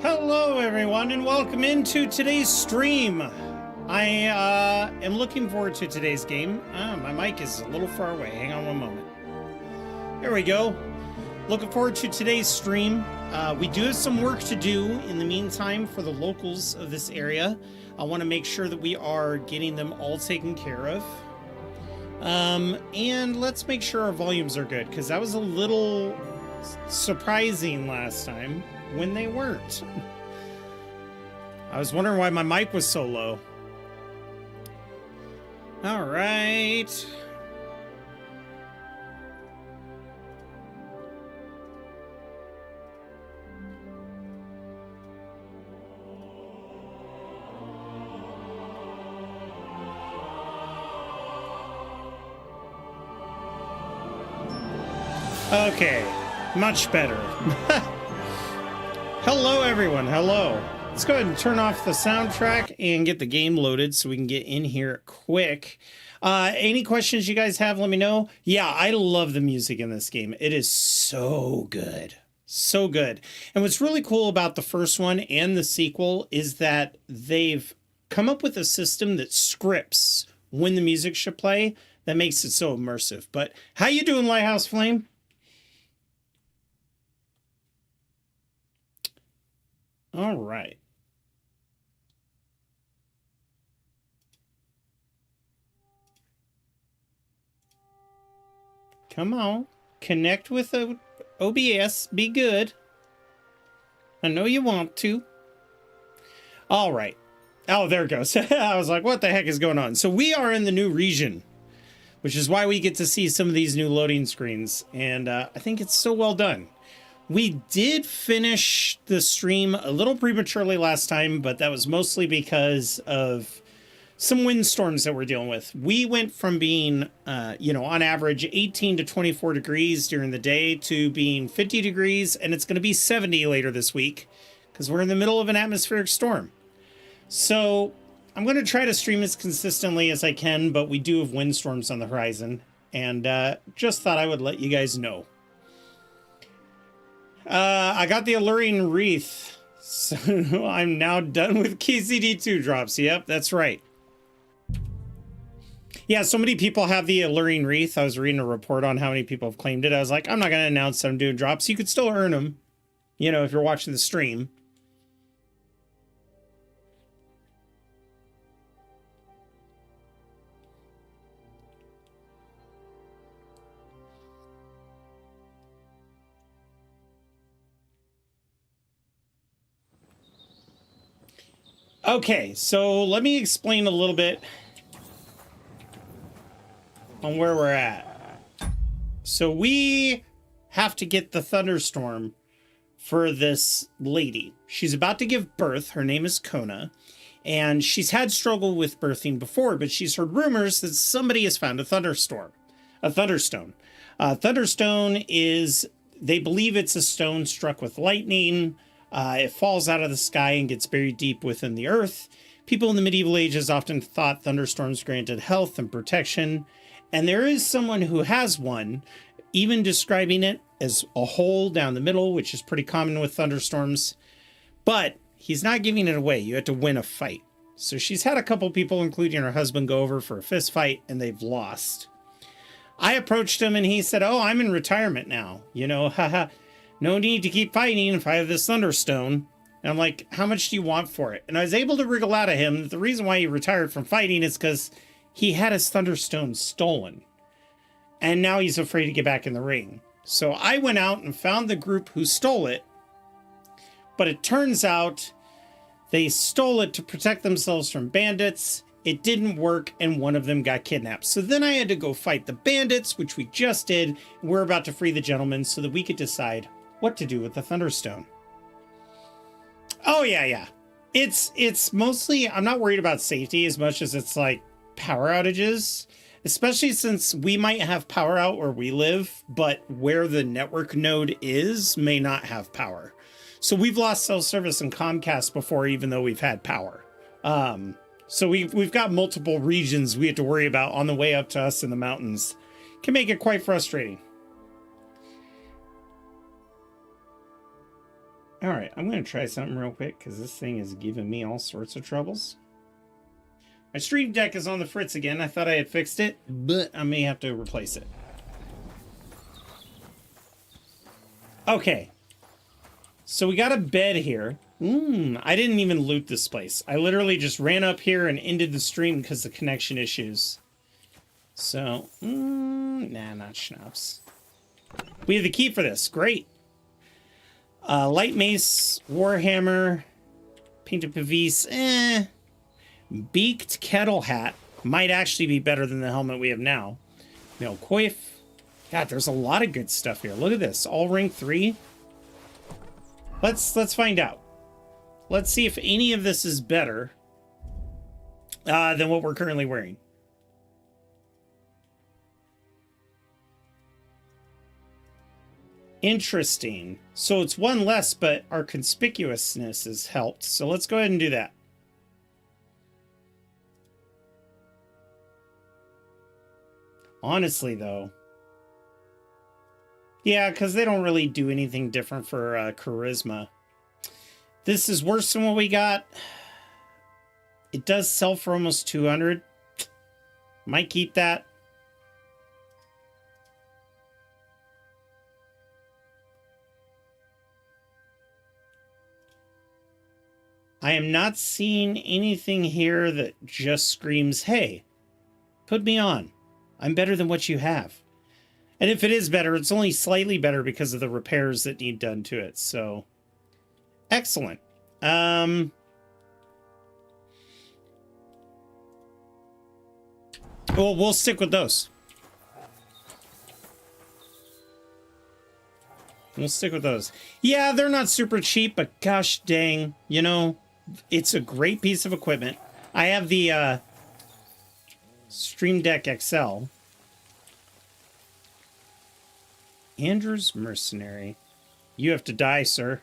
Hello everyone and welcome into today's stream. I am looking forward to today's game. My mic is a little far away. Hang on one moment. There we go. Looking forward to today's stream. We do have some work to do in the meantime for the locals of this area. I want to make sure that we are getting them all taken care of. And let's make sure our volumes are good, because that was a little surprising last time when they weren't. I was wondering why my mic was so low. All right. Okay, much better. Hello everyone, hello. Let's go ahead and turn off the soundtrack and get the game loaded so we can get in here quick. Any questions you guys have, let me know. Yeah, I love the music in this game. It is so good. So good. And what's really cool about the first one and the sequel is that they've come up with a system that scripts when the music should play. That makes it so immersive. But how you doing, Lighthouse Flame? All right. Come on. Connect with OBS. Be good. I know you want to. All right. Oh, there it goes. I was like, what the heck is going on? So we are in the new region, which is why we get to see some of these new loading screens. And I think it's so well done. We did finish the stream a little prematurely last time, but that was mostly because of some windstorms that we're dealing with. We went from being, on average 18 to 24 degrees during the day to being 50 degrees, and it's going to be 70 later this week because we're in the middle of an atmospheric storm. So I'm going to try to stream as consistently as I can, but we do have windstorms on the horizon, and just thought I would let you guys know. I got the alluring wreath, so I'm now done with KCD2 drops. Yep, that's right. Yeah, so many people have the alluring wreath. I was reading a report on how many people have claimed it. I was like, I'm not going to announce that I'm doing drops. You could still earn them, if you're watching the stream. Okay, so let me explain a little bit on where we're at. So we have to get the thunderstorm for this lady. She's about to give birth. Her name is Kona, and she's had struggle with birthing before, but she's heard rumors that somebody has found a thunderstone. Thunderstone is, they believe it's a stone struck with lightning. It falls out of the sky and gets buried deep within the earth. People in the medieval ages often thought thunderstorms granted health and protection. And there is someone who has one, even describing it as a hole down the middle, which is pretty common with thunderstorms. But he's not giving it away. You have to win a fight. So she's had a couple people, including her husband, go over for a fist fight, and they've lost. I approached him and he said, oh, I'm in retirement now. Haha. No need to keep fighting if I have this Thunderstone. And I'm like, how much do you want for it? And I was able to wriggle out of him that the reason why he retired from fighting is because he had his Thunderstone stolen. And now he's afraid to get back in the ring. So I went out and found the group who stole it. But it turns out they stole it to protect themselves from bandits. It didn't work, and one of them got kidnapped. So then I had to go fight the bandits, which we just did. We're about to free the gentleman so that we could decide what to do with the Thunderstone. Oh, yeah. It's mostly, I'm not worried about safety as much as it's like power outages, especially since we might have power out where we live, but where the network node is may not have power. So we've lost cell service and Comcast before, even though we've had power. So we've got multiple regions we have to worry about on the way up to us in the mountains. Can make it quite frustrating. All right, I'm going to try something real quick because this thing is giving me all sorts of troubles. My stream deck is on the fritz again. I thought I had fixed it, but I may have to replace it. Okay. So we got a bed here. I didn't even loot this place. I literally just ran up here and ended the stream because of connection issues. So, nah, not schnapps. We have the key for this. Great. Light mace, warhammer, painted pavis, beaked kettle hat might actually be better than the helmet we have now. No coif. God, there's a lot of good stuff here. Look at this. All rank 3. Let's find out. Let's see if any of this is better than what we're currently wearing. Interesting. So it's one less, but our conspicuousness has helped. So let's go ahead and do that. Honestly, though. Yeah, because they don't really do anything different for charisma. This is worse than what we got. It does sell for almost 200. Might keep that. I am not seeing anything here that just screams, hey, put me on. I'm better than what you have. And if it is better, it's only slightly better because of the repairs that need done to it. So, excellent. Well, we'll stick with those. We'll stick with those. Yeah, they're not super cheap, but gosh dang, you know, it's a great piece of equipment. I have the Stream Deck XL. Andrew's Mercenary. You have to die, sir.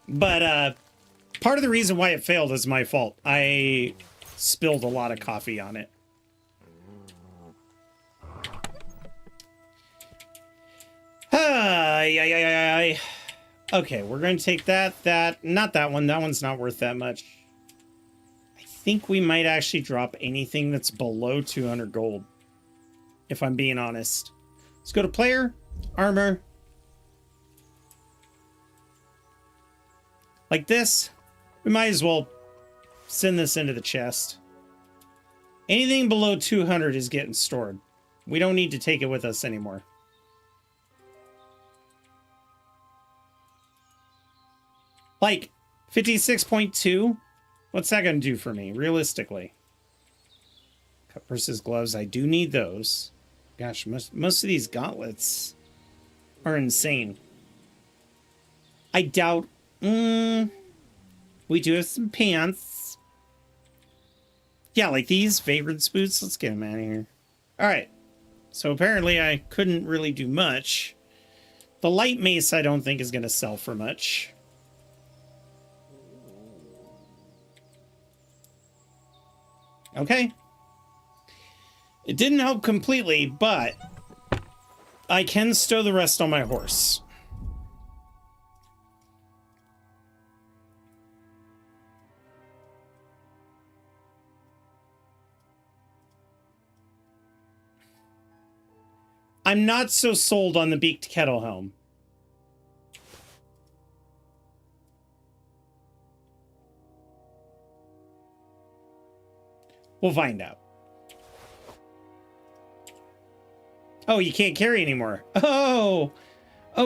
But part of the reason why it failed is my fault. I spilled a lot of coffee on it. Okay, we're going to take that. Not that one. That one's not worth that much. I think we might actually drop anything that's below 200 gold, if I'm being honest. Let's go to player, armor. Like this, we might as well send this into the chest. Anything below 200 is getting stored. We don't need to take it with us anymore. Like, 56.2? What's that going to do for me, realistically? Cup versus gloves, I do need those. Gosh, most of these gauntlets are insane. I doubt... we do have some pants. Yeah, like these Vagrant's boots. Let's get them out of here. Alright. So apparently I couldn't really do much. The light mace I don't think is going to sell for much. Okay. It didn't help completely, but I can stow the rest on my horse. I'm not so sold on the beaked kettle helm. We'll find out. Oh, you can't carry anymore. Oh,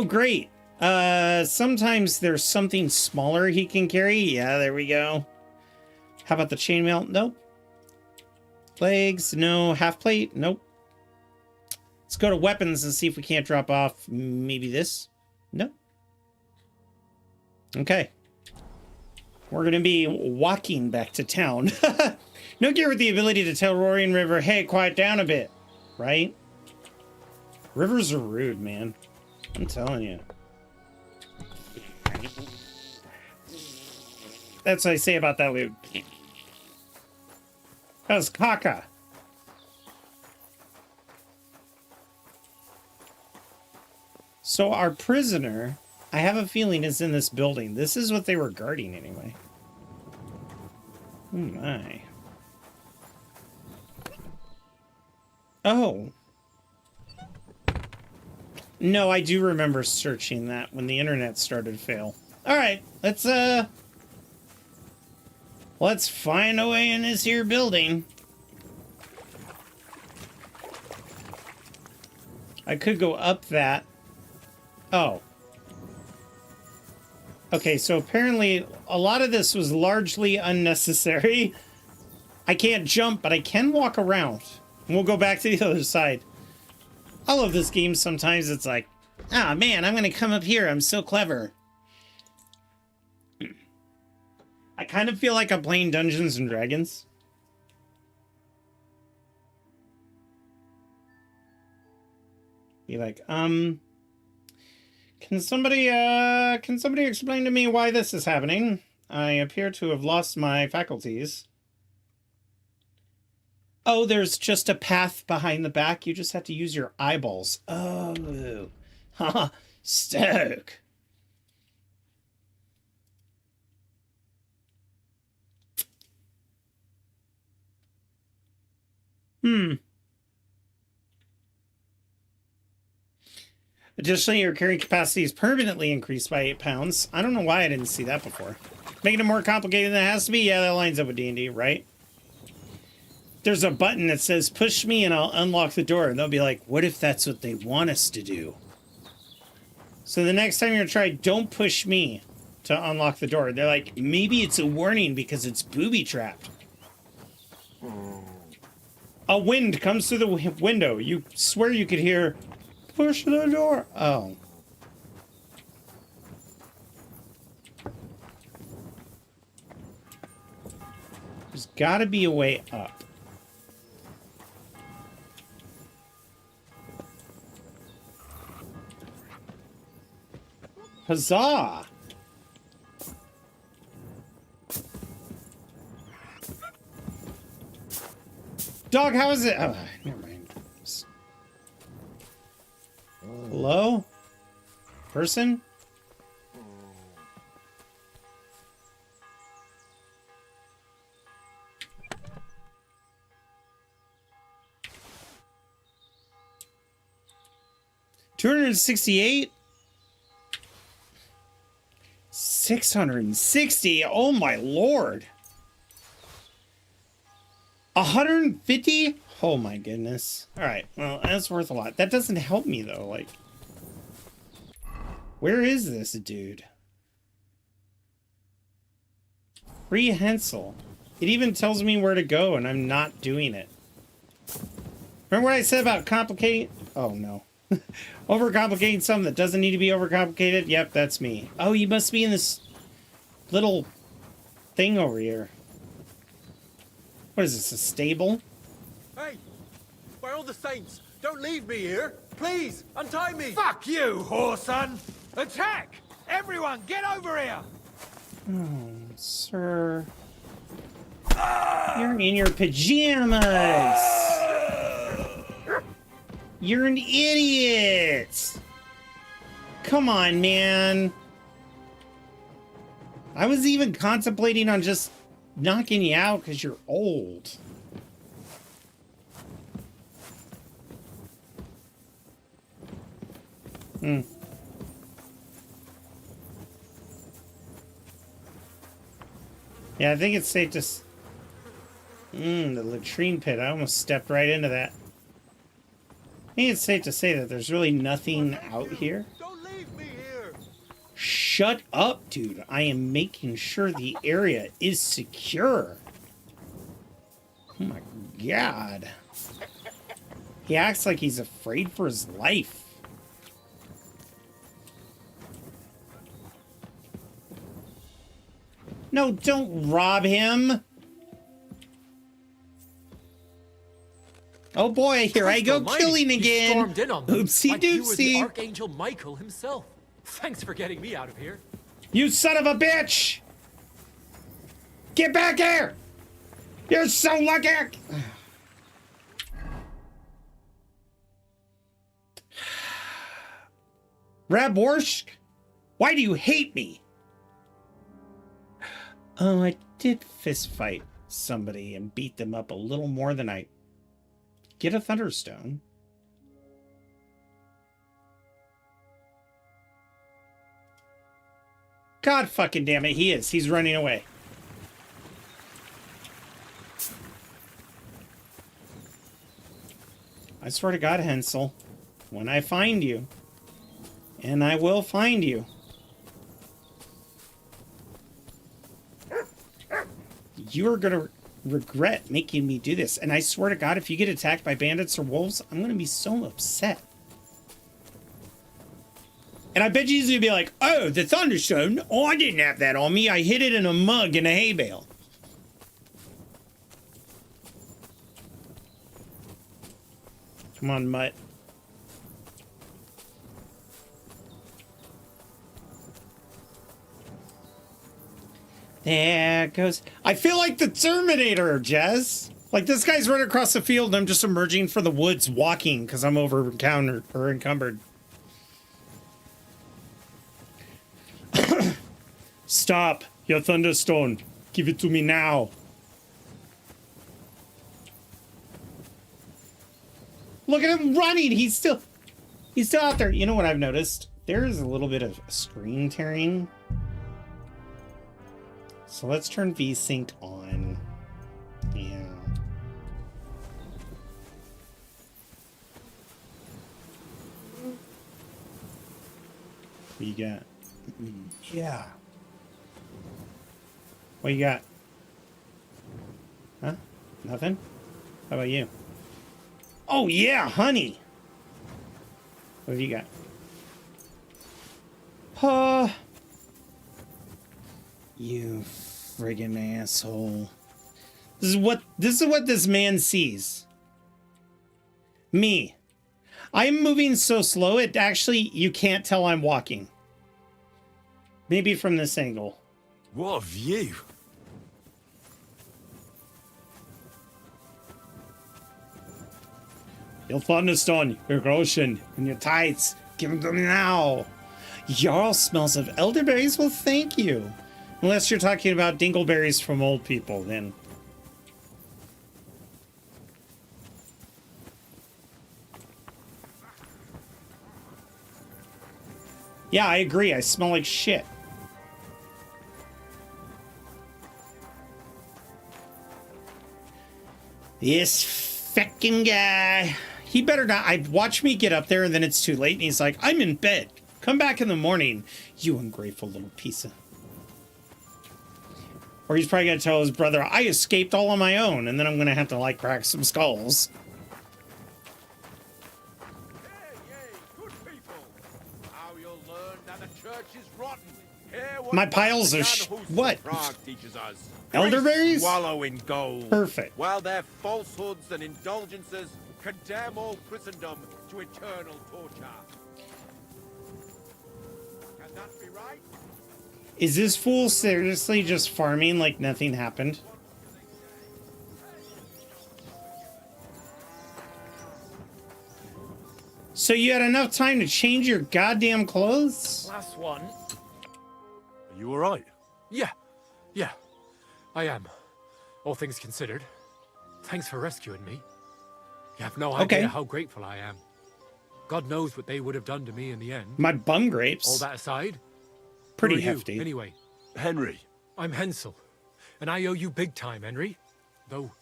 great. Sometimes there's something smaller he can carry. Yeah, there we go. How about the chainmail? Nope. Legs? No. Half plate? Nope. Let's go to weapons and see if we can't drop off maybe this. Nope. Okay. We're going to be walking back to town. No gear with the ability to tell Roaring River, hey, quiet down a bit. Right? Rivers are rude, man. I'm telling you. That's what I say about that loot. That was caca. So our prisoner, I have a feeling, is in this building. This is what they were guarding anyway. Oh my. Oh. No, I do remember searching that when the internet started to fail. Alright, let's find a way in this here building. I could go up that. Oh. Okay, so apparently a lot of this was largely unnecessary. I can't jump, but I can walk around. And we'll go back to the other side. I love this game. Sometimes it's like, ah, man, I'm going to come up here. I'm so clever. I kind of feel like I'm playing Dungeons and Dragons. Be like, can somebody explain to me why this is happening? I appear to have lost my faculties. Oh, there's just a path behind the back. You just have to use your eyeballs. Oh, haha, stoke. Additionally, your carrying capacity is permanently increased by 8 pounds. I don't know why I didn't see that before. Making it more complicated than it has to be? Yeah, that lines up with D&D, right? There's a button that says, push me and I'll unlock the door. And they'll be like, what if that's what they want us to do? So the next time you're try, don't push me to unlock the door. They're like, maybe it's a warning because it's booby-trapped. A wind comes through the window. You swear you could hear, push the door. Oh. There's gotta be a way up. Huzzah! Dog, how is it? Oh, never mind. Hello? Person? $268? 660? Oh my lord. 150? Oh my goodness. Alright, well, that's worth a lot. That doesn't help me though, like. Where is this dude? Prehensile. It even tells me where to go and I'm not doing it. Remember what I said about complicating? Oh no. Overcomplicating something that doesn't need to be overcomplicated? Yep, that's me. Oh, you must be in this little thing over here. What is this, a stable? Hey! By all the saints, don't leave me here! Please, untie me! Fuck you, whoreson! Attack! Everyone, get over here! Oh, sir. You're in your pajamas! You're an idiot! Come on, man. I was even contemplating on just knocking you out because you're old. Hmm. Yeah, I think it's safe to... the latrine pit. I almost stepped right into that. I think it's safe to say that there's really nothing out here. Don't leave me here! Shut up, dude. I am making sure the area is secure. Oh my god. He acts like he's afraid for his life. No, don't rob him. Oh boy, here I go killing again. Stormed in on them, Oopsie like you were the doopsie. Archangel Michael himself. Thanks for getting me out of here. You son of a bitch! Get back here! You're so lucky! Raborsk, why do you hate me? Oh, I did fist fight somebody and beat them up a little more than I... Get a Thunderstone. God fucking damn it, he is. He's running away. I swear to God, Hensel, when I find you, and I will find you, you're gonna regret making me do this. And I swear to God, if you get attacked by bandits or wolves, I'm gonna be so upset. And I bet you gonna be like, oh, the Thunderstone? Oh, I didn't have that on me. I hid it in a mug in a hay bale. Come on, Mutt. There goes... I feel like the Terminator, Jez. Like, this guy's running across the field and I'm just emerging from the woods walking because I'm over-encountered or encumbered. Stop, your Thunderstone. Give it to me now. Look at him running. He's still out there. You know what I've noticed? There is a little bit of screen tearing. So let's turn VSync on. Yeah. What you got? Yeah. What you got? Huh? Nothing? How about you? Oh, yeah, honey. What have you got? You friggin' asshole. This is what this man sees. Me. I'm moving so slow, it actually, you can't tell I'm walking. Maybe from this angle. What a view. Your Thunderstone, your Roshan, and your tights. Give them to me now. Jarl smells of elderberries? Well, thank you. Unless you're talking about dingleberries from old people, then. Yeah, I agree. I smell like shit. This feckin' guy. He better not. I watch me get up there and then it's too late and he's like, I'm in bed. Come back in the morning, you ungrateful little piece of... Or he's probably going to tell his brother, I escaped all on my own, and then I'm going to have to, like, crack some skulls. How you'll learn that the church is rotten. My piles of what? Elderberries? Wallow in gold. Perfect. While their falsehoods and indulgences condemn all Christendom to eternal torture. Can that be right? Is this fool seriously just farming like nothing happened? So you had enough time to change your goddamn clothes? Last one. Are you alright? Yeah. I am. All things considered. Thanks for rescuing me. You have no idea how grateful I am. God knows what they would have done to me in the end. My bum grapes. All that aside. Pretty who are hefty. You, anyway. Henry. I'm Hensel. And I owe you big time, Henry. Though,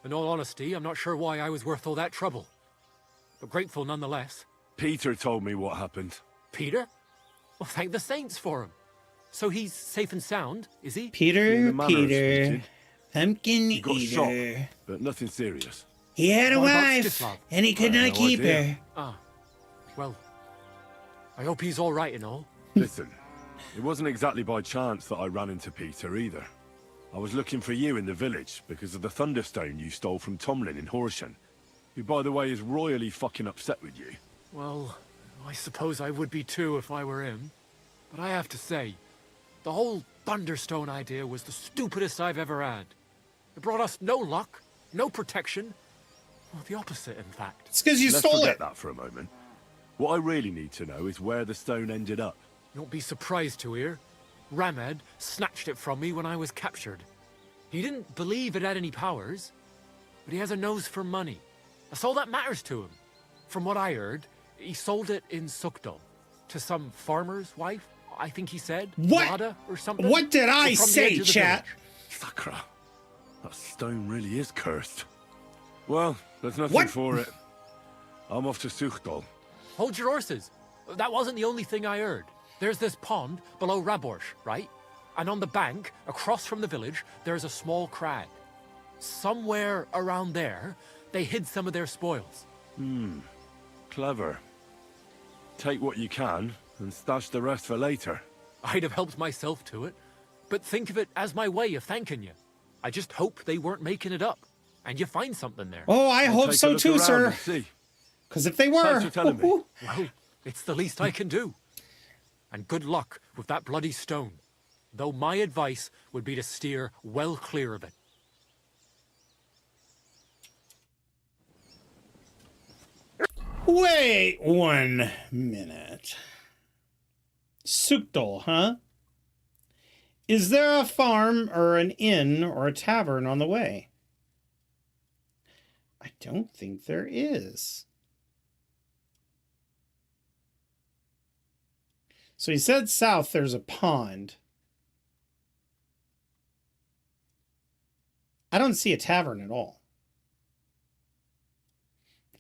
in all honesty, I'm not sure why I was worth all that trouble. But grateful nonetheless. Peter told me what happened. Peter? Well, thank the saints for him. So he's safe and sound, is he? Peter, pumpkin He got eater. shot, but nothing serious. He had a What about wife, Istvan? and he could I not have no keep idea. her. Ah, well, I hope he's all right and all. Listen, it wasn't exactly by chance that I ran into Peter either. I was looking for you in the village because of the Thunderstone you stole from Tomlin in Horsham, who, by the way, is royally fucking upset with you. Well, I suppose I would be too if I were him. But I have to say, the whole Thunderstone idea was the stupidest I've ever had. It brought us no luck, no protection. Well, the opposite, in fact. It's because you Let's stole forget it. that for a moment. What I really need to know is where the stone ended up. You won't be surprised to hear. Ramed snatched it from me when I was captured. He didn't believe it had any powers, but he has a nose for money. That's all that matters to him. From what I heard, he sold it in Sukdal to some farmer's wife, I think he said. What? Lada or something. What did I From the say, edge of the chat? village. Sakra. That stone really is cursed. Well, there's nothing What? for it. I'm off to Sukdal. Hold your horses. That wasn't the only thing I heard. There's this pond below Raborsh, right? And on the bank, across from the village, there's a small crag. Somewhere around there, they hid some of their spoils. Clever. Take what you can, and stash the rest for later. I'd have helped myself to it, but think of it as my way of thanking you. I just hope they weren't making it up, and you find something there. Oh, I hope Take a so look too, around sir. and see. Because if they were... Thanks for telling me. Well, it's the least I can do. And good luck with that bloody stone. Though my advice would be to steer well clear of it. Wait 1 minute. Sukdal, huh? Is there a farm or an inn or a tavern on the way? I don't think there is. So he said south there's a pond. I don't see a tavern at all.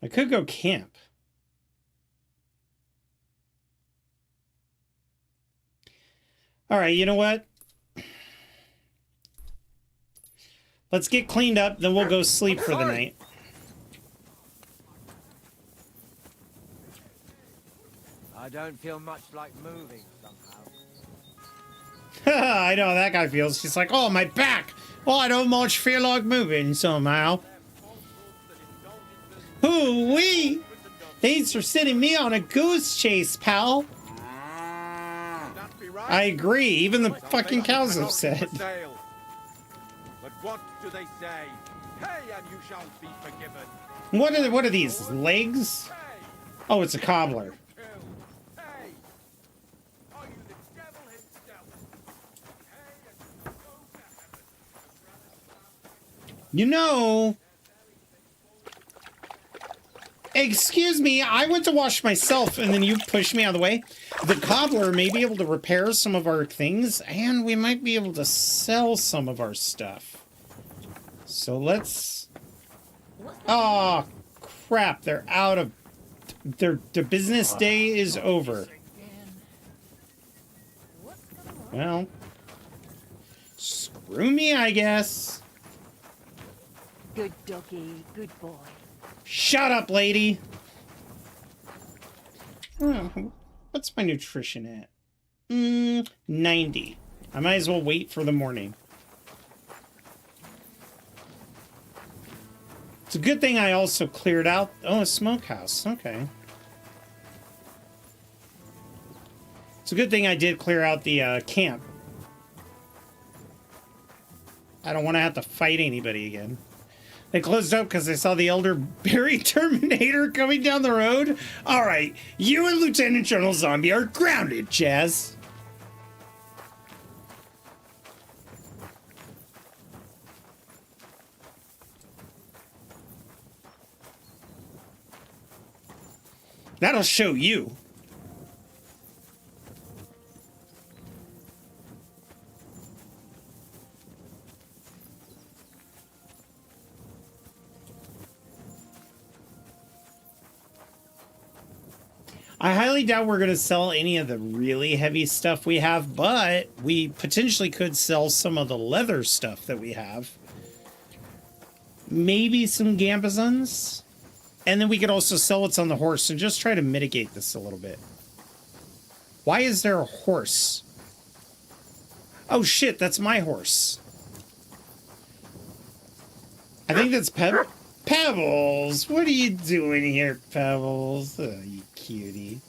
I could go camp. All right, you know what? Let's get cleaned up, then we'll go sleep for the night. I don't feel much like moving somehow. I know how that guy feels. He's like, oh, my back. Oh, I don't much feel like moving somehow. Hoo-wee! Thanks for sending me on a goose chase, pal. I agree. Even the fucking cows have said. But what do they say? Pay and you shall be forgiven. What are these? Legs? Oh, it's a cobbler. Hey, are you the devil himself? Pay and you go to heaven. You know... Excuse me, I went to wash myself and then you pushed me out of the way. The cobbler may be able to repair some of our things and we might be able to sell some of our stuff. So let's... Oh, crap, they're out of... Their business day is over. Well, screw me, I guess. Good doggy, good boy. Shut up, lady. Oh, what's my nutrition at? 90. I might as well wait for the morning. It's a good thing I also cleared out... Oh, a smokehouse. Okay. It's a good thing I did clear out the camp. I don't want to have to fight anybody again. They closed up because they saw the elderberry Terminator coming down the road. All right, you and Lieutenant General Zombie are grounded, Chaz. That'll show you. I highly doubt we're going to sell any of the really heavy stuff we have, but we potentially could sell some of the leather stuff that we have. Maybe some gambazons. And then we could also sell what's on the horse and just try to mitigate this a little bit. Why is there a horse? Oh shit, that's my horse. I think that's Pebbles. What are you doing here, Pebbles? Oh, you cutie.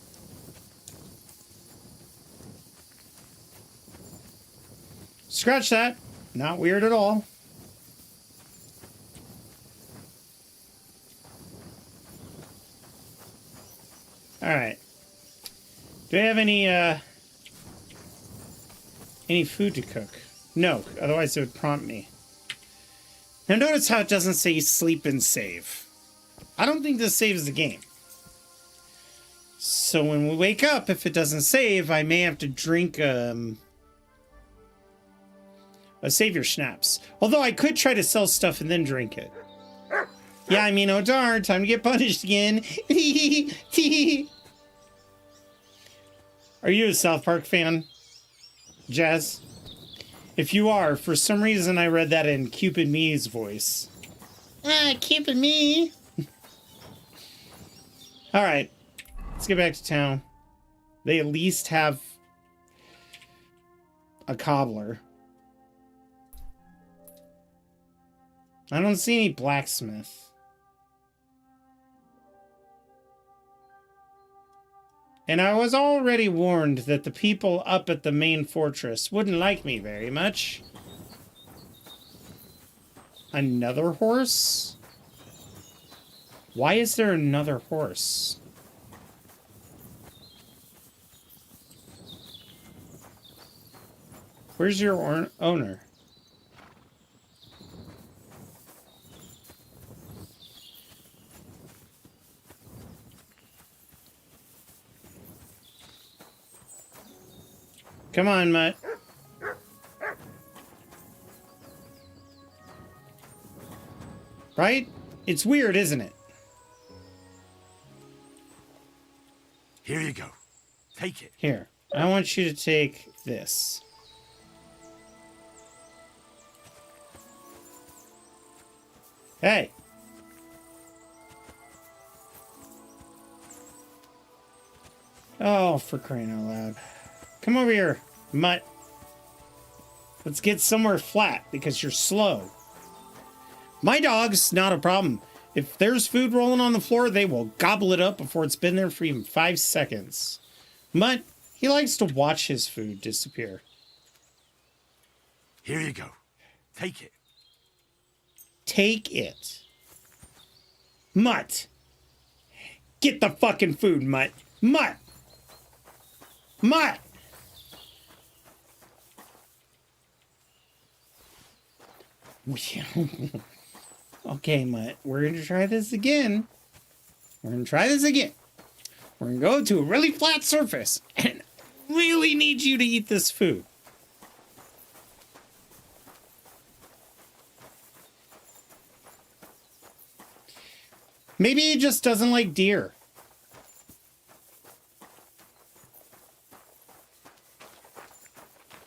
Scratch that. Not weird at all. All right. Do I have any food to cook? No, otherwise it would prompt me. Now notice how it doesn't say sleep and save. I don't think this saves the game. So when we wake up, if it doesn't save, I may have to drink a savior schnapps. Although I could try to sell stuff and then drink it. Yeah, I mean, oh darn, time to get punished again. Are you a South Park fan, Jazz? If you are, for some reason I read that in Cupid Me's voice. Ah, Cupid Me. All right, let's get back to town. They at least have a cobbler. I don't see any blacksmith. And I was already warned that the people up at the main fortress wouldn't like me very much. Another horse? Why is there another horse? Where's your owner? Come on, Mutt. Right? It's weird, isn't it? Here you go. Take it. Here. I want you to take this. Hey. Oh, for crying out loud. Come over here, Mutt. Let's get somewhere flat because you're slow. My dog's not a problem. If there's food rolling on the floor, they will gobble it up before it's been there for even 5 seconds. Mutt, he likes to watch his food disappear. Here you go. Take it. Take it. Mutt. Get the fucking food, Mutt. Mutt. Mutt. Okay, Mutt. We're going to try this again. We're going to go to a really flat surface and really need you to eat this food. Maybe he just doesn't like deer.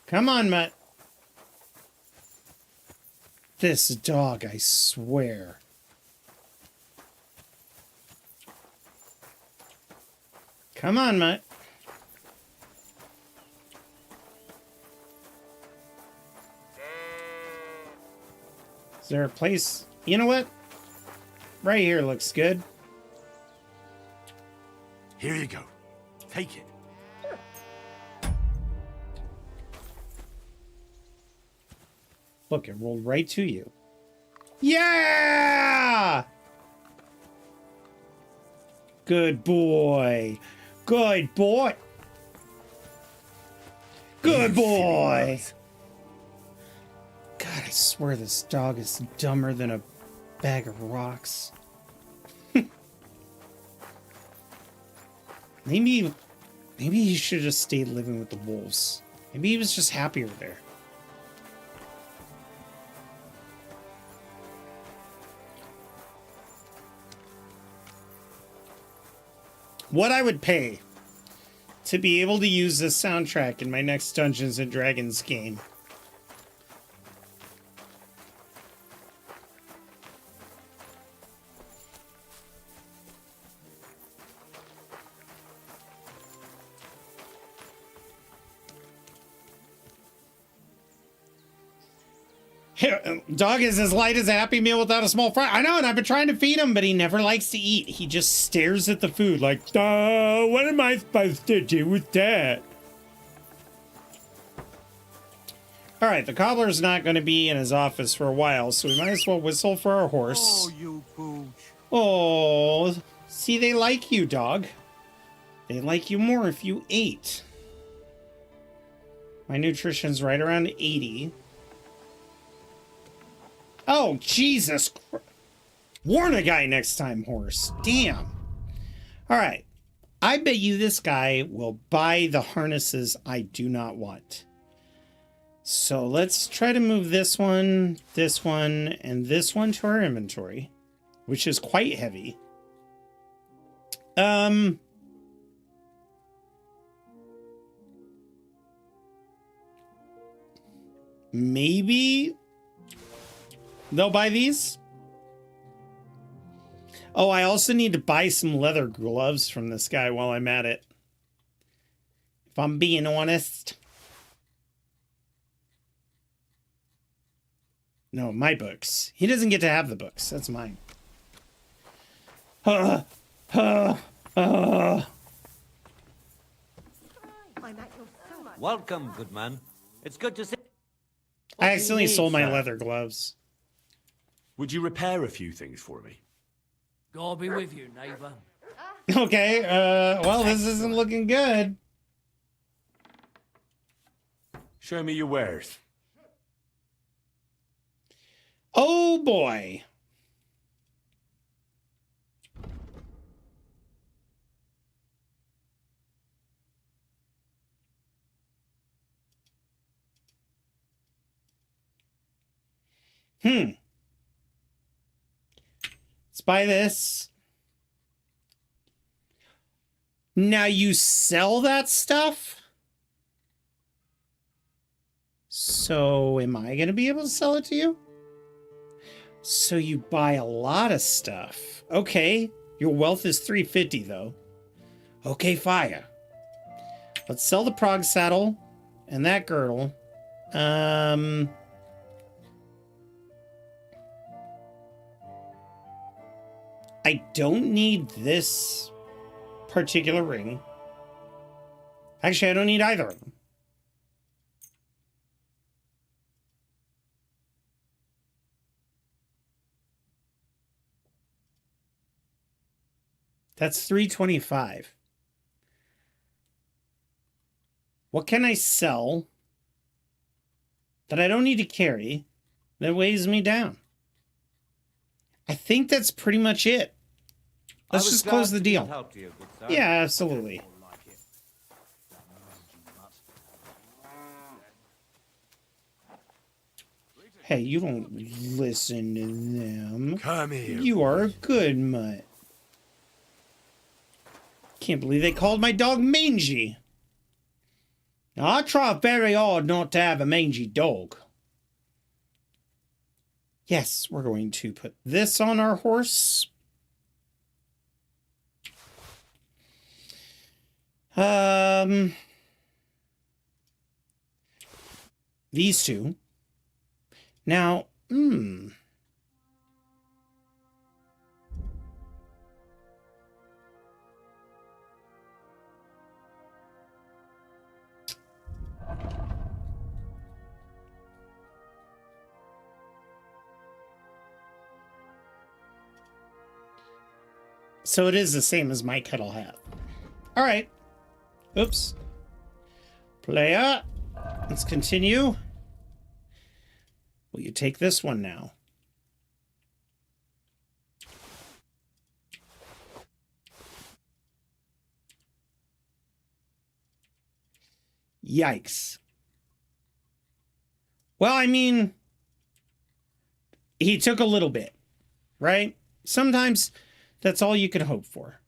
Come on, Mutt. This dog, I swear. Come on, Mutt. Is there a place? You know what? Right here looks good. Here you go. Take it. Look, it rolled right to you. Yeah! Good boy. Good boy. Good boy. God, I swear this dog is dumber than a bag of rocks. Maybe he should have just stayed living with the wolves. Maybe he was just happier there. What I would pay to be able to use this soundtrack in my next Dungeons and Dragons game. Dog is as light as a Happy Meal without a small fry. I know, and I've been trying to feed him, but he never likes to eat. He just stares at the food like, what am I supposed to do with that? All right, the cobbler's not going to be in his office for a while, so we might as well whistle for our horse. Oh, you booch. Oh, see, they like you, dog. They like you more if you ate. My nutrition's right around 80. Oh, Jesus Christ. Warn a guy next time, horse. Damn. All right. I bet you this guy will buy the harnesses I do not want. So let's try to move this one, and this one to our inventory, which is quite heavy. Maybe they'll buy these. Oh, I also need to buy some leather gloves from this guy while I'm at it. If I'm being honest. No, my books. He doesn't get to have the books. That's mine. Welcome, good man. It's good to see. I accidentally sold my sir? leather gloves. Would you repair a few things for me? God be with you, neighbour. Okay, well, this isn't looking good. Show me your wares. Oh, boy. Let's buy this. Now you sell that stuff? So am I going to be able to sell it to you? So you buy a lot of stuff. Okay. Your wealth is 350 though. Okay, fire. Let's sell the prog saddle and that girdle. I don't need this particular ring. Actually, I don't need either of them. That's 325. What can I sell that I don't need to carry that weighs me down? I think that's pretty much it. Let's just close the deal. Yeah, absolutely. Hey, you don't listen to them. Come here. You are a good mutt. Can't believe they called my dog mangy. Now, I try very hard not to have a mangy dog. Yes, we're going to put this on our horse. These two. Now, so it is the same as my kettle hat. All right. Oops. Player. Let's continue. Will you take this one now? Yikes. Well, I mean, he took a little bit, right? Sometimes that's all you can hope for,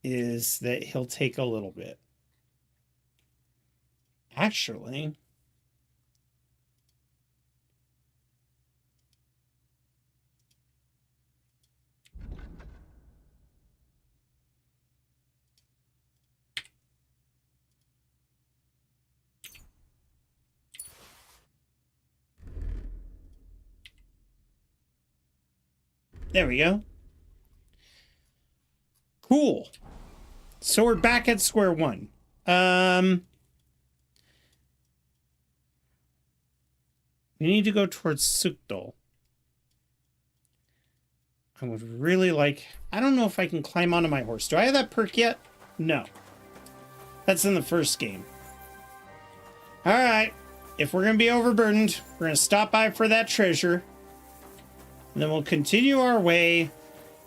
is that he'll take a little bit. Actually, there we go. Cool. So we're back at square one. We need to go towards Sukdol. I would really like... I don't know if I can climb onto my horse. Do I have that perk yet? No. That's in the first game. All right. If we're going to be overburdened, we're going to stop by for that treasure. And then we'll continue our way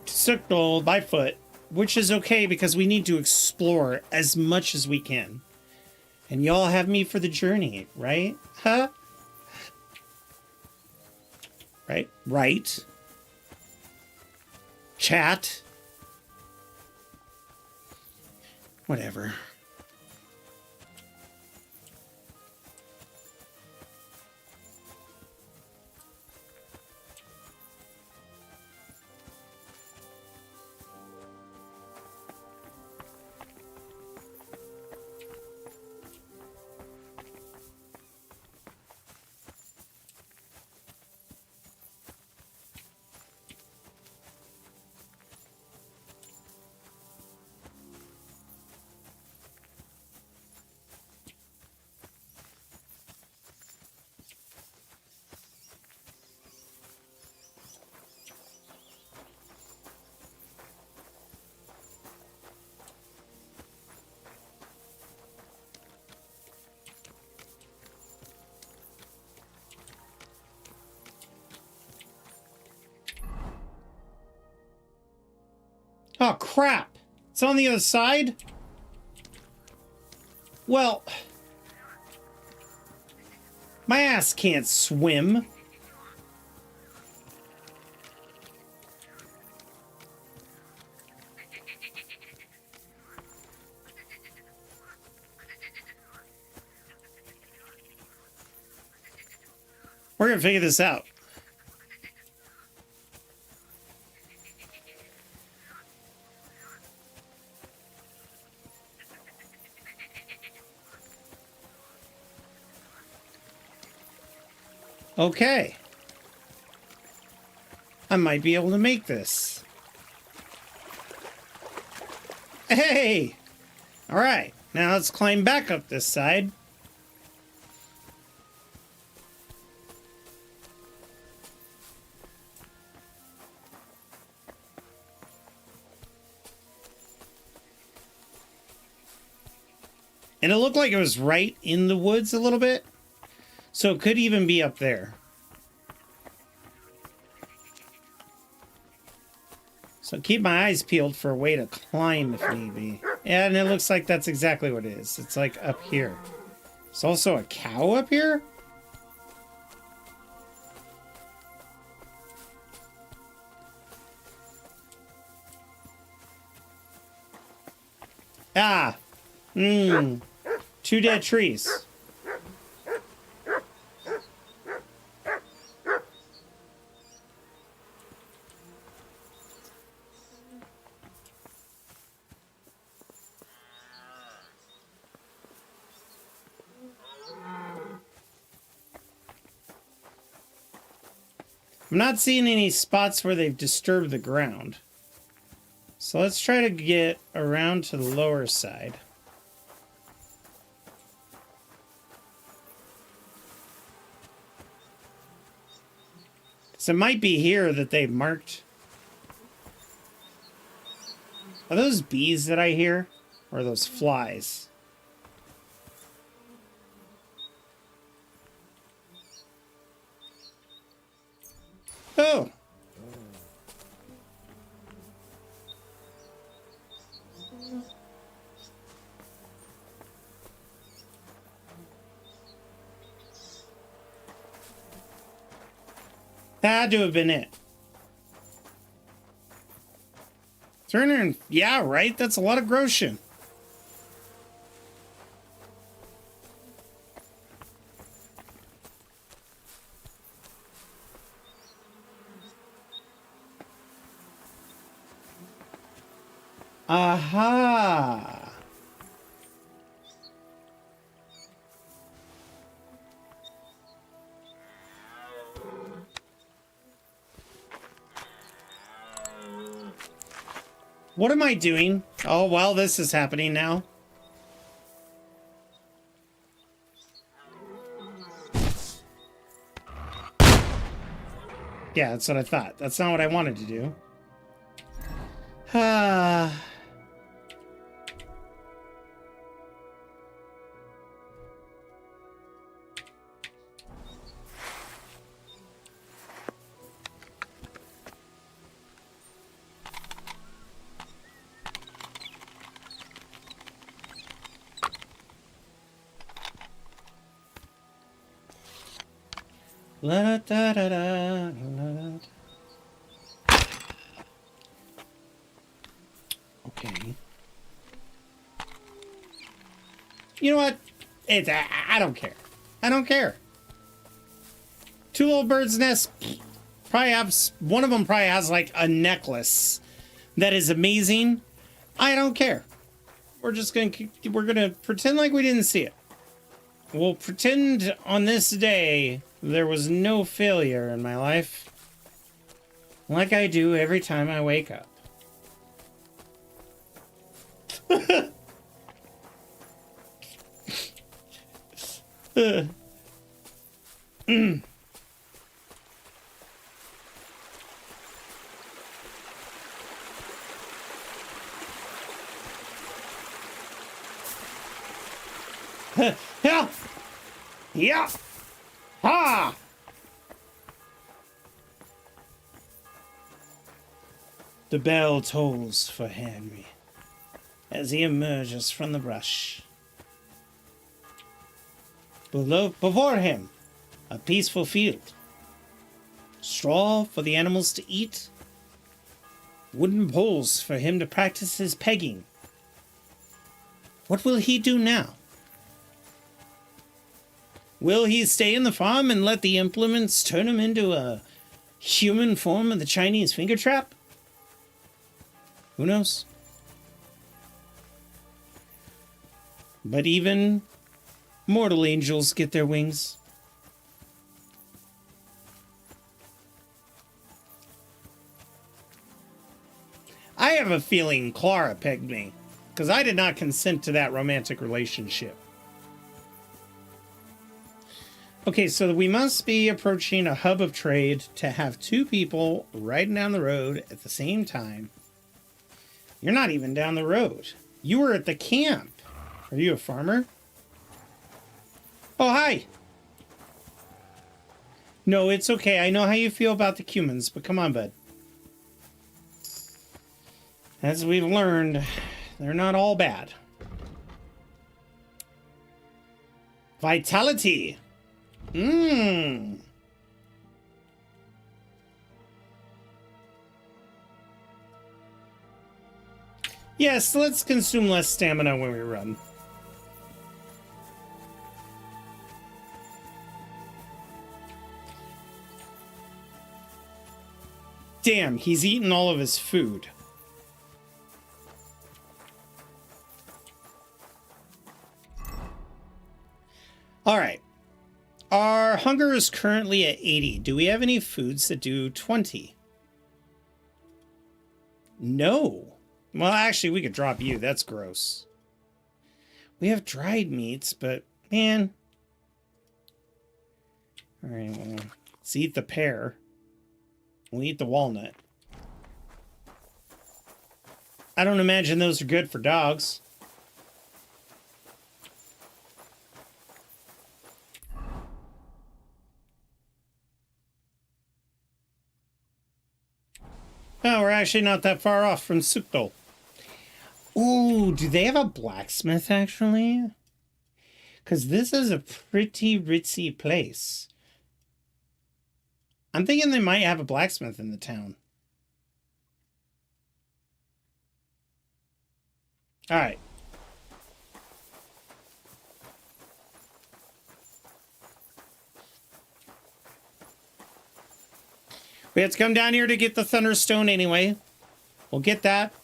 to Snuck by foot, which is okay because we need to explore as much as we can. And y'all have me for the journey, right? Huh? Right? Right? Chat? Whatever. Oh, crap. It's on the other side? Well, my ass can't swim. We're gonna figure this out. Okay. I might be able to make this. Hey! Alright, now let's climb back up this side. And it looked like it was right in the woods a little bit. So it could even be up there. So keep my eyes peeled for a way to climb if need be. And it looks like that's exactly what it is. It's like up here. There's also a cow up here? Ah! Mmm. 2 dead trees. I'm not seeing any spots where they've disturbed the ground. So let's try to get around to the lower side. So it might be here that they've marked. Are those bees that I hear? Or are those flies? Oh! That had to have been it. 300, yeah, right? That's a lot of groschen. Aha! What am I doing? Oh, well, this is happening now. Yeah, that's what I thought. That's not what I wanted to do. La da da da da. Okay. You know what? I don't care. I don't care. Two little birds' nests. Probably have, one of them probably has like a necklace that is amazing. I don't care. We're gonna pretend like we didn't see it. We'll pretend on this day there was no failure in my life, like I do every time I wake up. Yeah. Yeah. Ha. The bell tolls for Henry as he emerges from the brush. Before him, a peaceful field. Straw for the animals to eat. Wooden poles for him to practice his pegging. What will he do now? Will he stay in the farm and let the implements turn him into a human form of the Chinese finger trap? Who knows? But even mortal angels get their wings. I have a feeling Clara pegged me, because I did not consent to that romantic relationship. Okay, so we must be approaching a hub of trade to have two people riding down the road at the same time. You're not even down the road. You were at the camp. Are you a farmer? Oh, hi. No, it's okay. I know how you feel about the Cumans, but come on, bud. As we've learned, they're not all bad. Vitality. Mmm. Yes, let's consume less stamina when we run. Damn, he's eaten all of his food. All right. Our hunger is currently at 80. Do we have any foods that do 20? No. Well, actually, we could drop you. That's gross. We have dried meats, but man. All right, well, let's eat the pear. We'll eat the walnut. I don't imagine those are good for dogs. Oh, we're actually not that far off from Sukdol. Ooh, do they have a blacksmith, actually? Because this is a pretty ritzy place. I'm thinking they might have a blacksmith in the town. All right. We have to come down here to get the Thunderstone anyway. We'll get that.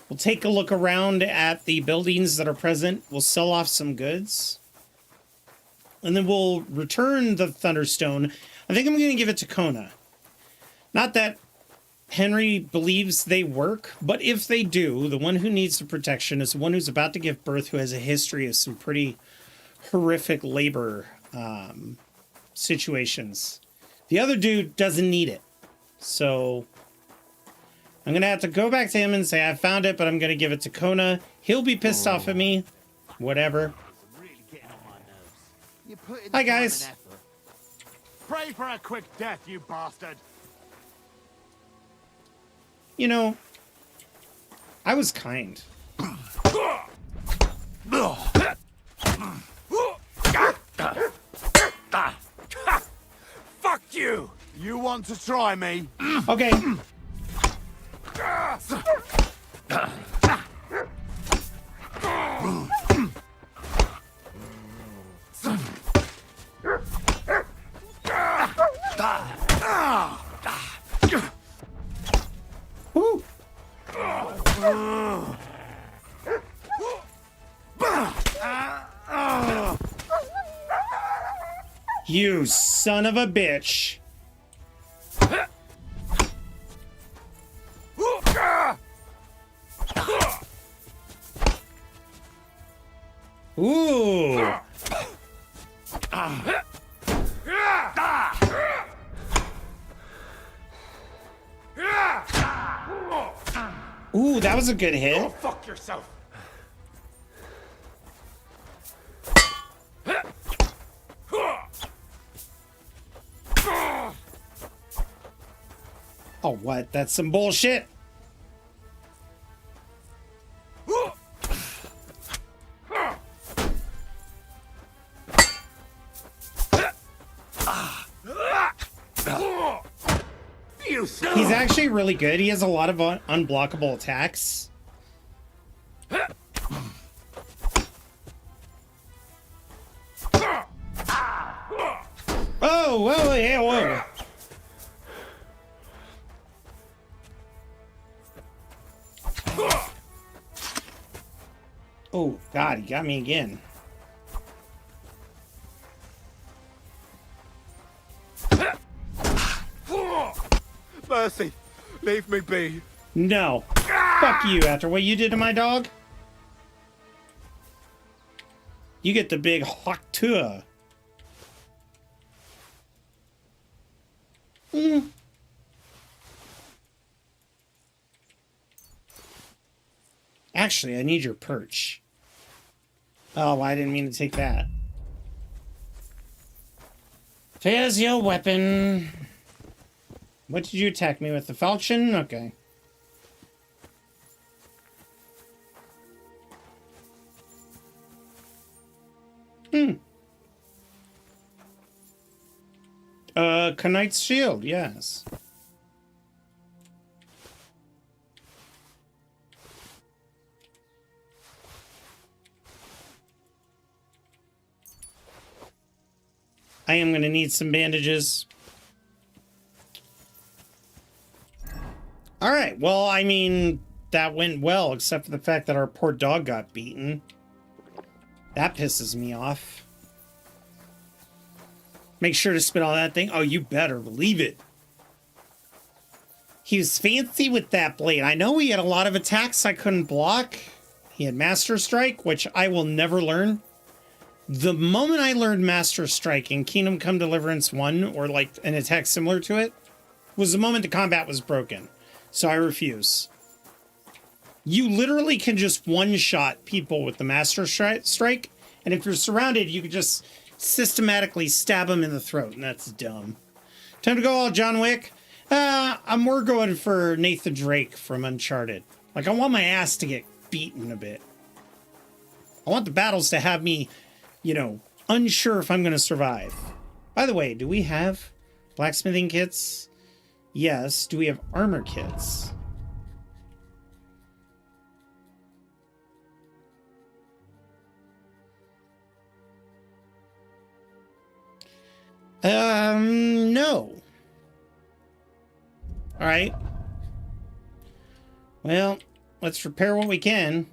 We'll take a look around at the buildings that are present. We'll sell off some goods. And then we'll return the Thunderstone. I think I'm going to give it to Kona. Not that Henry believes they work, but if they do, the one who needs the protection is the one who's about to give birth, who has a history of some pretty horrific labor situations. The other dude doesn't need it. So I'm going to have to go back to him and say, I found it, but I'm going to give it to Kona. He'll be pissed off at me. Whatever. Hi, guys. Pray for a quick death, you bastard. You know, I was kind. You want to try me? Okay. Woo. You son of a bitch. Ooh. Ooh, that was a good hit. Go fuck yourself. Oh, what? That's some bullshit. He's actually really good. He has a lot of unblockable attacks. Oh, whoa, yeah, whoa. Oh, God, he got me again. Mercy, leave me be. No. Fuck you after what you did to my dog. You get the big hawk tour. Actually, I need your perch. Oh, I didn't mean to take that. There's your weapon. What did you attack me with? The falchion? Okay. Knight's shield, yes. I am going to need some bandages. All right. Well, I mean, that went well, except for the fact that our poor dog got beaten. That pisses me off. Make sure to spit all that thing. Oh, you better believe it. He was fancy with that blade. I know he had a lot of attacks I couldn't block. He had Master Strike, which I will never learn. The moment I learned Master Strike in Kingdom Come Deliverance 1, or like an attack similar to it, was the moment the combat was broken. So I refuse. You literally can just one-shot people with the Master Strike, and if you're surrounded, you can just systematically stab them in the throat, and that's dumb. Time to go all John Wick. We're going for Nathan Drake from Uncharted. Like, I want my ass to get beaten a bit. I want the battles to have me, you know, unsure if I'm going to survive. By the way, do we have blacksmithing kits? Yes. Do we have armor kits? No. All right. Well, let's repair what we can.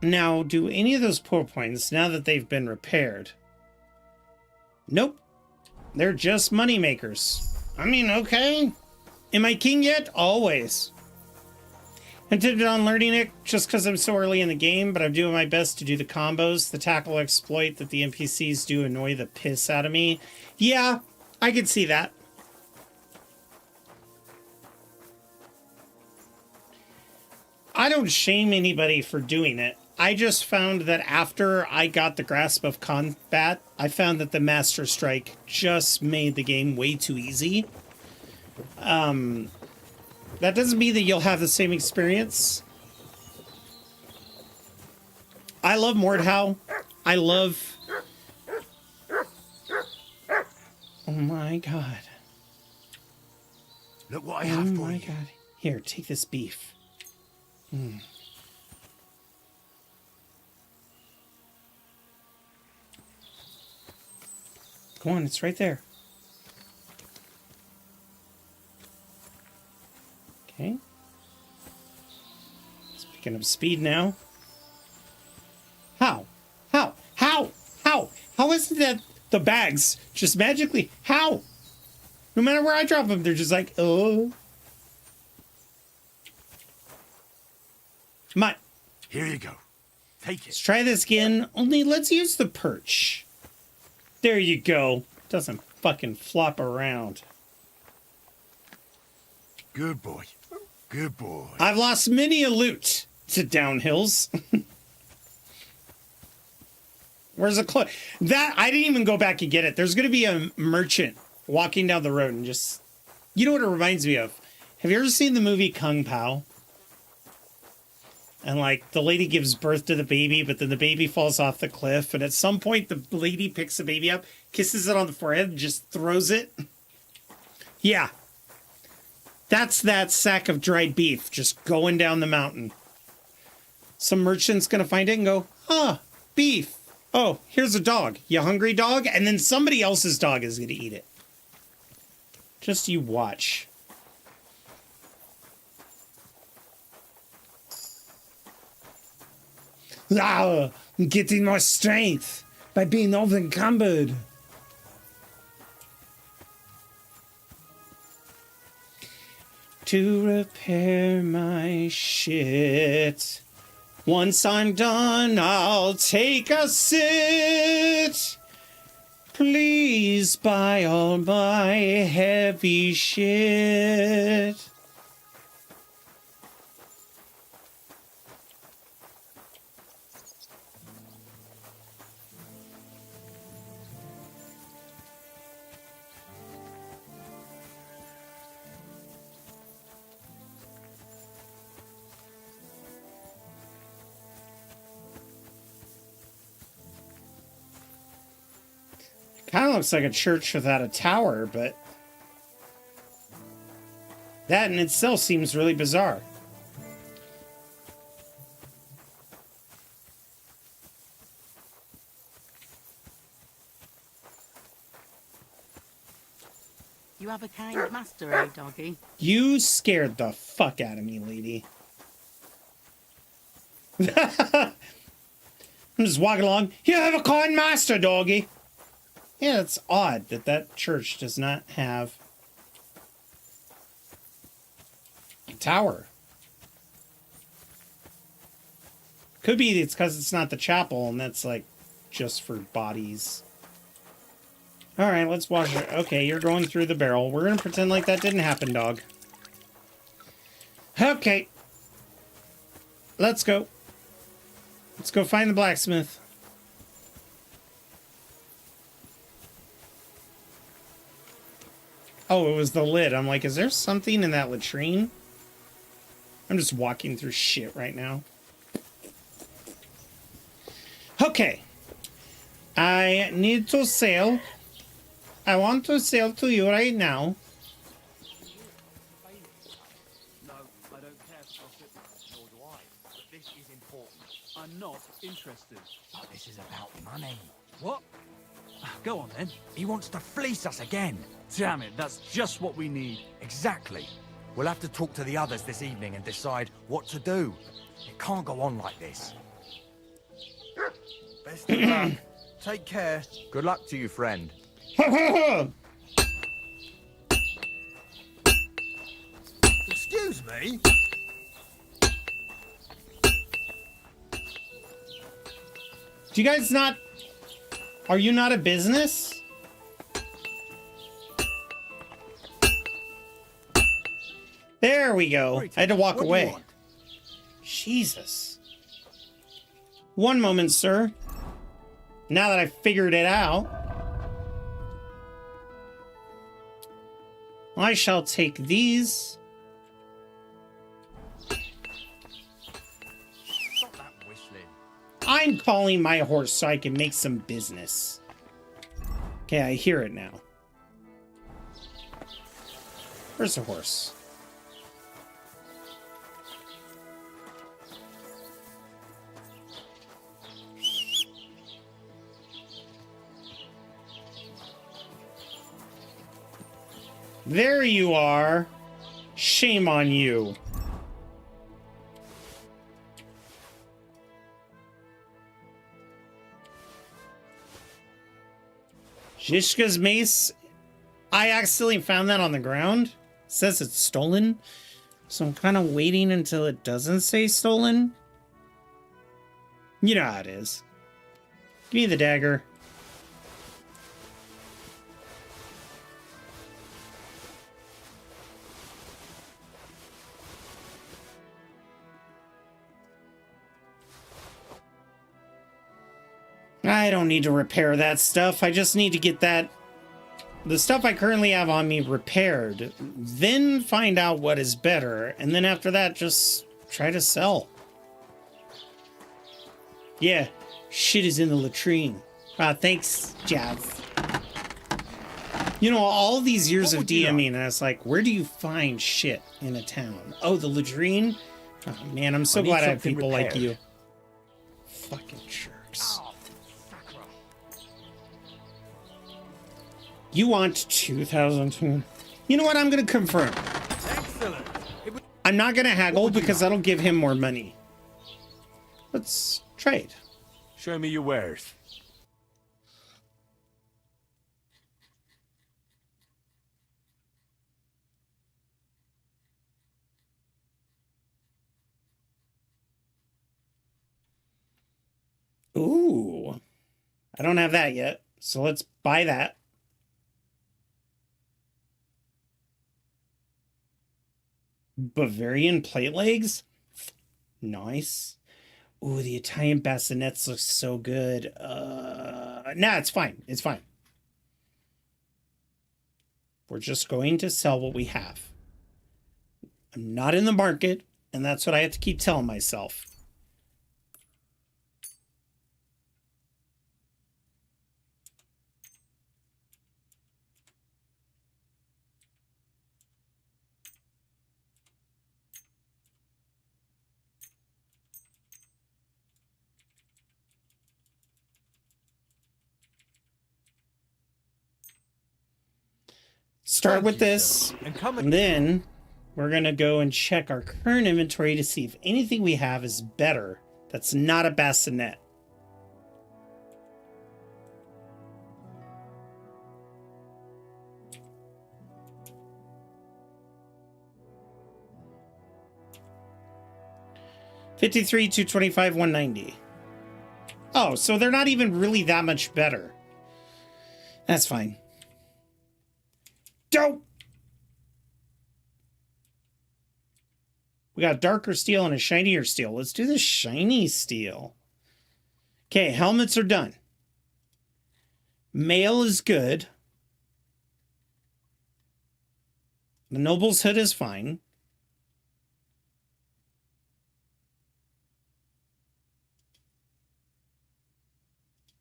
Now, do any of those pull points, now that they've been repaired? Nope. They're just money makers. I mean, okay. Am I king yet? Always. I intended on learning it just because I'm so early in the game, but I'm doing my best to do the combos. The tackle exploit that the NPCs do annoy the piss out of me. Yeah, I could see that. I don't shame anybody for doing it. I just found that after I got the grasp of combat, I found that the Master Strike just made the game way too easy. That doesn't mean that you'll have the same experience. I love Mordhau. I love... Oh my god. Look what I have for you. Oh my god. Here, take this beef. Go on, it's right there. Okay. It's picking up speed now. How? How? How? How? How is it that the bags just magically... How? No matter where I drop them, they're just like, oh. Come on. Here you go. Take Let's it. try this again. Only let's use the perch. There you go. Doesn't fucking flop around. Good boy. Good boy. I've lost many a loot to downhills. Where's the clothes? That I didn't even go back and get it. There's going to be a merchant walking down the road and just... You know what it reminds me of? Have you ever seen the movie Kung Pao? And like the lady gives birth to the baby, but then the baby falls off the cliff. And at some point, the lady picks the baby up, kisses it on the forehead, and just throws it. Yeah. That's that sack of dried beef just going down the mountain. Some merchant's going to find it and go, huh, beef. Oh, here's a dog. You hungry, dog? And then somebody else's dog is going to eat it. Just you watch. Ah, I'm getting more strength by being over-encumbered. To repair my shit. Once I'm done, I'll take a sit. Please buy all my heavy shit. Kind of looks like a church without a tower, but that in itself seems really bizarre. You have a kind master, eh, doggy? You scared the fuck out of me, lady. I'm just walking along. You have a kind master, doggy. Yeah, it's odd that that church does not have a tower. Could be it's because it's not the chapel, and that's like just for bodies. All right, let's wash it. Okay, you're going through the barrel. We're going to pretend like that didn't happen, dog. Okay. Let's go. Let's go find the blacksmith. Oh, it was the lid. I'm like, is there something in that latrine? I'm just walking through shit right now. Okay. I need to sail. I want to sail to you right now. No, I don't care for gossip. Nor do I. But this is important. I'm not interested. But this is about money. What? Go on then. He wants to fleece us again. Damn it, that's just what we need. Exactly. We'll have to talk to the others this evening and decide what to do. It can't go on like this. Best of luck. Take care. Good luck to you, friend. Excuse me? Do you guys not... Are you not a business? There we go. I had to walk away. Jesus. One moment, sir. Now that I've figured it out, I shall take these. Stop that whistling. I'm calling my horse so I can make some business. Okay, I hear it now. Where's the horse? There you are. Shame on you. Zhishka's mace. I accidentally found that on the ground. It says it's stolen. So I'm kind of waiting until it doesn't say stolen. You know how it is. Give me the dagger. I don't need to repair that stuff. I just need to get the stuff I currently have on me repaired, then find out what is better, and then after that, just try to sell. Yeah, shit is in the latrine. Thanks, Jazz. You know, all these years of DMing, and it's like, where do you find shit in a town? Oh, the latrine? Oh, man, I'm so glad I have people like you. Fucking jerks. You want 2,000? You know what? I'm going to confirm. Excellent. I'm not going to haggle because that'll give him more money. Let's trade. Show me your wares. Ooh. I don't have that yet, so let's buy that. Bavarian plate legs? Nice. Ooh, the Italian bassinets look so good. Nah, it's fine. It's fine. We're just going to sell what we have. I'm not in the market, and that's what I have to keep telling myself. Start with this, and then we're going to go and check our current inventory to see if anything we have is better that's not a bassinet. $53, $225, $190. Oh, so they're not even really that much better. That's fine. Dope. We got darker steel and a shinier steel. Let's do the shiny steel. Okay, helmets are done. Mail is good. The noble's hood is fine.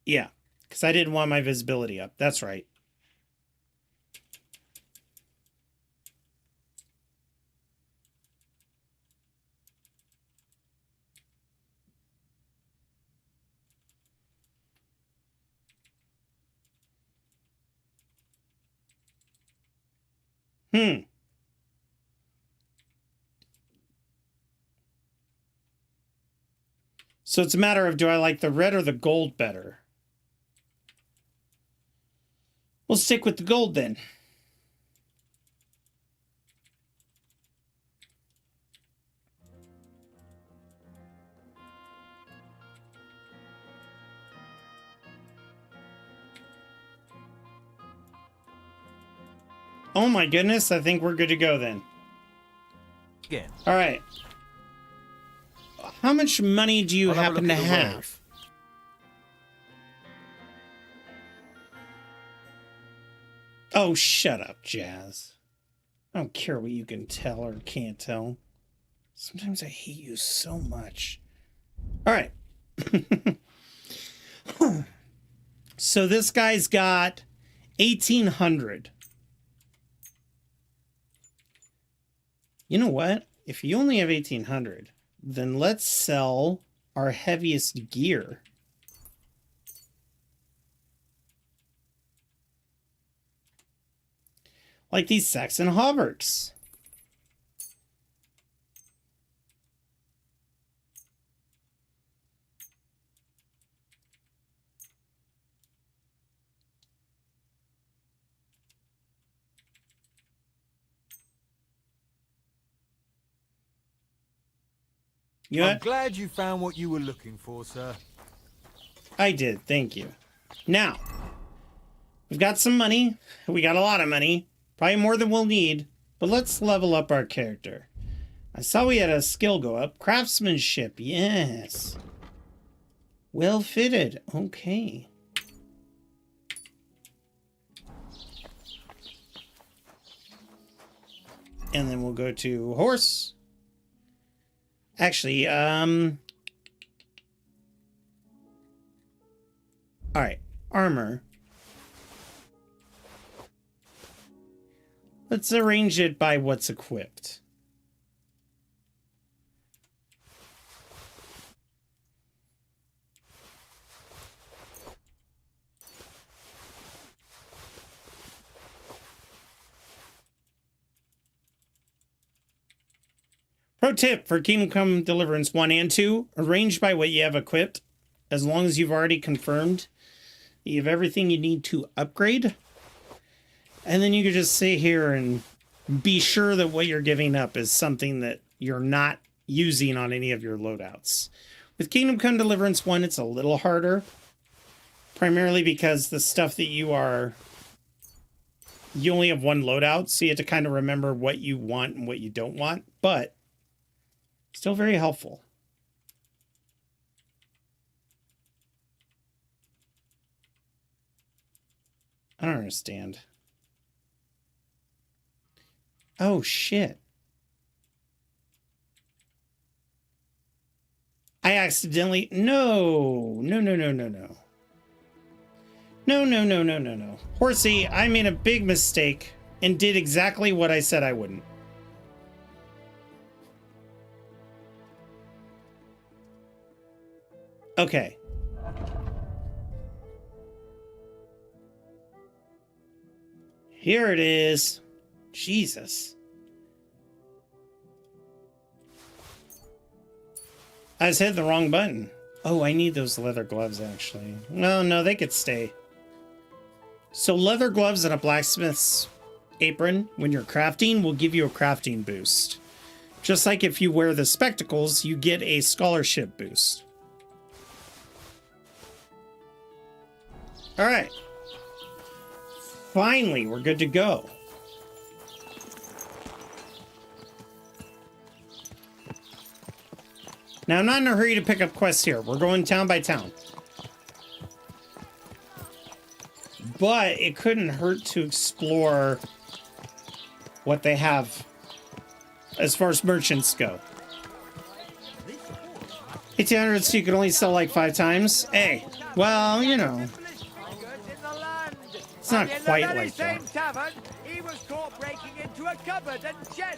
Yeah, because I didn't want my visibility up. That's right. So it's a matter of, do I like the red or the gold better? We'll stick with the gold then. Oh my goodness, I think we're good to go then. Again. All right. How much money do you I'll have a happen look to at the wares. have? Oh, shut up, Jazz. I don't care what you can tell or can't tell. Sometimes I hate you so much. All right. So this guy's got 1,800. You know what? If you only have 1,800, then let's sell our heaviest gear. Like these Saxon hauberks. You know I'm what? glad you found what you were looking for, sir. I did, thank you. Now, we've got some money. We got a lot of money. Probably more than we'll need. But let's level up our character. I saw we had a skill go up. Craftsmanship, yes. Well fitted, okay. And then we'll go to horse. Actually, all right, armor. Let's arrange it by what's equipped. Pro tip for Kingdom Come Deliverance 1 and 2, arrange by what you have equipped, as long as you've already confirmed you have everything you need to upgrade. And then you can just sit here and be sure that what you're giving up is something that you're not using on any of your loadouts. With Kingdom Come Deliverance 1, it's a little harder, primarily because the stuff that you only have one loadout, so you have to kind of remember what you want and what you don't want, but still very helpful. I don't understand. Oh, shit. I accidentally... No. No. Horsey, I made a big mistake and did exactly what I said I wouldn't. Okay. Here it is. Jesus. I was hitting the wrong button. Oh, I need those leather gloves, actually. No, they could stay. So leather gloves and a blacksmith's apron, when you're crafting, will give you a crafting boost. Just like if you wear the spectacles, you get a scholarship boost. All right. Finally, we're good to go. Now, I'm not in a hurry to pick up quests here. We're going town by town. But it couldn't hurt to explore what they have as far as merchants go. 1,800, so you can only sell like 5 times? Hey, well, you know. It's not quite like that. Tavern, he was caught breaking into a cupboard and cheddar.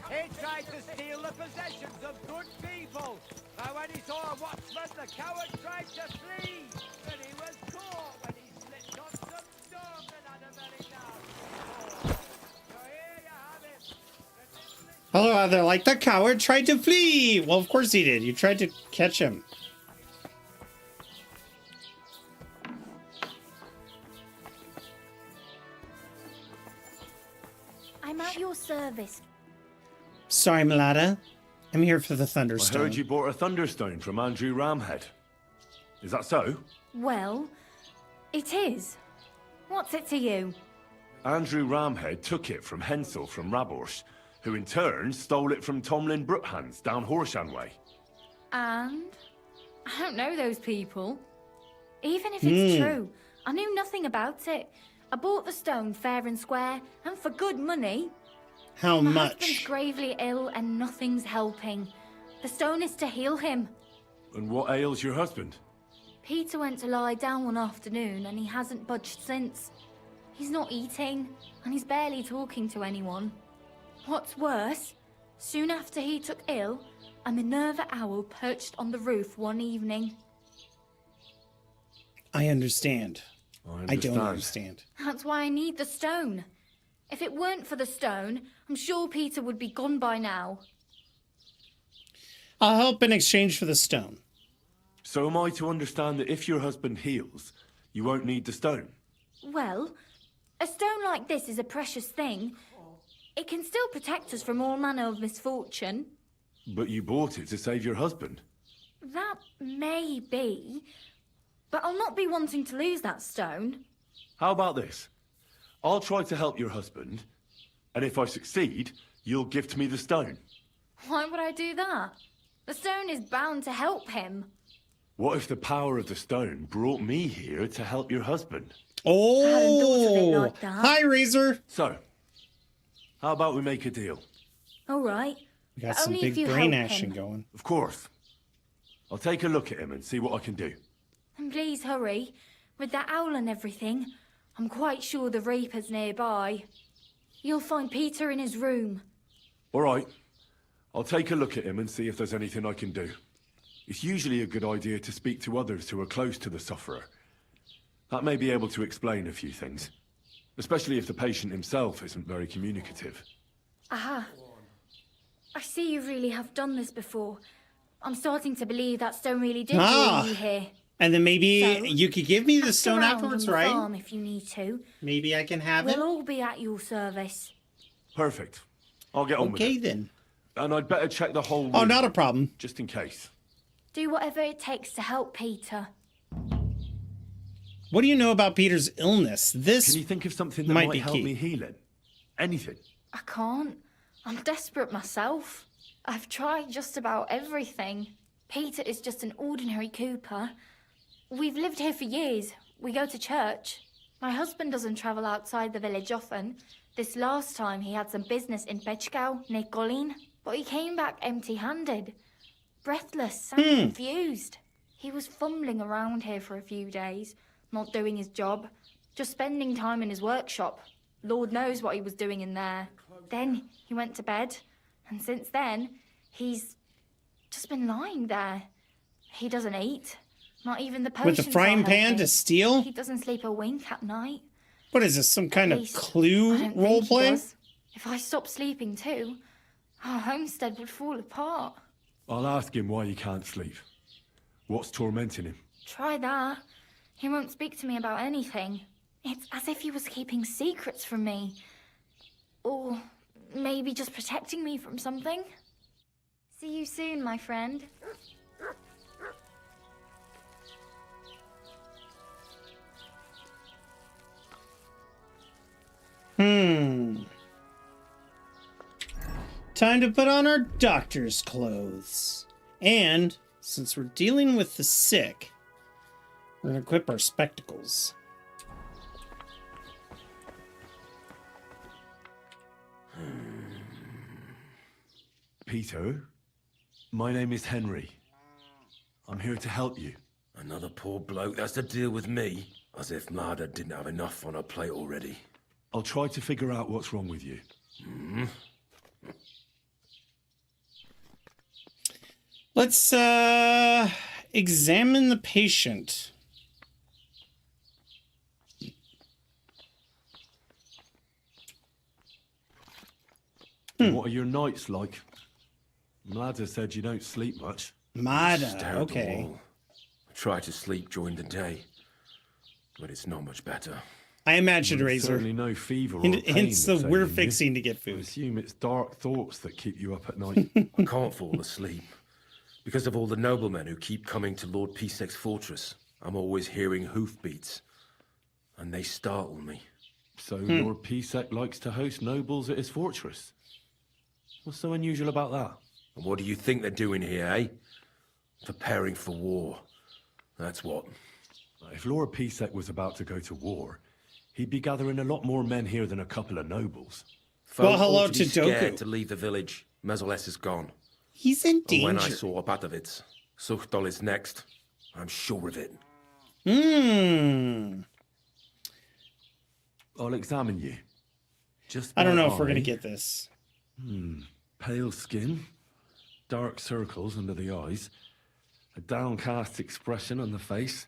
He tried to steal the possessions of good people. But when he saw a watchman, the coward tried to flee. But he was caught when he slipped on some stone and had a very nasty fall. So here you have it. Hello, other like the coward tried to flee. Well, of course he did. You tried to catch him. I'm at your service. Sorry, Malada. I'm here for the I Thunderstone. heard you bought a Thunderstone from Andrew Ramhead. Is that so? Well, it is. What's it to you? Andrew Ramhead took it from Hensel from Rabors, who in turn stole it from Tomlin Brookhans down Horshan way. And I don't know those people. Even if it's true, I knew nothing about it. I bought the stone fair and square, and for good money. How My much? husband's gravely ill and nothing's helping. The stone is to heal him. And what ails your husband? Peter went to lie down one afternoon and he hasn't budged since. He's not eating, and he's barely talking to anyone. What's worse, soon after he took ill, a Minerva owl perched on the roof one evening. I understand. I don't understand. understand. That's why I need the stone. If it weren't for the stone, I'm sure Peter would be gone by now. I'll help in exchange for the stone. So am I to understand that if your husband heals, you won't need the stone? Well, a stone like this is a precious thing. It can still protect us from all manner of misfortune. But you bought it to save your husband. That may be, but I'll not be wanting to lose that stone. How about this? I'll try to help your husband, and if I succeed, you'll gift me the stone. Why would I do that? The stone is bound to help him. What if the power of the stone brought me here to help your husband? Oh, hadn't thought of it like that. Hi, Razor. So, how about we make a deal? All right. We got But some only if big you brain help action him. going. Of course. I'll take a look at him and see what I can do. And please hurry. With that owl and everything, I'm quite sure the Reaper's nearby. You'll find Peter in his room. All right. I'll take a look at him and see if there's anything I can do. It's usually a good idea to speak to others who are close to the sufferer. That may be able to explain a few things, especially if the patient himself isn't very communicative. Aha. I see you really have done this before. I'm starting to believe that stone really did bring you here. And then maybe So, you could give me the Ask stone around afterwards, on the right? farm if you need to. Maybe I can have We'll it. all be at your service. Perfect. I'll get on with Okay, it. then. And I'd better check the whole room. Oh, not a problem. Just in case. Do whatever it takes to help Peter. What do you know about Peter's illness? This Can you think of something that might might be help key. me heal it? Anything? I can't. I'm desperate myself. I've tried just about everything. Peter is just an ordinary cooper. We've lived here for years. We go to church. My husband doesn't travel outside the village often. This last time he had some business in Bergow, near Godwin, but he came back empty-handed. Breathless and confused. He was fumbling around here for a few days, not doing his job, just spending time in his workshop. Lord knows what he was doing in there. Then he went to bed, and since then, he's just been lying there. He doesn't eat, not even the potions. with the frying are pan helping. to steal? He doesn't sleep a wink at night. What is this, some kind At of least, I Clue don't role think he play? does. If I stopped sleeping too, our homestead would fall apart. I'll ask him why he can't sleep. What's tormenting him? Try that. He won't speak to me about anything. It's as if he was keeping secrets from me. Or maybe just protecting me from something. See you soon, my friend. Time to put on our doctor's clothes. And since we're dealing with the sick, we're going to equip our spectacles. Peter, my name is Henry. I'm here to help you. Another poor bloke that's to deal with me, as if Marda didn't have enough on her plate already. I'll try to figure out what's wrong with you. Let's examine the patient. What are your nights like? Mladda said you don't sleep much. Mada, Stare at the okay. wall. I try to sleep during the day, but it's not much better. I imagine, Razor. Certainly no fever or Hint- pain hints that's that we're ailing you. fixing to get I food. assume it's dark thoughts that keep you up at night. I can't fall asleep. Because of all the noblemen who keep coming to Lord Pisek's fortress, I'm always hearing hoofbeats. And they startle me. So Lord Pisek likes to host nobles at his fortress. What's so unusual about that? And what do you think they're doing here, eh? Preparing for war. That's what. If Lord Pisek was about to go to war, he'd be gathering a lot more men here than a couple of nobles. Well, hello ought to be to scared Doku. to leave the village. Mezoles is gone. He's in And when I danger. saw Abatovitz, Suchtol is next. I'm sure of it. I'll examine you. Just I don't by know if we're going to eye. get this. Pale skin, dark circles under the eyes, a downcast expression on the face.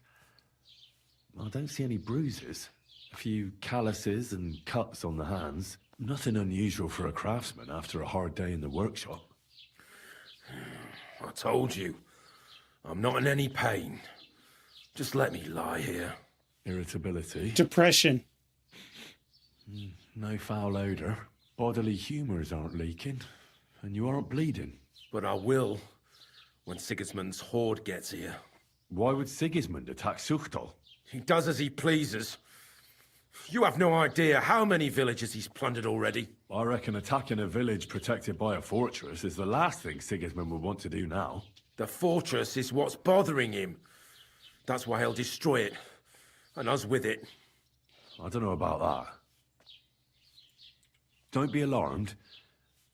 I don't see any bruises. A few calluses and cuts on the hands. Nothing unusual for a craftsman after a hard day in the workshop. I told you. I'm not in any pain. Just let me lie here. Irritability. Depression. No foul odor. Bodily humors aren't leaking. And you aren't bleeding. But I will when Sigismund's horde gets here. Why would Sigismund attack Suchtol? He does as he pleases. You have no idea how many villages he's plundered already. I reckon attacking a village protected by a fortress is the last thing Sigismund would want to do now. The fortress is what's bothering him. That's why he'll destroy it. And us with it. I don't know about that. Don't be alarmed.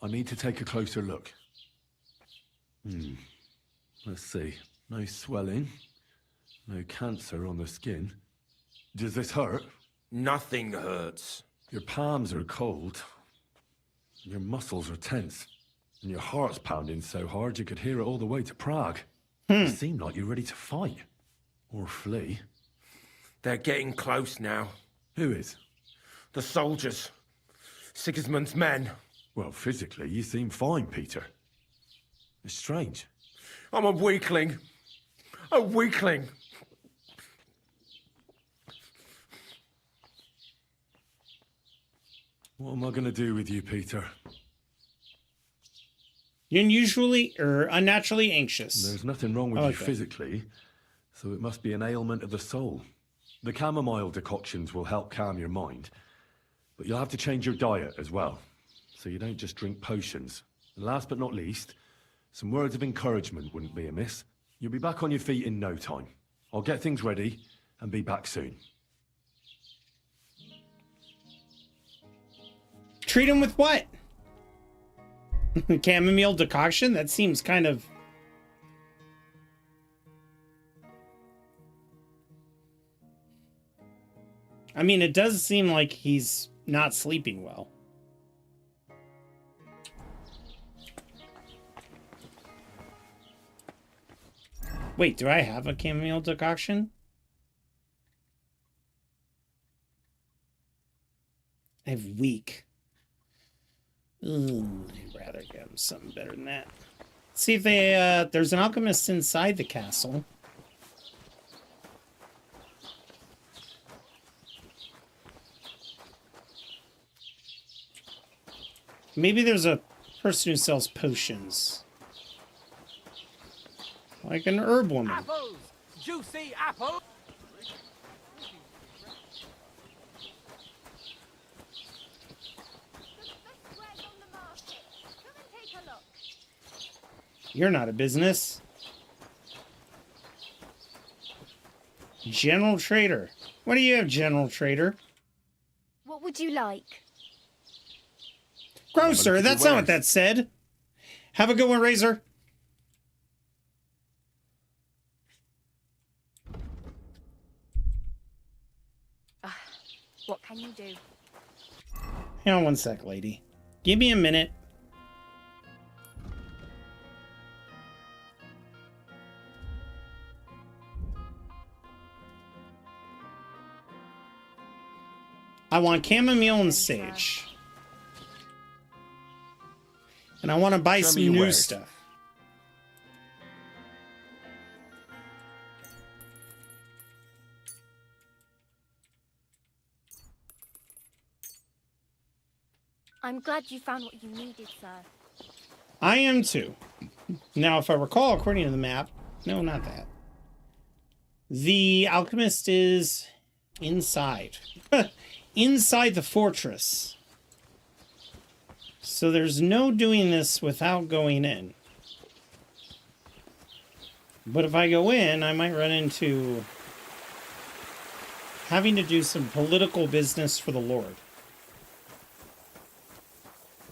I need to take a closer look. Let's see. No swelling. No cancer on the skin. Does this hurt? Nothing hurts. Your palms are cold. Your muscles are tense. And your heart's pounding so hard you could hear it all the way to Prague. You seem like you're ready to fight. Or flee. They're getting close now. Who is? The soldiers. Sigismund's men. Well, physically, you seem fine, Peter. It's strange. I'm a weakling. A weakling. What am I going to do with you, Peter? You're unusually or unnaturally anxious. There's nothing wrong with I you like that. physically, so it must be an ailment of the soul. The chamomile decoctions will help calm your mind, but you'll have to change your diet as well, so you don't just drink potions. And last but not least, some words of encouragement wouldn't be amiss. You'll be back on your feet in no time. I'll get things ready and be back soon. Treat him with what? Chamomile decoction? That seems kind of... I mean, it does seem like he's not sleeping well. Wait, do I have a chamomile decoction? I have weak. Ooh, I'd rather get him something better than that. See if they, there's an alchemist inside the castle. Maybe there's a person who sells potions. Like an herb woman. Apples! Juicy apples! You're not a business. General Trader. What do you have, General Trader? What would you like? Grocer, that's not what that said. Have a good one, Razor. What can you do? Hang on one sec, lady. Give me a minute. I want chamomile and sage. And I want to buy some new stuff. I'm glad you found what you needed, sir. I am too. Now, if I recall, according to the map, no, not that. The alchemist is inside. Inside the fortress. So there's no doing this without going in. But if I go in, I might run into having to do some political business for the Lord.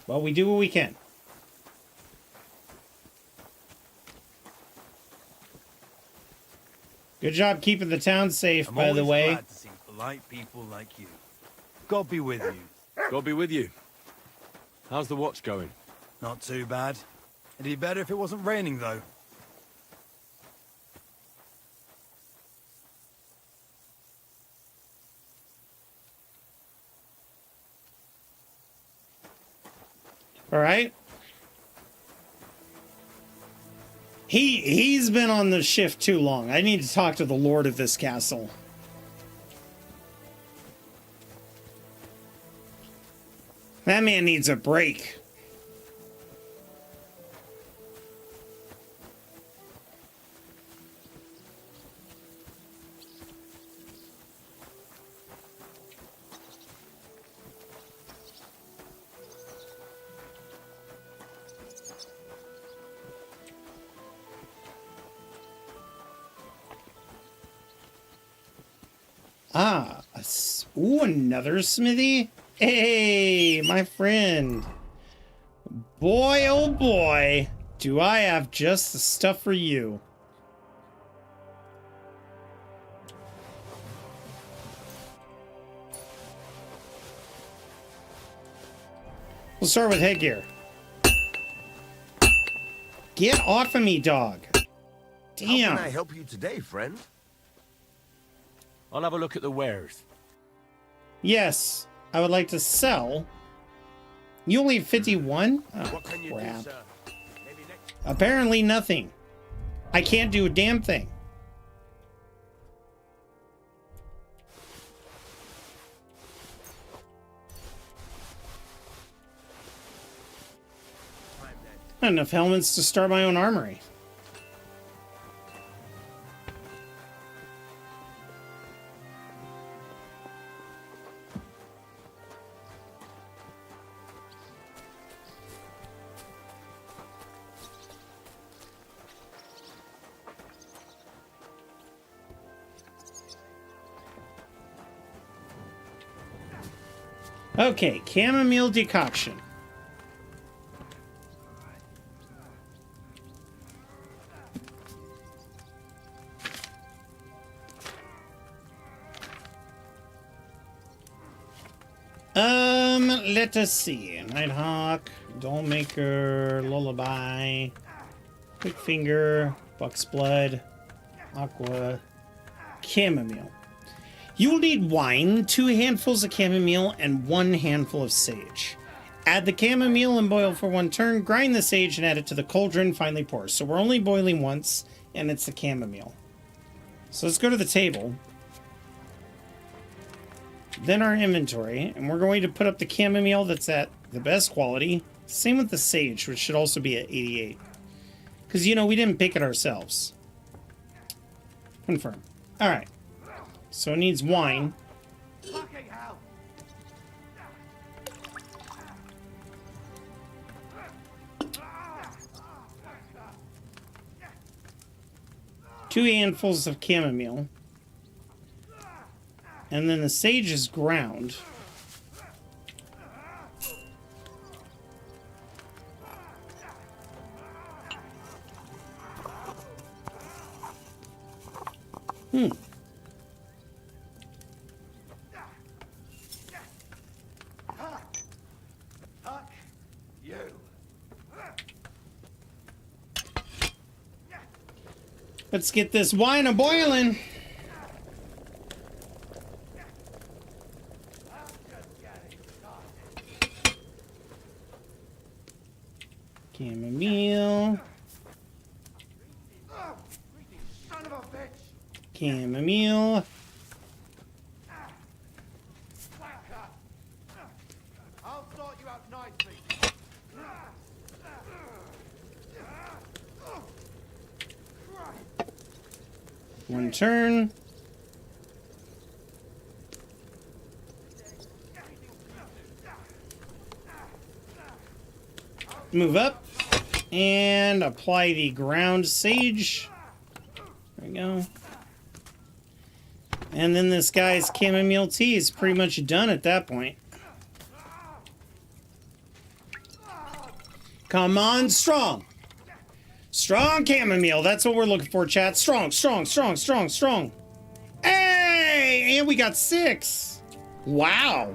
Well, we do what we can. Good job keeping the town safe, by the way. I'm glad to see polite people like you. God be with you. God be with you. How's the watch going? Not too bad. It'd be better if it wasn't raining, though. All right. He's been on the shift too long. I need to talk to the lord of this castle. That man needs a break. Ooh, another smithy? Hey, my friend. Boy, oh boy, do I have just the stuff for you. We'll start with headgear. Get off of me, dog. Damn. How can I help you today, friend? I'll have a look at the wares. Yes, I would like to sell. You only have 51? Oh, What can you crap. do, sir? Maybe next... Apparently nothing. I can't do a damn thing. Not enough helmets to start my own armory. Okay, chamomile decoction. Let us see. Nighthawk, Dollmaker, Lullaby, Quick Finger, Buck's Blood, Aqua, Chamomile. You will need wine, 2 handfuls of chamomile, and 1 handful of sage. Add the chamomile and boil for 1 turn. Grind the sage and add it to the cauldron. Finally pour. So we're only boiling once, and it's the chamomile. So let's go to the table. Then our inventory, and we're going to put up the chamomile that's at the best quality. Same with the sage, which should also be at 88. Because, you know, we didn't pick it ourselves. Confirm. Alright. So it needs wine. Fucking hell! 2 handfuls of chamomile. And then the sage is ground. Let's get this wine a-boiling. Chamomile. Son of a bitch! Chamomile. I'll sort you out nicely. 1 turn. Move up and apply the ground sage. we go. And then this guy's chamomile tea is pretty much done at that point. Come on, strong. Strong chamomile. That's what we're looking for, chat. Strong, strong, strong, strong, strong. Hey! And we got 6. Wow.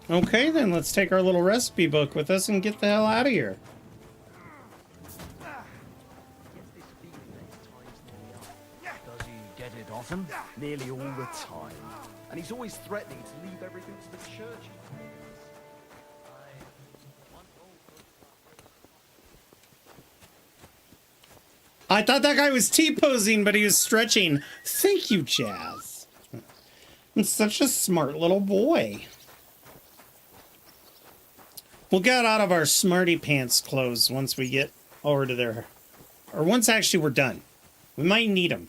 Okay, then let's take our little recipe book with us and get the hell out of here. Does he get it often? Nearly all the time. And he's always threatening to leave everything to the church. I thought that guy was T-posing, but he was stretching. Thank you, Jazz. I'm such a smart little boy. We'll get out of our smarty pants clothes once we get over to there. Or once actually we're done. We might need them.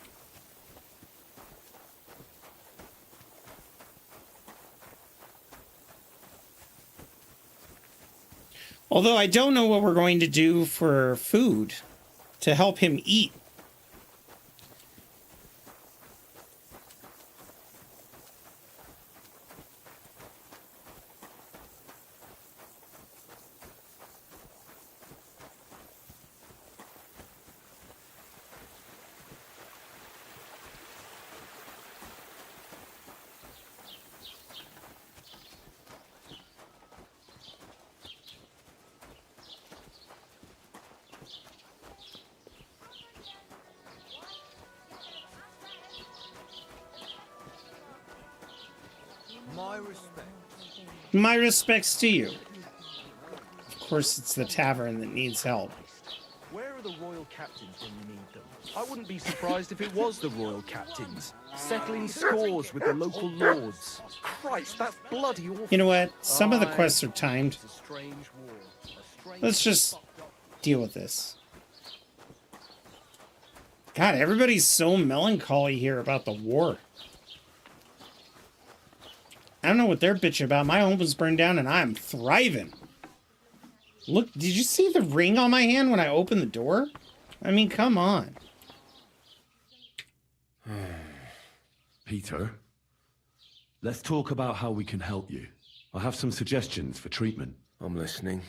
Although I don't know what we're going to do for food to help him eat. My respects to you. Of course, it's the tavern that needs help. Where are the royal captains when you need them? I wouldn't be surprised if it was the royal captains, settling scores with the local lords. Christ, that's bloody awful. You know what? Some of the quests are timed. It's a strange war. Let's just deal with this. God, everybody's so melancholy here about the war. I don't know what they're bitching about. My home was burned down and I'm thriving. Look, did you see the ring on my hand when I opened the door? I mean, come on. Peter, let's talk about how we can help you. I have some suggestions for treatment. I'm listening.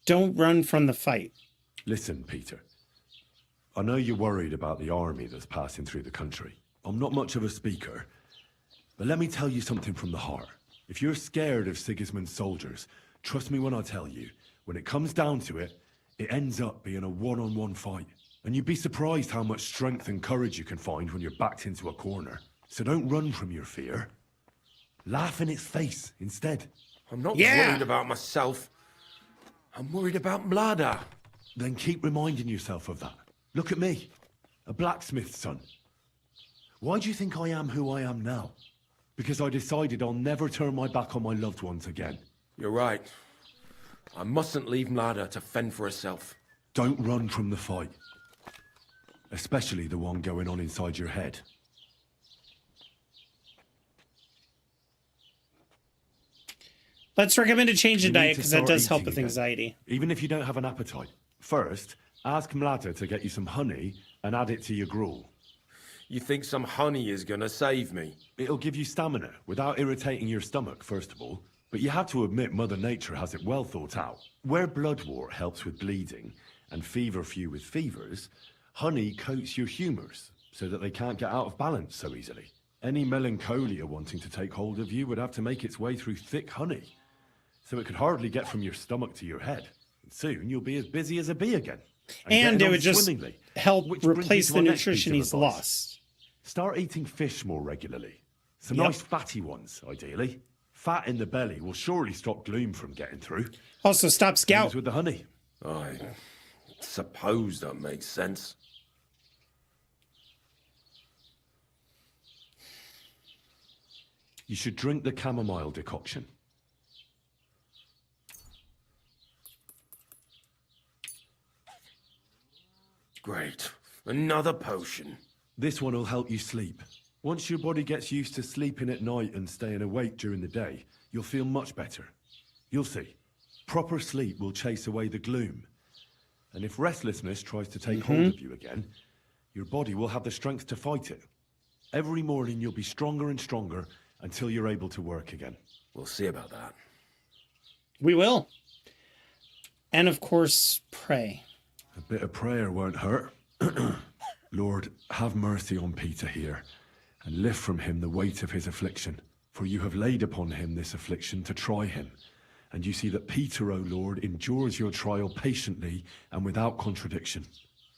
Don't run from the fight. Listen, Peter. I know you're worried about the army that's passing through the country. I'm not much of a speaker, but let me tell you something from the heart. If you're scared of Sigismund's soldiers, trust me when I tell you, when it comes down to it, it ends up being a one-on-one fight. And you'd be surprised how much strength and courage you can find when you're backed into a corner. So don't run from your fear. Laugh in its face instead. I'm not worried about myself. I'm worried about Mlada. Then keep reminding yourself of that. Look at me, a blacksmith's son. Why do you think I am who I am now? Because I decided I'll never turn my back on my loved ones again. You're right. I mustn't leave Mlada to fend for herself. Don't run from the fight. Especially the one going on inside your head. Let's recommend a change in diet because that does help with anxiety. Even if you don't have an appetite. First, ask Mlada to get you some honey and add it to your gruel. You think some honey is gonna save me? It'll give you stamina without irritating your stomach, first of all. But you have to admit Mother Nature has it well thought out. Where bloodwort helps with bleeding and feverfew with fevers, honey coats your humours so that they can't get out of balance so easily. Any melancholia wanting to take hold of you would have to make its way through thick honey. So it could hardly get from your stomach to your head. And soon you'll be as busy as a bee again. And it would just help replace the nutrition he's lost. Start eating fish more regularly. Some Yep. nice fatty ones, ideally. Fat in the belly will surely stop gloom from getting through. Also, stops gout. With the honey. I suppose that makes sense. You should drink the chamomile decoction. Great. Another potion. This one will help you sleep. Once your body gets used to sleeping at night and staying awake during the day, you'll feel much better. You'll see. Proper sleep will chase away the gloom. And if restlessness tries to take hold of you again, your body will have the strength to fight it. Every morning you'll be stronger and stronger until you're able to work again. We'll see about that. We will. And of course, pray. A bit of prayer won't hurt. Lord, have mercy on Peter here, and lift from him the weight of his affliction. For you have laid upon him this affliction to try him. And you see that Peter, O Lord, endures your trial patiently and without contradiction.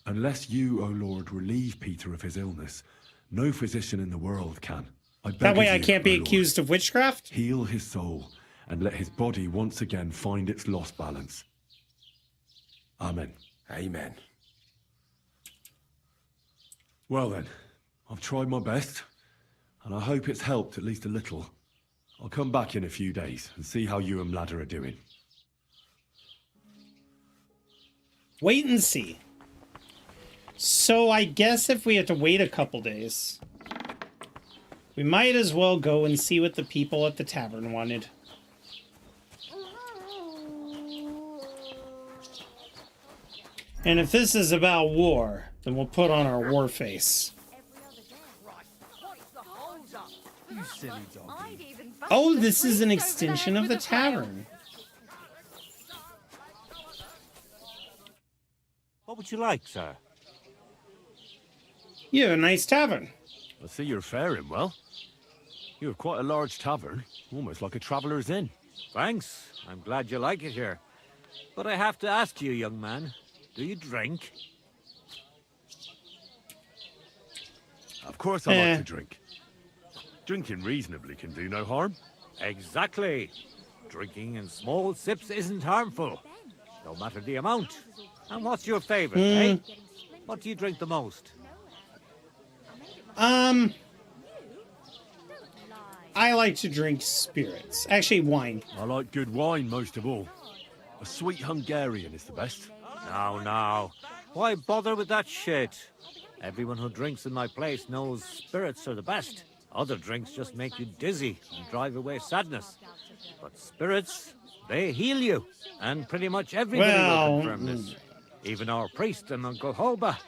Unless you, O Lord, relieve Peter of his illness, no physician in the world can. I beg That way of I you, can't be O Lord, accused of witchcraft? heal his soul, and let his body once again find its lost balance. Amen. Amen. Well then, I've tried my best, and I hope it's helped at least a little. I'll come back in a few days and see how you and Ladder are doing. Wait and see. So I guess if we have to wait a couple days, we might as well go and see what the people at the tavern wanted. And if this is about war, then we'll put on our war face. You silly dog. Oh, this is an extension of the tavern. What would you like, sir? You have a nice tavern. I see you're faring well. You have quite a large tavern, almost like a traveller's inn. Thanks. I'm glad you like it here. But I have to ask you, young man, do you drink? Of course I like to drink. Drinking reasonably can do no harm. Exactly. Drinking in small sips isn't harmful, no matter the amount. And what's your favorite, eh? What do you drink the most? I like to drink spirits. Actually, wine. I like good wine most of all. A sweet Hungarian is the best. Now. Why bother with that shit? Everyone who drinks in my place knows spirits are the best. Other drinks just make you dizzy and drive away sadness. But spirits, they heal you. And pretty much everybody will confirm this. Even our priest and Uncle Holba.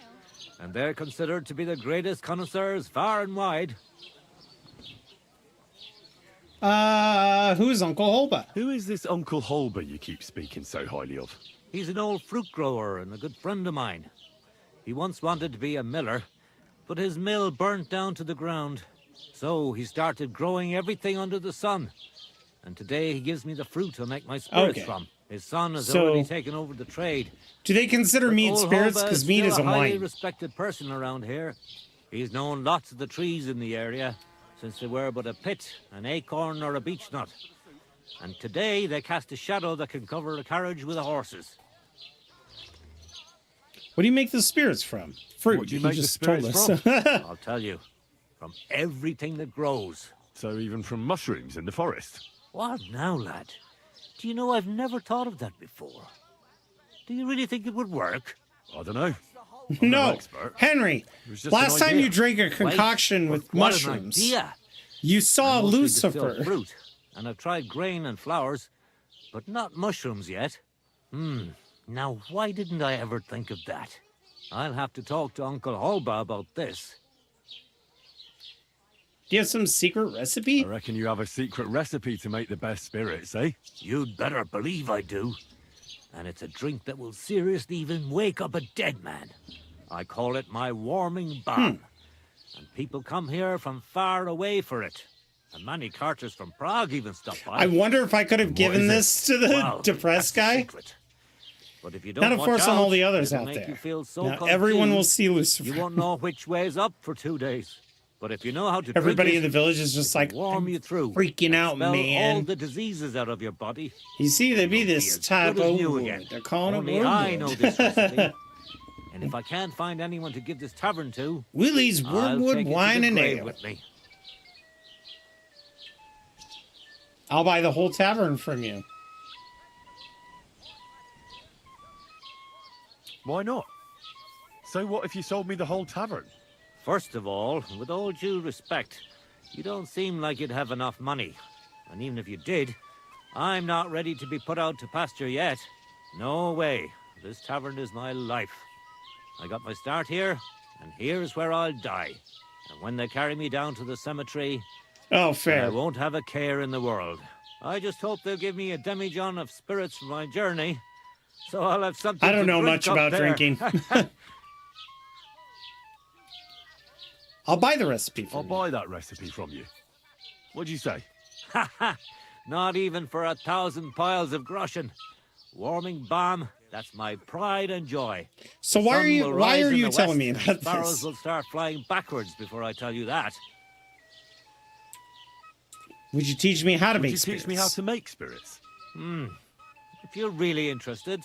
And they're considered to be the greatest connoisseurs far and wide. Who's Uncle Holba? Who is this Uncle Holba you keep speaking so highly of? He's an old fruit grower and a good friend of mine. He once wanted to be a miller, but his mill burnt down to the ground. So he started growing everything under the sun. And today he gives me the fruit to make my spirits from. His son has already taken over the trade. Do they consider meat spirits? Because meat is a highly wine. respected person around here. He's known lots of the trees in the area since they were but a pit, an acorn or a beech nut. And today they cast a shadow that can cover a carriage with the horses. What do you make the spirits from? Fruit. What do you He make the just told spirits us. from? I'll tell you. From everything that grows. So even from mushrooms in the forest? What now, lad? Do you know I've never thought of that before? Do you really think it would work? I don't know. No, Henry. Last time you drank a concoction with what mushrooms, an idea. you saw I mostly distill Lucifer. fruit, and I've tried grain and flowers, but not mushrooms yet. Now why didn't I ever think of that? I'll have to talk to Uncle Holba about this. Do you have some secret recipe? I reckon you have a secret recipe to make the best spirits, eh? You'd better believe I do. And it's a drink that will seriously even wake up a dead man. I call it my warming balm. And people come here from far away for it. And many carters from Prague even stop by. I wonder if I could have given this to the depressed guy. Secret. But if you don't Not, of watch course, on all the out, others it'll out make there. you feel so Now, everyone will confused, see Lucifer. You won't know which way's up for 2 days. But if you know how to Everybody drink in the village is just like, warm you through, freaking out, expel man. all the diseases out of your body. You see, there'd be this type good as of new wood. again. They're calling Only it I wood. know this recipe. And if I can't find anyone to give this tavern to, Willie's I'll Woodwood take it to Wine the and grave Ale. with me. I'll buy the whole tavern from you. Why not? So what if you sold me the whole tavern? First of all, with all due respect, you don't seem like you'd have enough money. And even if you did, I'm not ready to be put out to pasture yet. No way. This tavern is my life. I got my start here, and here's where I'll die. And when they carry me down to the cemetery, oh, fair. I won't have a care in the world. I just hope they'll give me a demijohn of spirits for my journey, so I'll have something I don't to know drink much up about there. drinking. I'll buy the recipe from I'll buy that recipe from you. What'd you say? Ha ha! Not even for 1,000 piles of groschen. Warming balm, that's my pride and joy. So The why sun are you will rise in the telling west me and about sparrows this? will start flying backwards before I tell you that. Would you teach me how to Would make you spirits? teach me how to make spirits? If you're really interested,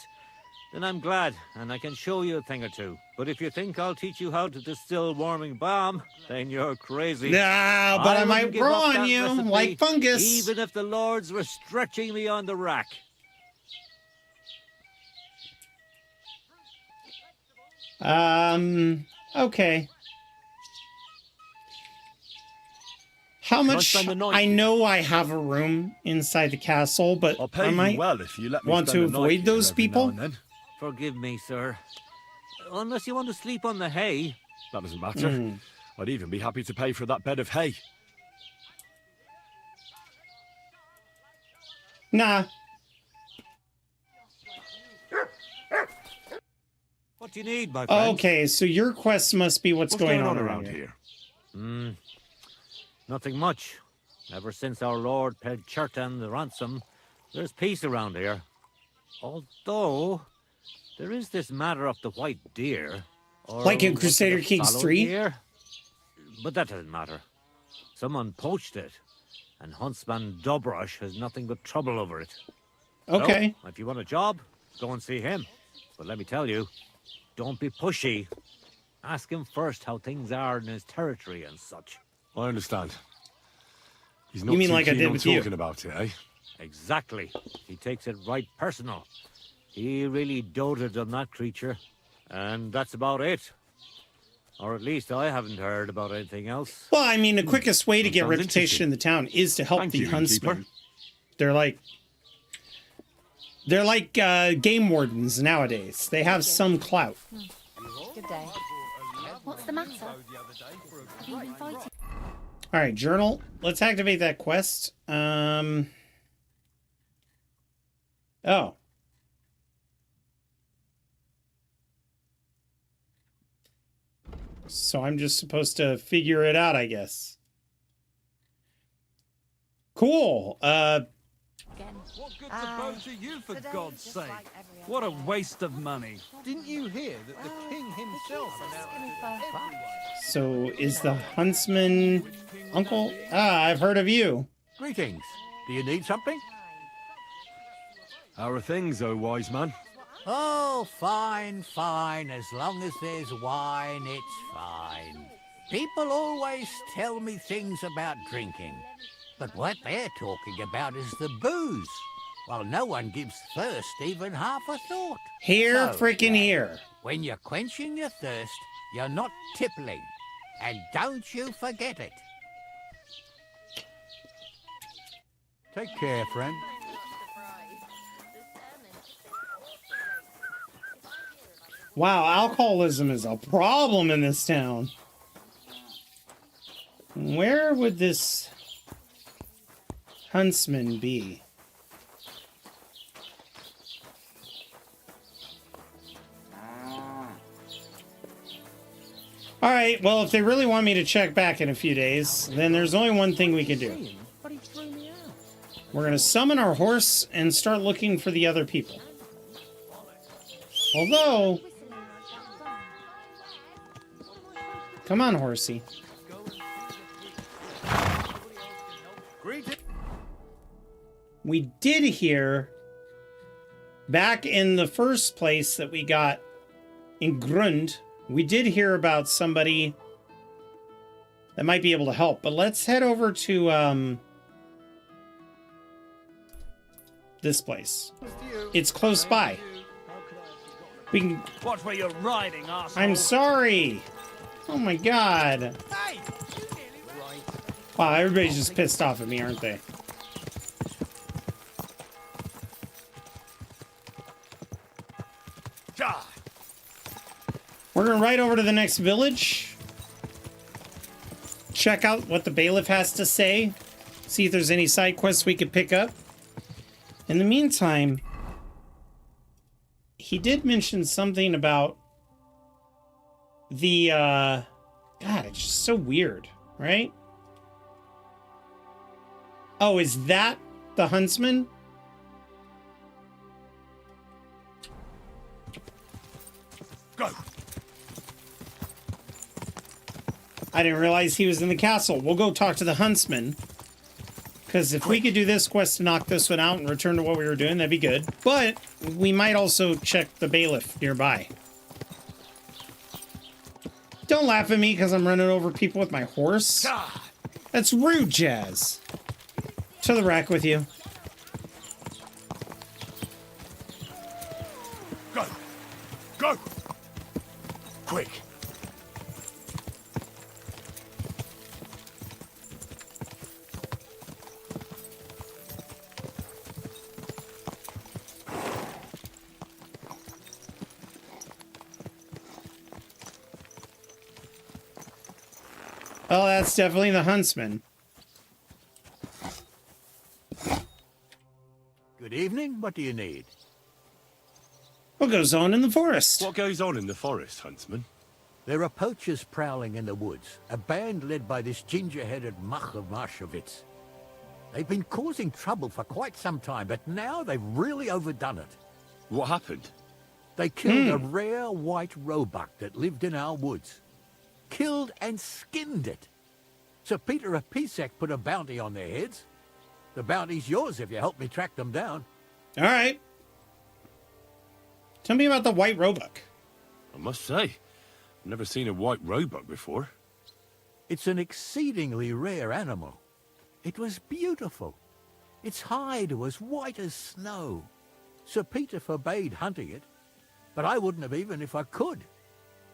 then I'm glad, and I can show you a thing or two. But if you think I'll teach you how to distill warming balm, then you're crazy. Nah, but I wouldn't might give grow up on that you recipe, like fungus. even if the lords were stretching me on the rack. Okay. How much? spend the night I here? know I have a room inside the castle, but I'll pay I might you well if you let me want to spend the night avoid here those every now people. and then. Forgive me, sir. Unless you want to sleep on the hay. That doesn't matter. I'd even be happy to pay for that bed of hay. Nah. What do you need, my friend? Okay, so your quest must be what's going on around here? Nothing much. Ever since our lord paid Chertan the ransom, there's peace around here. Although, there is this matter of the white deer. Or Like in was it Crusader a Kings fallow 3? deer? But that doesn't matter. Someone poached it, and Huntsman Dobrush has nothing but trouble over it. Okay. So, if you want a job, go and see him. But let me tell you, don't be pushy. Ask him first how things are in his territory and such. I understand. He's not You mean too like I keen did on with you? talking about it, eh? Exactly. He takes it right personal. He really doted on that creature. And that's about it. Or at least I haven't heard about anything else. Well, I mean, the quickest way to get sounds reputation in the town is to help Thank the you, huntsmen. innkeeper. They're like game wardens nowadays. They have some clout. Good day. What's the matter? Have you been fighting? All right, journal. Let's activate that quest. Oh. So I'm just supposed to figure it out, I guess. Cool. What good's a bow to you, for God's sake? What a waste of money. Didn't you hear that the king himself announced So is the huntsman uncle? Ah, I've heard of you. Greetings. Do you need something? How are things, oh wise man? Oh, fine, fine. As long as there's wine, it's fine. People always tell me things about drinking. But what they're talking about is the booze. Well, no one gives thirst even half a thought. Here, So, freaking Jack, here. When you're quenching your thirst, you're not tippling. And don't you forget it. Take care, friend. Wow, alcoholism is a problem in this town. Where would this huntsman be? All right, well, if they really want me to check back in a few days, then there's only one thing we can do. We're going to summon our horse and start looking for the other people. Although... Come on, horsey. We did hear back in the first place that we got in Grund, we did hear about somebody that might be able to help. But let's head over to this place. It's close by. We can... Watch where you're riding, arsehole. I'm sorry. Oh my god. Hey! Wow, everybody's just pissed off at me, aren't they? We're gonna ride over to the next village. Check out what the bailiff has to say. See if there's any side quests we could pick up. In the meantime, he did mention something about the, God, it's just so weird, right? Oh, is that the huntsman? Go. I didn't realize he was in the castle. We'll go talk to the huntsman. Because if we could do this quest to knock this one out and return to what we were doing, that'd be good. But we might also check the bailiff nearby. Don't laugh at me because I'm running over people with my horse. That's rude, Jazz. To the rack with you. Go. Go. Quick. Oh, that's definitely the huntsman. Good evening. What do you need? What goes on in the forest? What goes on in the forest, huntsman? There are poachers prowling in the woods, a band led by this ginger-headed Mach of Marshowitz. They've been causing trouble for quite some time, but now they've really overdone it. What happened? They killed a rare white roebuck that lived in our woods. Killed and skinned it. Sir Peter of Pisek put a bounty on their heads. The bounty's yours if you help me track them down. All right. Tell me about the white roebuck. I must say, I've never seen a white roebuck before. It's an exceedingly rare animal. It was beautiful. Its hide was white as snow. Sir Peter forbade hunting it, but I wouldn't have even if I could.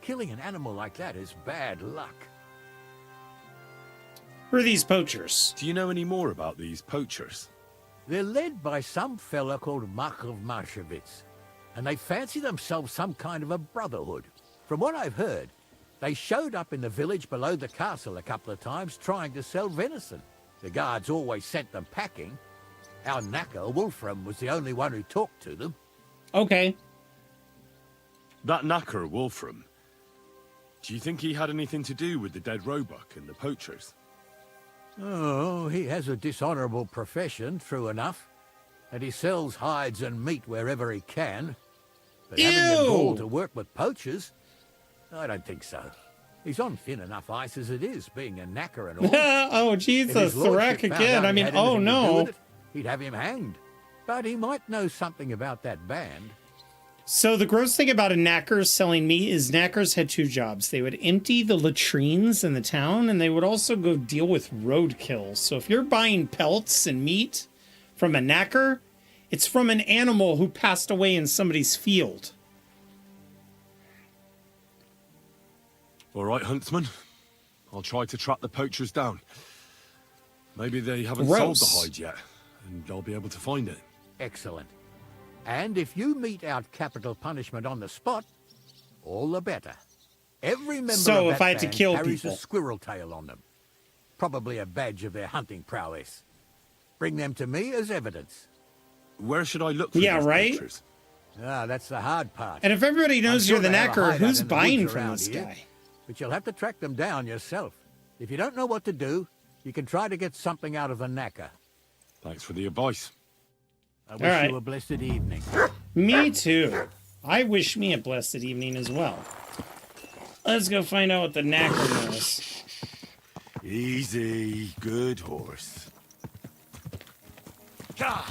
Killing an animal like that is bad luck. Who are these poachers? Do you know any more about these poachers? They're led by some fella called Margrave Marshowitz, and they fancy themselves some kind of a brotherhood. From what I've heard, they showed up in the village below the castle a couple of times trying to sell venison. The guards always sent them packing. Our knacker, Wolfram, was the only one who talked to them. Okay. That knacker, Wolfram, do you think he had anything to do with the dead roebuck and the poachers? Oh, he has a dishonorable profession, true enough. And he sells hides and meat wherever he can. But having the gall to work with poachers, I don't think so. He's on thin enough ice as it is, being a knacker and all. Oh, Jesus, the wreck again. I mean, oh no. He'd have him hanged. But he might know something about that band. So the gross thing about a knacker selling meat is knackers had two jobs. They would empty the latrines in the town, and they would also go deal with roadkill. So if you're buying pelts and meat from a knacker, it's from an animal who passed away in somebody's field. All right, huntsman. I'll try to track the poachers down. Maybe they haven't sold the hide yet, and I'll be able to find it. Excellent. And if you mete out capital punishment on the spot, all the better. Every member of that if I had to band kill carries people, a squirrel tail on them. Probably a badge of their hunting prowess. Bring them to me as evidence. Where should I look for these poachers? Ah, that's the hard part. And if everybody knows you're the they have a knacker, hideout who's in the buying woods from around this here, guy? But you'll have to track them down yourself. If you don't know what to do, you can try to get something out of the knacker. Thanks for the advice. I wish you a blessed evening. Me too. I wish me a blessed evening as well. Let's go find out what the knacker knows. Easy, good horse. God.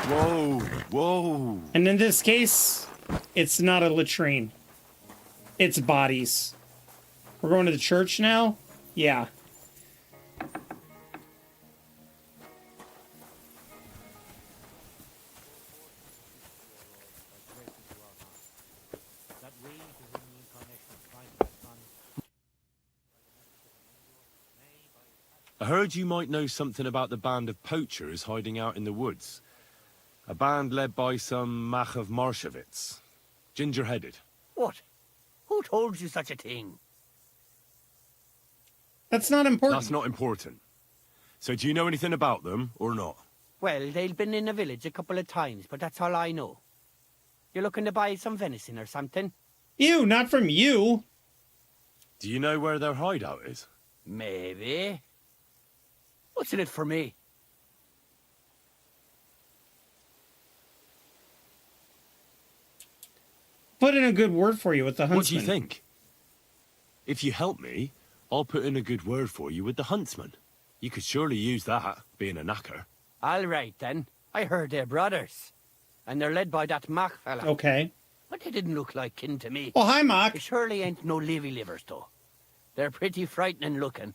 Whoa, whoa. And in this case, it's not a latrine. It's bodies. We're going to the church now? Yeah. I heard you might know something about the band of poachers hiding out in the woods. A band led by some Mach of Marshevitz. Ginger-headed. What? Who told you such a thing? That's not important. That's not important. So do you know anything about them, or not? Well, they've been in the village a couple of times, but that's all I know. You're looking to buy some venison or something? Ew, not from you. Do you know where their hideout is? Maybe. What's in it for me? Put in a good word for you with the huntsman. What do you think? If you help me, I'll put in a good word for you with the huntsman. You could surely use that, being a knacker. All right, then. I heard they're brothers. And they're led by that Mach fella. Okay. But they didn't look like kin to me. Oh, hi, Mach. They surely ain't no livy livers, though. They're pretty frightening looking.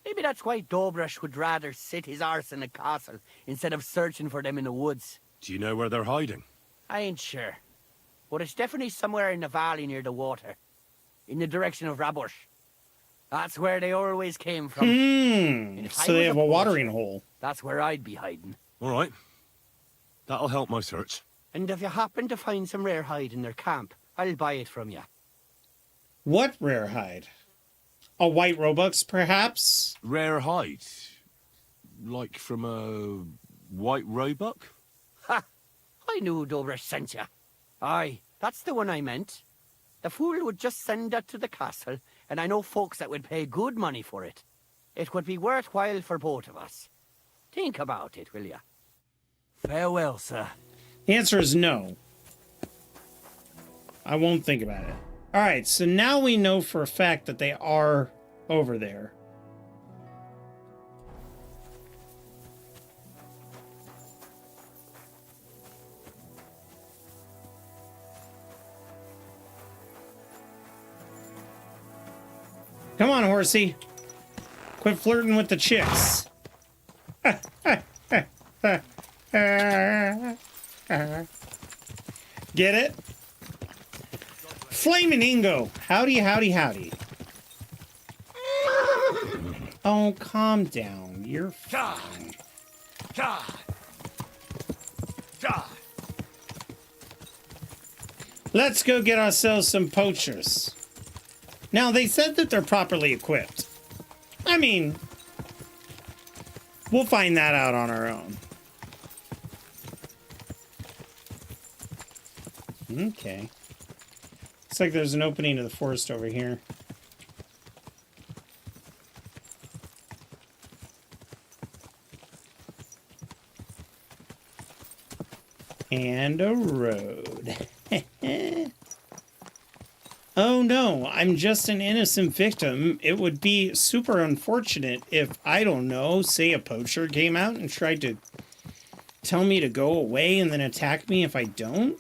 Maybe that's why Dobrush would rather sit his arse in a castle instead of searching for them in the woods. Do you know where they're hiding? I ain't sure. But it's definitely somewhere in the valley near the water. In the direction of Rabush. That's where they always came from. So they have a watering hole. That's where I'd be hiding. All right. That'll help my search. And if you happen to find some rare hide in their camp, I'll buy it from you. What rare hide? A white Robux, perhaps? Rare hide? Like from a white roebuck? Ha! I knew Dobrush sent you. Aye, that's the one I meant. The fool would just send that to the castle, and I know folks that would pay good money for it. It would be worthwhile for both of us. Think about it, will you? Farewell, sir. The answer is no. I won't think about it. All right, so now we know for a fact that they are over there. Come on, horsey. Quit flirting with the chicks. Get it? Flaming Ingo. Howdy, howdy, howdy. Oh, calm down. You're fine. Let's go get ourselves some poachers. Now, they said that they're properly equipped. I mean, we'll find that out on our own. Okay. Looks like there's an opening to the forest over here. And a road. Oh no, I'm just an innocent victim. It would be super unfortunate if, I don't know, say a poacher came out and tried to tell me to go away and then attack me if I don't.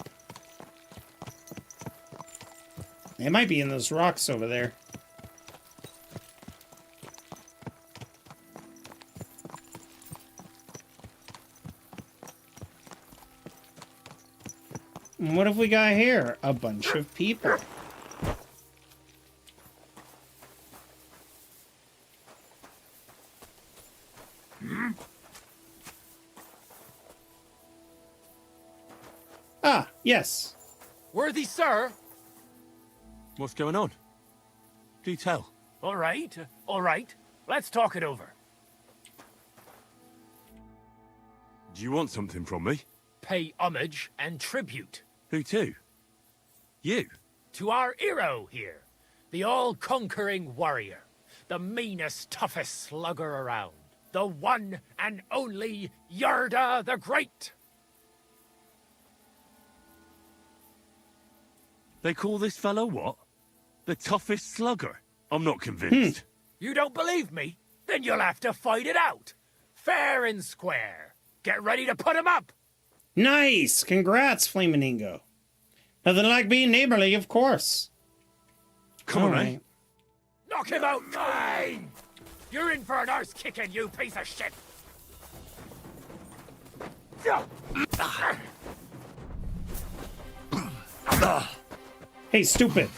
They might be in those rocks over there. And what have we got here? A bunch of people. Ah, yes. Worthy sir. What's going on? Do tell. All right. Let's talk it over. Do you want something from me? Pay homage and tribute. Who to? You? To our hero here. The all-conquering warrior. The meanest, toughest slugger around. The one and only Yarda the Great. They call this fellow what? The toughest slugger? I'm not convinced. You don't believe me? Then you'll have to fight it out. Fair and square. Get ready to put him up. Nice! Congrats, Flamingo. Nothing like being neighborly, of course. Come on, eh? Knock him out clean! You're in for an arse kicking, you piece of shit! Hey, stupid.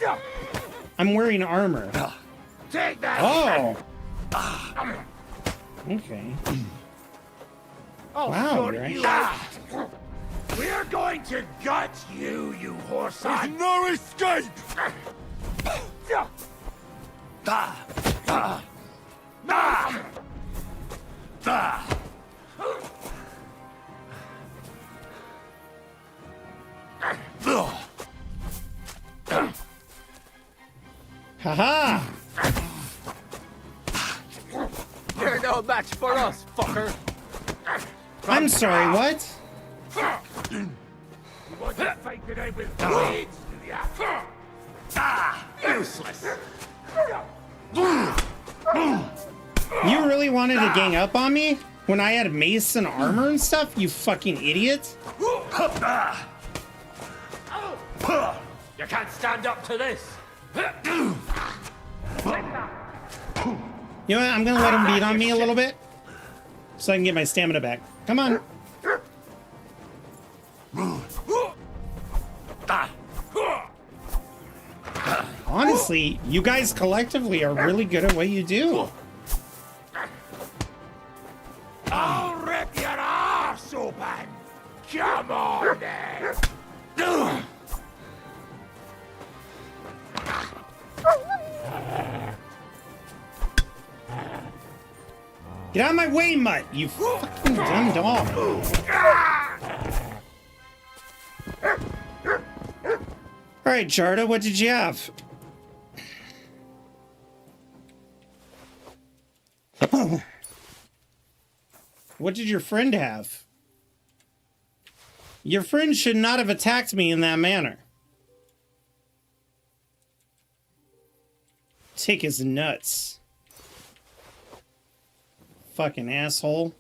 I'm wearing armor. Take that! Oh! Okay. Oh, Wow, sort you're you out. We're going to gut you, you horse. There's no escape! Haha! You're no match for us, fucker. I'm sorry, what? You want to fight today with weeds, do ya? Useless. You really wanted to gang up on me? When I had mace and armor and stuff? You fucking idiot. You can't stand up to this. You know what? I'm gonna let him beat on me a little bit so I can get my stamina back. Come on. Honestly, you guys collectively are really good at what you do. I'll rip your arse open. Come on, then. Get out of my way, mutt! You fucking dumb dog. Alright, Jarda, what did you have? What did your friend have? Your friend should not have attacked me in that manner. Take his nuts. Fucking asshole.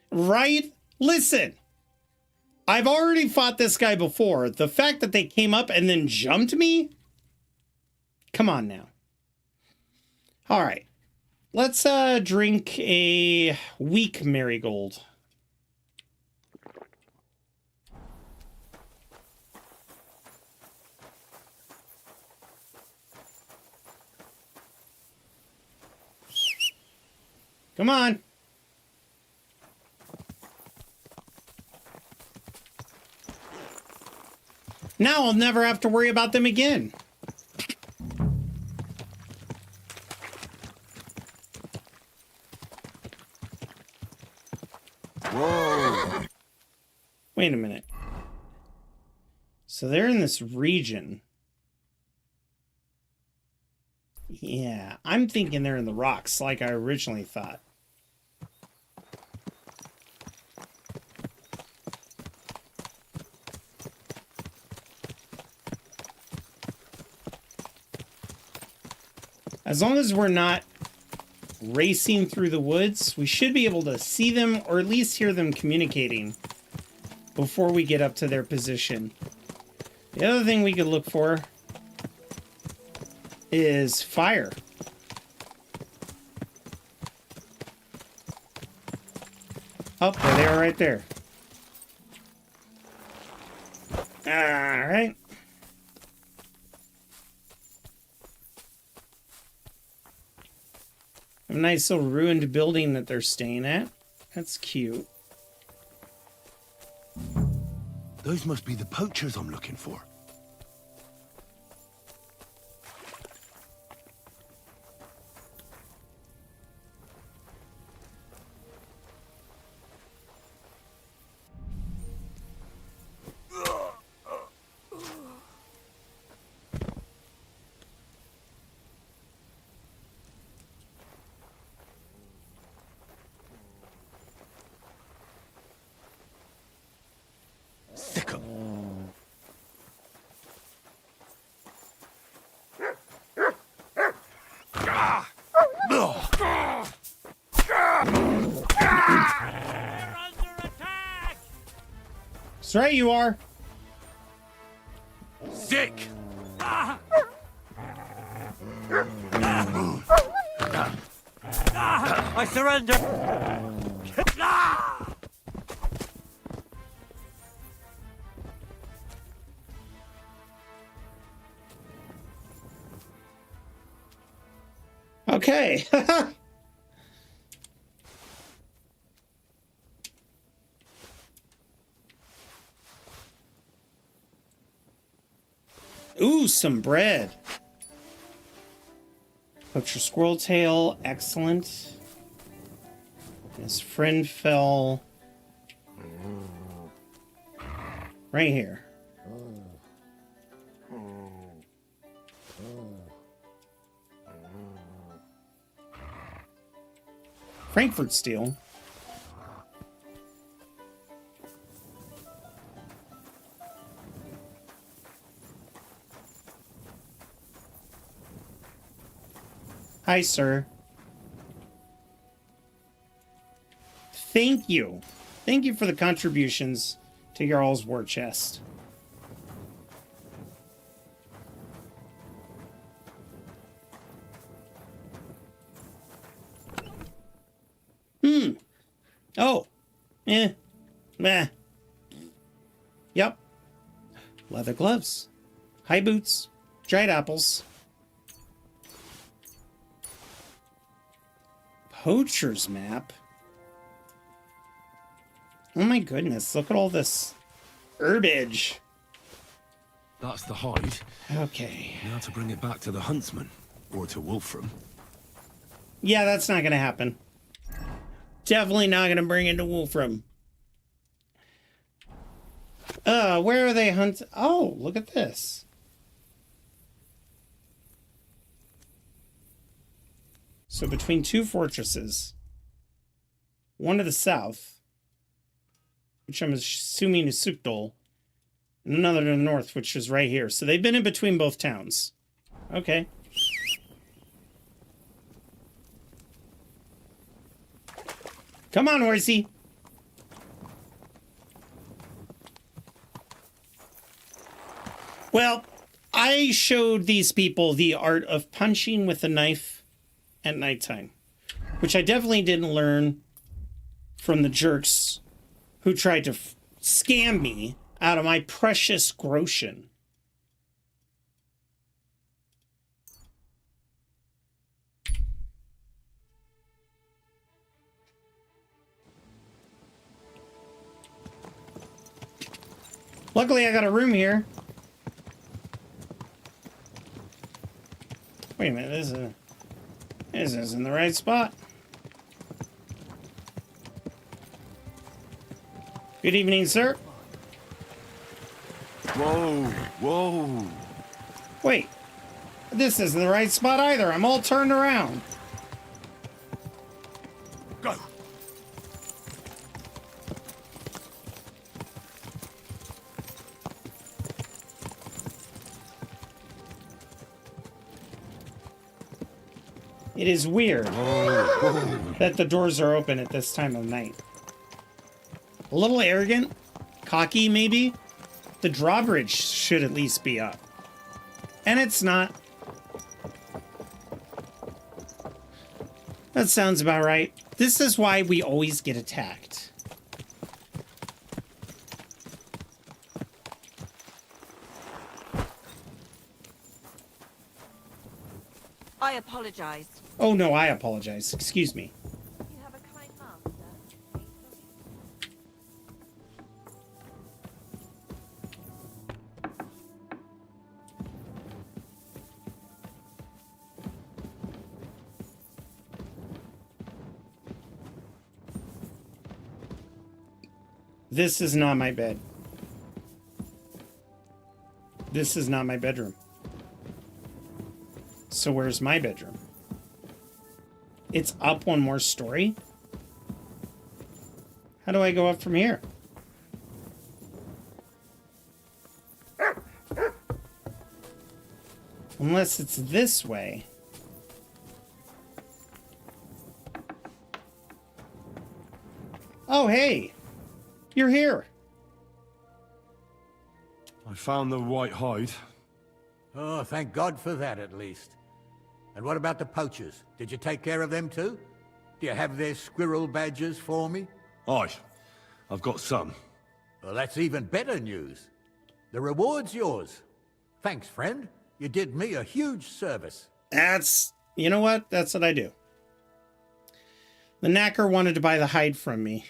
Right? Listen. I've already fought this guy before. The fact that they came up and then jumped me? Come on now. All right. Let's drink a weak marigold. Come on. Now I'll never have to worry about them again. Whoa. Wait a minute. So they're in this region. Yeah, I'm thinking they're in the rocks like I originally thought. As long as we're not racing through the woods, we should be able to see them or at least hear them communicating before we get up to their position. The other thing we could look for is fire. Oh, there they are right there. All right. A nice little ruined building that they're staying at. That's cute. Those must be the poachers I'm looking for. That's right, you are. Sick. I surrender. Okay. Ooh, some bread. Poacher squirrel tail, excellent. His friend fell right here. Frankfurt steel. Hi, sir. Thank you. Thank you for the contributions to your all's war chest. Oh. Meh. Yep. Leather gloves. High boots. Dried apples. Poacher's map. Oh my goodness, look at all this herbage. That's the hide. Okay. Now to bring it back to the huntsman. Or to Wolfram. Yeah, that's not gonna happen. Definitely not gonna bring it to Wolfram. Where are they Oh, look at this. So between two fortresses, one to the south, which I'm assuming is Sukdol, and another to the north, which is right here. So they've been in between both towns. Okay. Come on, horsey. Well, I showed these people the art of punching with a knife at nighttime, which I definitely didn't learn from the jerks who tried to scam me out of my precious groschen. Luckily, I got a room here. Wait a minute, this isn't the right spot. Good evening, sir. Whoa. Wait, this isn't the right spot either. I'm all turned around. Go. It is weird that the doors are open at this time of night. A little arrogant, cocky maybe. The drawbridge should at least be up. And it's not. That sounds about right. This is why we always get attacked. I apologize. Oh no, I apologize. Excuse me. You have a kind master. This is not my bed. This is not my bedroom. So where's my bedroom? It's up one more story? How do I go up from here? Unless it's this way. Oh, hey! You're here! I found the white hide. Oh, thank God for that, at least. And what about the poachers? Did you take care of them too? Do you have their squirrel badges for me? Aye, I've got some. Well, that's even better news. The reward's yours. Thanks, friend. You did me a huge service. That's You know what? That's what I do. The knacker wanted to buy the hide from me.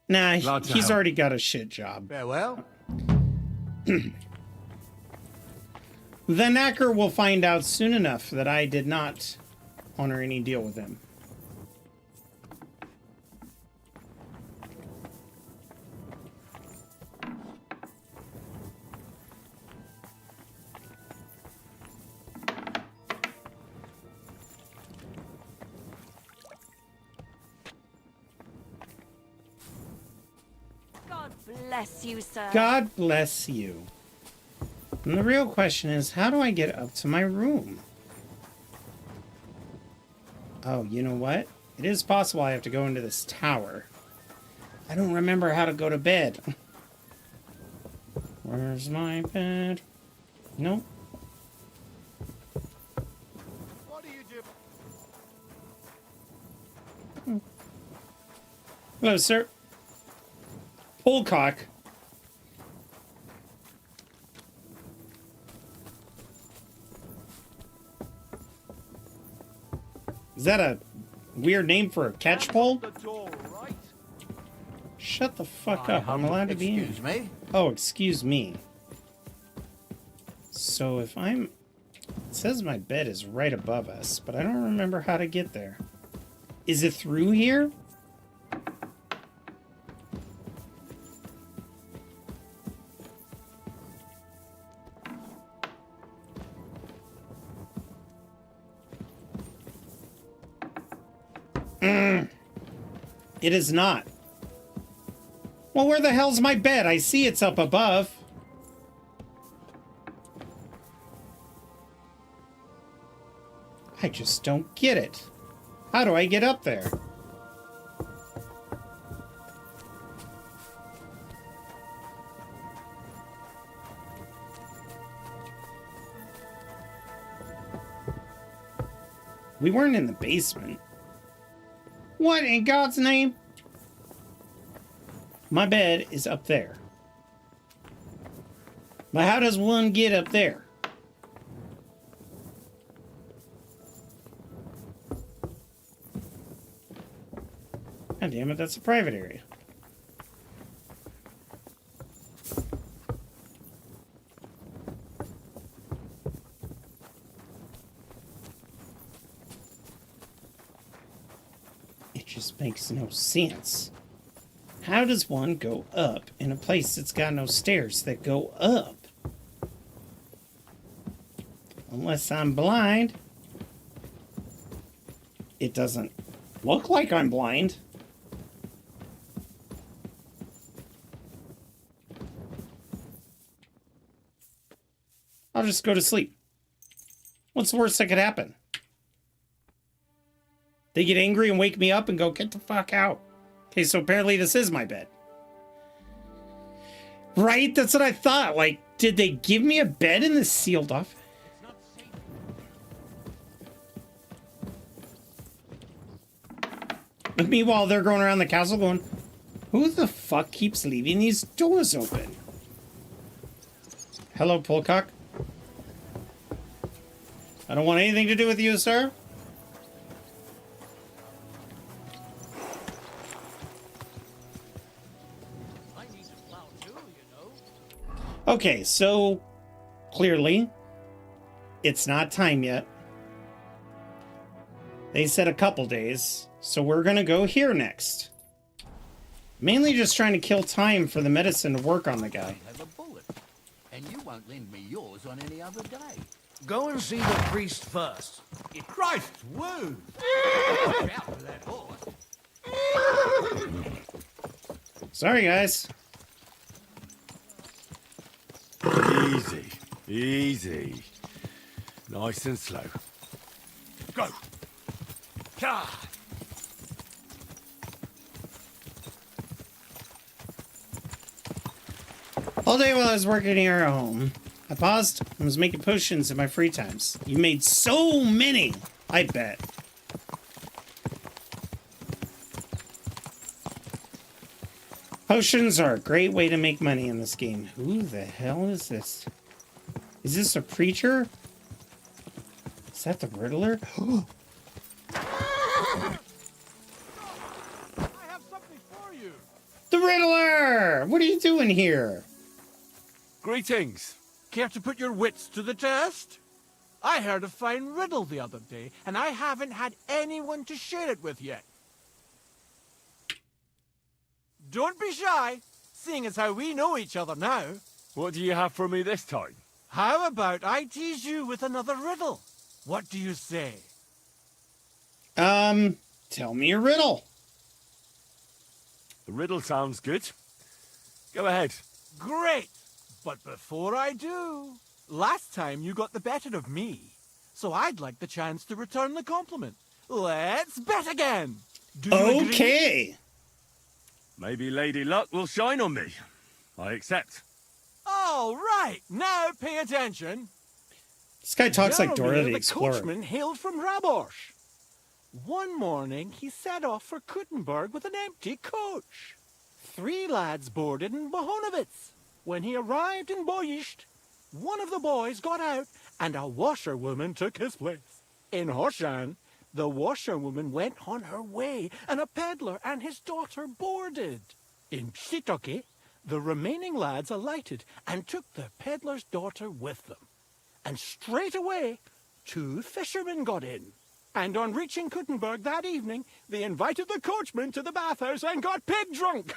Nah, he's already got a shit job. Farewell. The knacker will find out soon enough that I did not honor any deal with him. God bless you, sir. God bless you. And the real question is, how do I get up to my room? Oh, you know what? It is possible I have to go into this tower. I don't remember how to go to bed. Where's my bed? Nope. What do you do? Hello, sir. Polcock. Is that a weird name for a catchpole? Shut the fuck up. I'm allowed to be in. Excuse me? Oh, excuse me. So if I'm... It says my bed is right above us, but I don't remember how to get there. Is it through here? It is not. Well, where the hell's my bed? I see it's up above. I just don't get it. How do I get up there? We weren't in the basement. What in God's name? My bed is up there. But how does one get up there? God damn it, that's a private area. It just makes no sense. How does one go up in a place that's got no stairs that go up? Unless I'm blind. It doesn't look like I'm blind. I'll just go to sleep. What's the worst that could happen? They get angry and wake me up and go, get the fuck out. Okay, so apparently this is my bed. Right? That's what I thought. Like, did they give me a bed in this sealed off? But meanwhile, they're going around the castle going, who the fuck keeps leaving these doors open? Hello, Polcock. I don't want anything to do with you, sir. Okay, so clearly it's not time yet. They said a couple days, so we're gonna go here next. Mainly just trying to kill time for the medicine to work on the guy. Have a bullet, and you won't lend me yours on any other day. Go and see the priest first. Christ's wound! Watch out for that horse. Sorry, guys. Easy, easy. Nice and slow. Go. God. All day while I was working here at home, I paused and was making potions in my free times. You made so many, I bet. Potions are a great way to make money in this game. Who the hell is this? Is this a preacher? Is that the Riddler? The Riddler! What are you doing here? Greetings. Care to put your wits to the test? I heard a fine riddle the other day, and I haven't had anyone to share it with yet. Don't be shy, seeing as how we know each other now. What do you have for me this time? How about I tease you with another riddle? What do you say? Tell me a riddle. The riddle sounds good. Go ahead. Great! But before I do, last time you got the better of me, so I'd like the chance to return the compliment. Let's bet again! Do you agree? Maybe Lady Luck will shine on me. I accept. All right, now pay attention. This guy talks like Dora the the Explorer. coachman hailed from Rabosh. One morning, he set off for Kuttenberg with an empty coach. 3 lads boarded in Bohonovitz. When he arrived in Boyisht, one of the boys got out, and a washerwoman took his place. In Horshan, the washerwoman went on her way, and a peddler and his daughter boarded. In Psitoke, the remaining lads alighted and took the peddler's daughter with them. And straight away, 2 fishermen got in. And on reaching Kuttenberg that evening, they invited the coachman to the bathhouse and got pig drunk.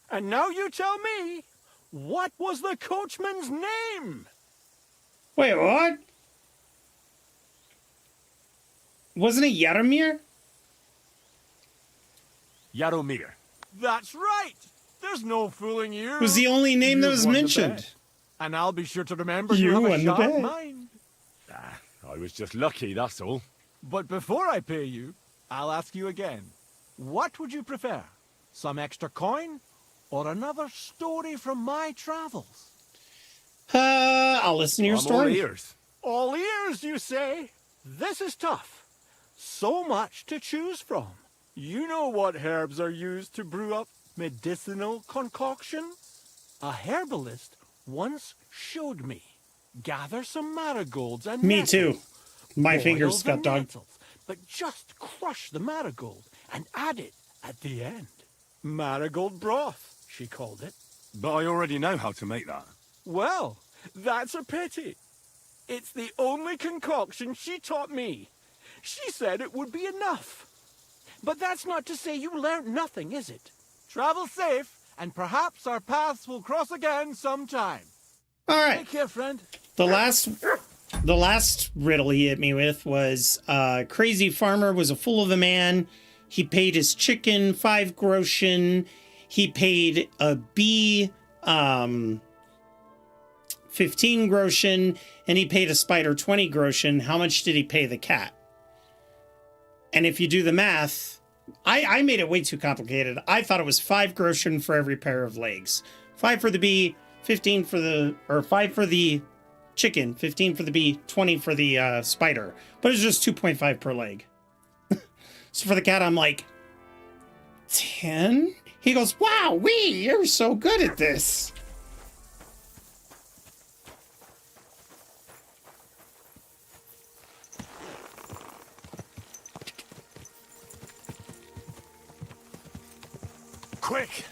And now you tell me, what was the coachman's name? Wait, what? Wasn't it Yaromir? Yaromir. That's right. There's no fooling you. It was the only name that was won the mentioned. bet. And I'll be sure to remember You you have won a the sharp bet. mind. I was just lucky, that's all. But before I pay you, I'll ask you again. What would you prefer? Some extra coin or another story from my travels? I'll listen to your story. All ears. All ears, you say? This is tough. So much to choose from. You know what herbs are used to brew up medicinal concoctions? A herbalist once showed me. Gather some marigolds and Me nettles, too. My boil fingers the got dog. nettles, but just crush the marigold and add it at the end. Marigold broth, she called it. But I already know how to make that. Well, that's a pity. It's the only concoction she taught me. She said it would be enough. But that's not to say you learned nothing, is it? Travel safe, and perhaps our paths will cross again sometime. All right. Take care, friend. The last riddle he hit me with was crazy farmer was a fool of a man. He paid his chicken 5 groschen. He paid a bee 15 groschen, and he paid a spider 20 groschen. How much did he pay the cat? And if you do the math, I made it way too complicated. I thought it was 5 groschen for every pair of legs. 5 for the bee, 15 for the, or 5 for the chicken, 15 for the bee, 20 for the spider. But it's just 2.5 per leg. So for the cat, I'm like, 10? He goes, wow, you're so good at this. Quick!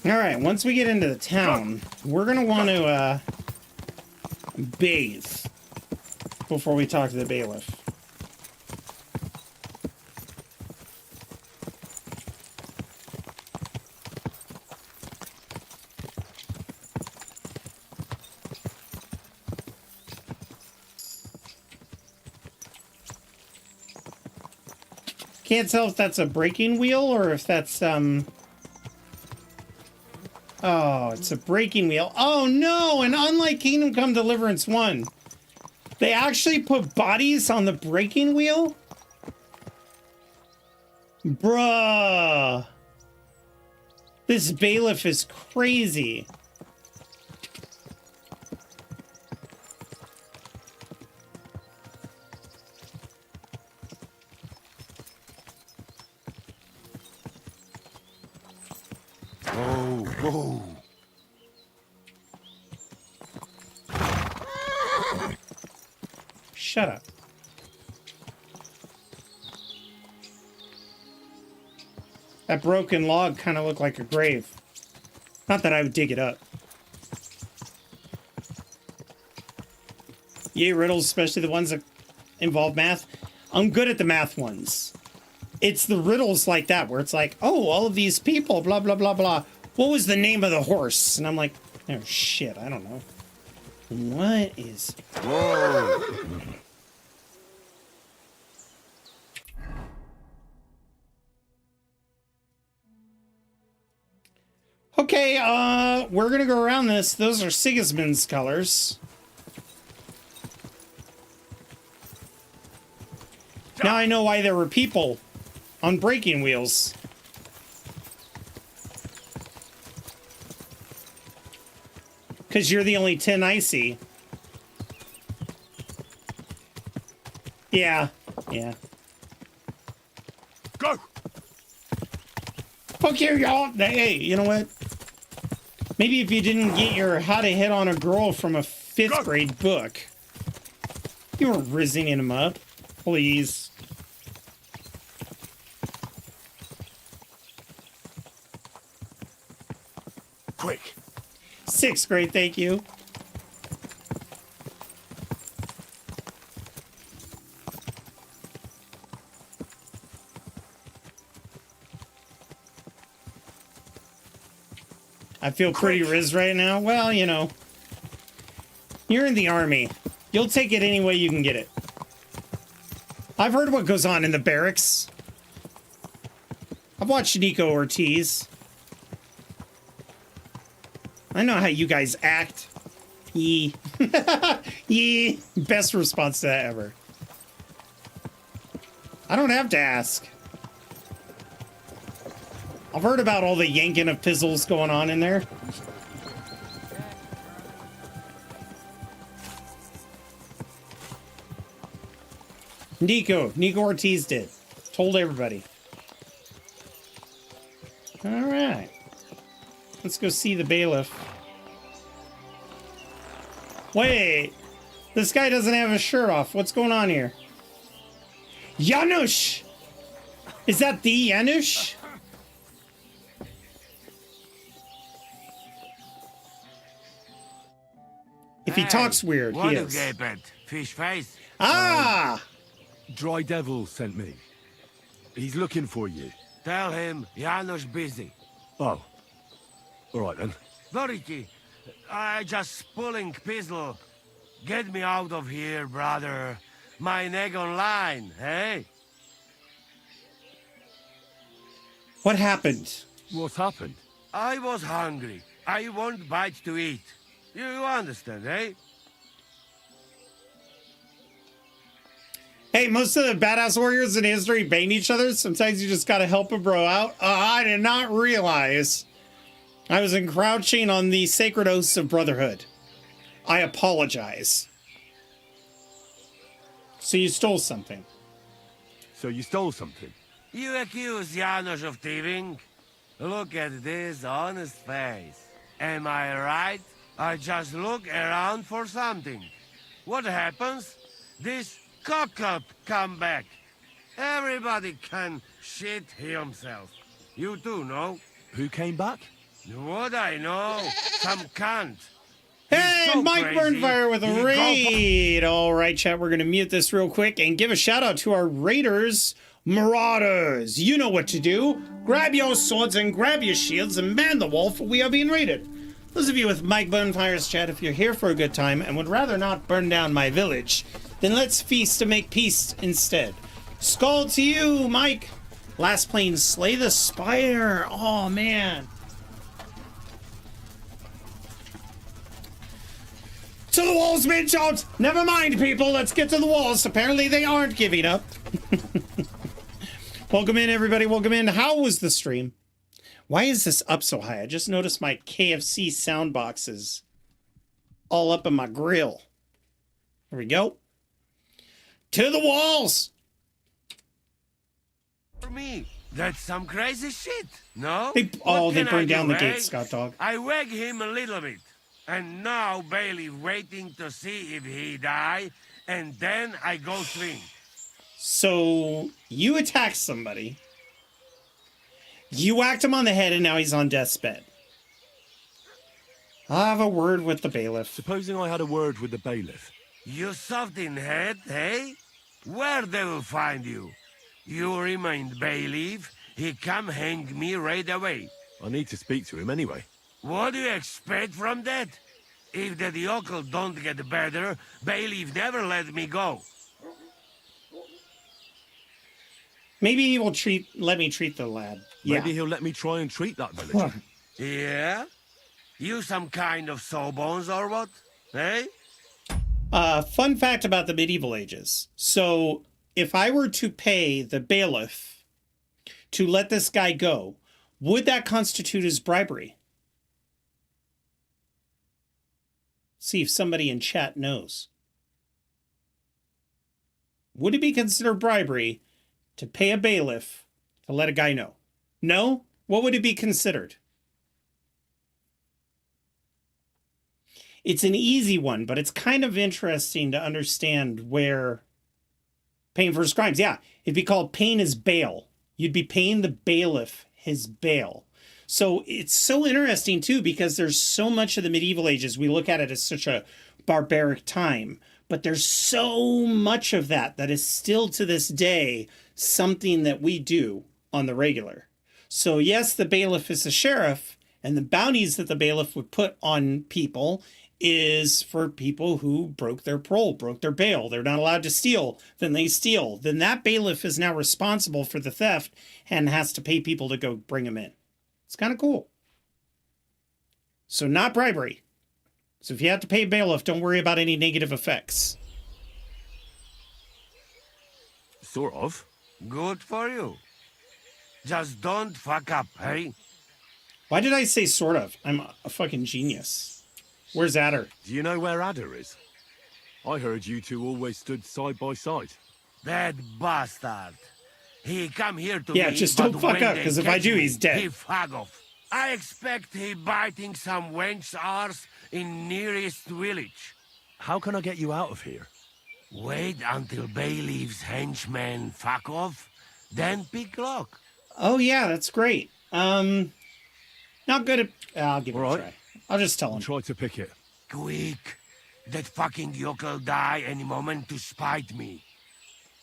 All right, once we get into the town, we're going to want to bathe before we talk to the bailiff. Can't tell if that's a breaking wheel or if that's, Oh, it's a breaking wheel. Oh no, and unlike Kingdom Come Deliverance 1, they actually put bodies on the breaking wheel? Bruh. This bailiff is crazy. Whoa. Shut up. That broken log kind of looked like a grave. Not that I would dig it up. Yay, riddles, especially the ones that involve math. I'm good at the math ones. It's the riddles like that where it's like, oh, all of these people, blah, blah, blah, blah. What was the name of the horse? And I'm like, oh, shit, I don't know. What is... Whoa! Okay, we're gonna go around this. Those are Sigismund's colors. Now I know why there were people on breaking wheels. Because you're the only 10 I see. Yeah, yeah. Go! Fuck you, y'all. Hey, you know what? Maybe if you didn't get your How to Hit on a Girl from a 5th grade book, you weren't rizzing him up. Please. Quick. 6th grade, thank you. I feel pretty riz right now. Well, you know, you're in the army. You'll take it any way you can get it. I've heard what goes on in the barracks. I've watched Nico Ortiz. I know how you guys act. Yee. Yee. Best response to that ever. I don't have to ask. I've heard about all the yanking of pizzles going on in there. Nico Ortiz did. Told everybody. All right. Let's go see the bailiff. Wait. This guy doesn't have his shirt off. What's going on here? Janusz! Is that the Janusz? If he talks weird, he is. Fish face. Ah! Dry Devil sent me. He's looking for you. Tell him Janusz busy. Oh. All right, then. Doriki, I just pulling pistol. Get me out of here, brother. My neck on line, hey? What happened? What's happened? I was hungry. I want bite to eat. You understand, eh? Hey, most of the badass warriors in history bang each other. Sometimes you just gotta help a bro out. I did not realize I was encroaching on the sacred oaths of brotherhood. I apologize. So you stole something. So you stole something? You accuse Janusz of thieving? Look at this honest face. Am I right? I just look around for something. What happens? This cock-up come back. Everybody can shit himself. You too, no? Who came back? What I know? Some cunt. Hey, so Mike crazy, Burnfire with a raid. All right, chat, we're going to mute this real quick and give a shout out to our raiders, Marauders. You know what to do. Grab your swords and grab your shields and man the wall, for we are being raided. Those of you with Mike Burnfire's chat, if you're here for a good time and would rather not burn down my village, then let's feast to make peace instead. Skull to you, Mike. Last plane, slay the spire. Oh, man. To the walls, mid-shots! Never mind, people, let's get to the walls. Apparently they aren't giving up. Welcome in, everybody, welcome in. How was the stream? Why is this up so high? I just noticed my KFC sound boxes all up in my grill. There we go. To the walls! For me, that's some crazy shit, no? They burned down the gate, Scott Dog. I wag him a little bit. And now Bailey waiting to see if he die and then I go swing. So you attack somebody, you whacked him on the head, and now he's on death's bed. I'll have a word with the bailiff. Supposing I had a word with the bailiff. You soft in head, hey? Where they will find you? You remain bailiff, he come hang me right away. I need to speak to him anyway. What do you expect from that? If the yokel don't get better, bailiff never let me go. Maybe he will let me treat the lad. Maybe he'll let me try and treat that villager. Yeah? You some kind of sawbones or what? Eh? Fun fact about the medieval ages. So if I were to pay the bailiff to let this guy go, would that constitute as bribery? See if somebody in chat knows. Would it be considered bribery to pay a bailiff to let a guy know? No? What would it be considered? It's an easy one, but it's kind of interesting to understand where paying for his crimes. Yeah, it'd be called paying his bail. You'd be paying the bailiff his bail. So it's so interesting, too, because there's so much of the medieval ages. We look at it as such a barbaric time, but there's so much of that is still to this day something that we do on the regular. So yes, the bailiff is the sheriff, and the bounties that the bailiff would put on people is for people who broke their parole, broke their bail. They're not allowed to steal. Then they steal. Then that bailiff is now responsible for the theft and has to pay people to go bring them in. It's kind of cool. So not bribery. So if you have to pay a bailiff, don't worry about any negative effects. Sort of. Good for you. Just don't fuck up, hey? Why did I say sort of? I'm a fucking genius. Where's Adder? Do you know where Adder is? I heard you two always stood side by side. That bastard. He come here to me, yeah, just don't fuck up, because if I do, he's dead. He fuck off. I expect he biting some wench's arse in nearest village. How can I get you out of here? Wait until bailiff's henchmen fuck off, then pick lock. Oh yeah, that's great. Not good at... I'll give it a try. I'll just tell him. Try to pick it. Quick. That fucking yokel die any moment to spite me.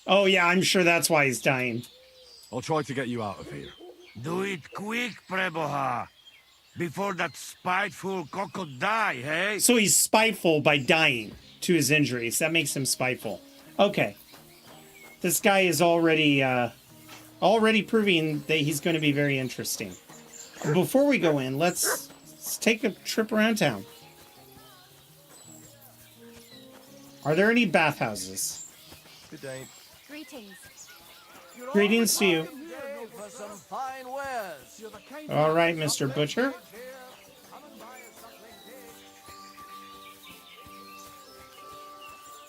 Oh yeah, I'm sure that's why he's dying. I'll try to get you out of here. Do it quick, Preboha. Before that spiteful cockle die, hey? So he's spiteful by dying to his injuries. That makes him spiteful. Okay. This guy is already proving that he's going to be very interesting. Before we go in, let's take a trip around town. Are there any bathhouses? Good day. Greetings. Greetings to you. For some fine wares. All right, Mr. Butcher.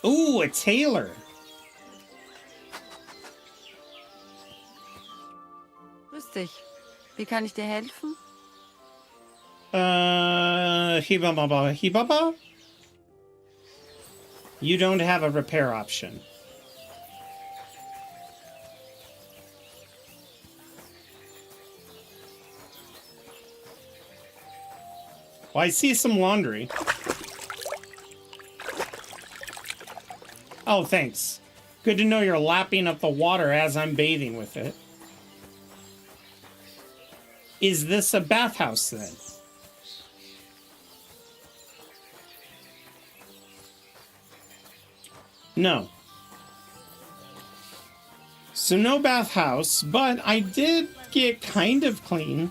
Ooh, a tailor. Grüß dich. Wie kann ich dir helfen? Hibaba? You don't have a repair option. Well, I see some laundry. Oh, thanks. Good to know you're lapping up the water as I'm bathing with it. Is this a bathhouse then? No. So no bathhouse, but I did get kind of clean.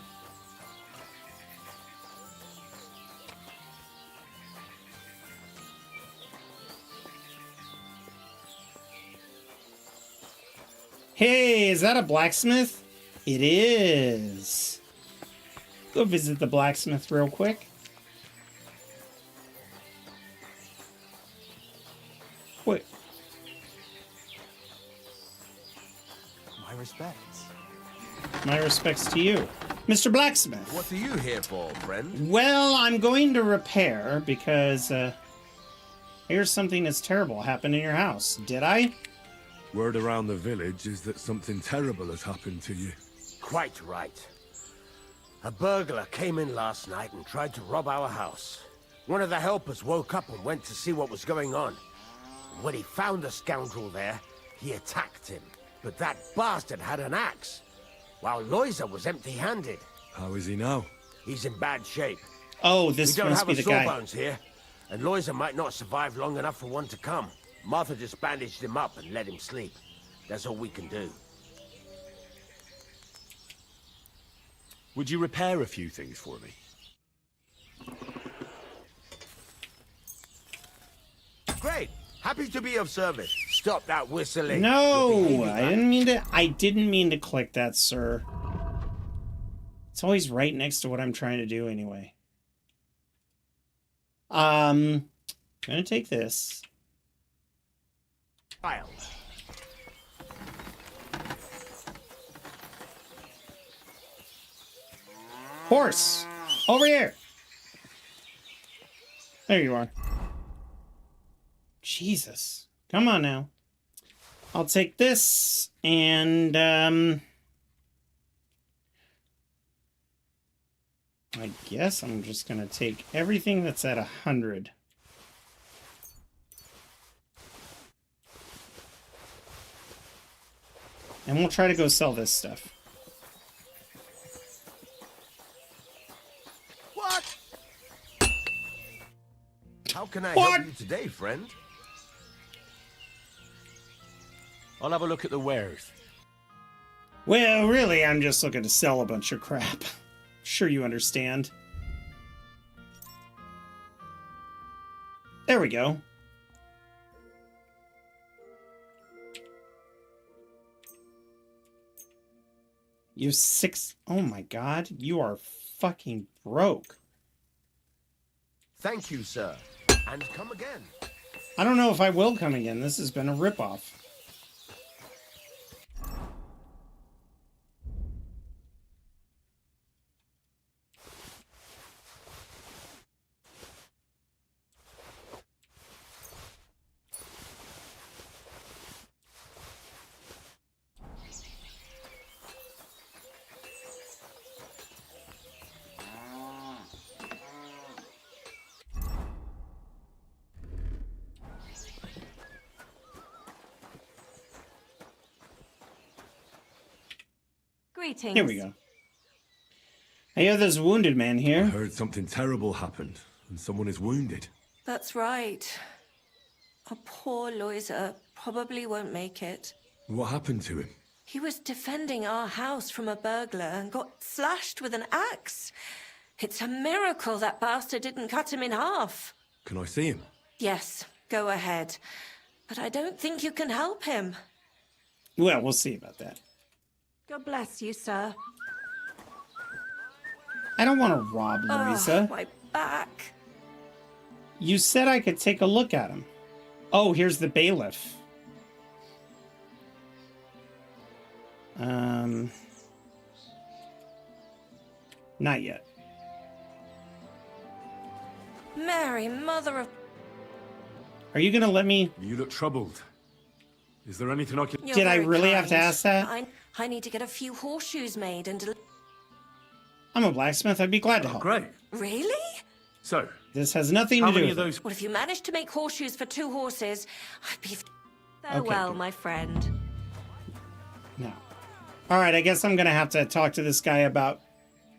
Hey, is that a blacksmith? It is. Go visit the blacksmith real quick. Wait. My respects. My respects to you. Mr. Blacksmith. What are you here for, friend? Well, I'm going to repair because, Here's something that's terrible happened in your house. Did I? Word around the village is that something terrible has happened to you. Quite right. A burglar came in last night and tried to rob our house. One of the helpers woke up and went to see what was going on. When he found the scoundrel there, he attacked him. But that bastard had an axe, while Loiza was empty-handed. How is he now? He's in bad shape. Oh, this must be the guy. We don't have a sawbones here, and Loiza might not survive long enough for one to come. Martha just bandaged him up and let him sleep. That's all we can do. Would you repair a few things for me? Great! Happy to be of service. Stop that whistling. No, I didn't mean to click that, sir. It's always right next to what I'm trying to do anyway. I'm gonna take this. File. Horse! Over here! There you are. Jesus. Come on now. I'll take this, and, I guess I'm just gonna take everything that's at 100. And we'll try to go sell this stuff. What? How can I help you today, friend? I'll have a look at the wares. Well, really, I'm just looking to sell a bunch of crap. Sure you understand. There we go. You six... Oh my god, you are fucking broke. Thank you, sir. And come again. I don't know if I will come again. This has been a ripoff. Greetings. Here we go. I hear there's a wounded man here. I heard something terrible happened, and someone is wounded. That's right. A poor Loiza probably won't make it. What happened to him? He was defending our house from a burglar and got slashed with an axe. It's a miracle that bastard didn't cut him in half. Can I see him? Yes, go ahead. But I don't think you can help him. Well, we'll see about that. God bless you, sir. I don't want to rob Loiza. Oh, my back. You said I could take a look at him. Oh, here's the bailiff. Not yet. Mary, mother of... Are you gonna let me... You look troubled. Is there anything I can... Did I really have to ask that? I need to get a few horseshoes made and... I'm a blacksmith. I'd be glad to help. Great. Really? So, this has nothing how to do many with of those... Well, if you manage to make horseshoes for 2 horses, I'd be... Farewell, my friend. No. All right, I guess I'm gonna have to talk to this guy about...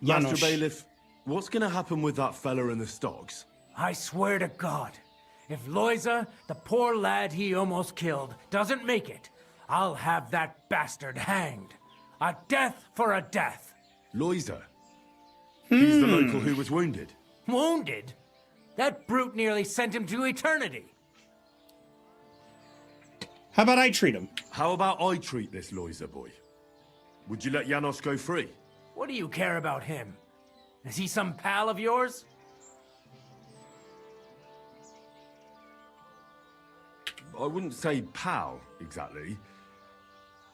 Master Janos. Bailiff, what's gonna happen with that fella in the stocks? I swear to God, if Loiza, the poor lad he almost killed, doesn't make it, I'll have that bastard hanged. A death for a death. Loiza? He's the local who was wounded. Wounded? That brute nearly sent him to eternity. How about I treat him? How about I treat this Loiza boy? Would you let Janos go free? What do you care about him? Is he some pal of yours? I wouldn't say pal, exactly.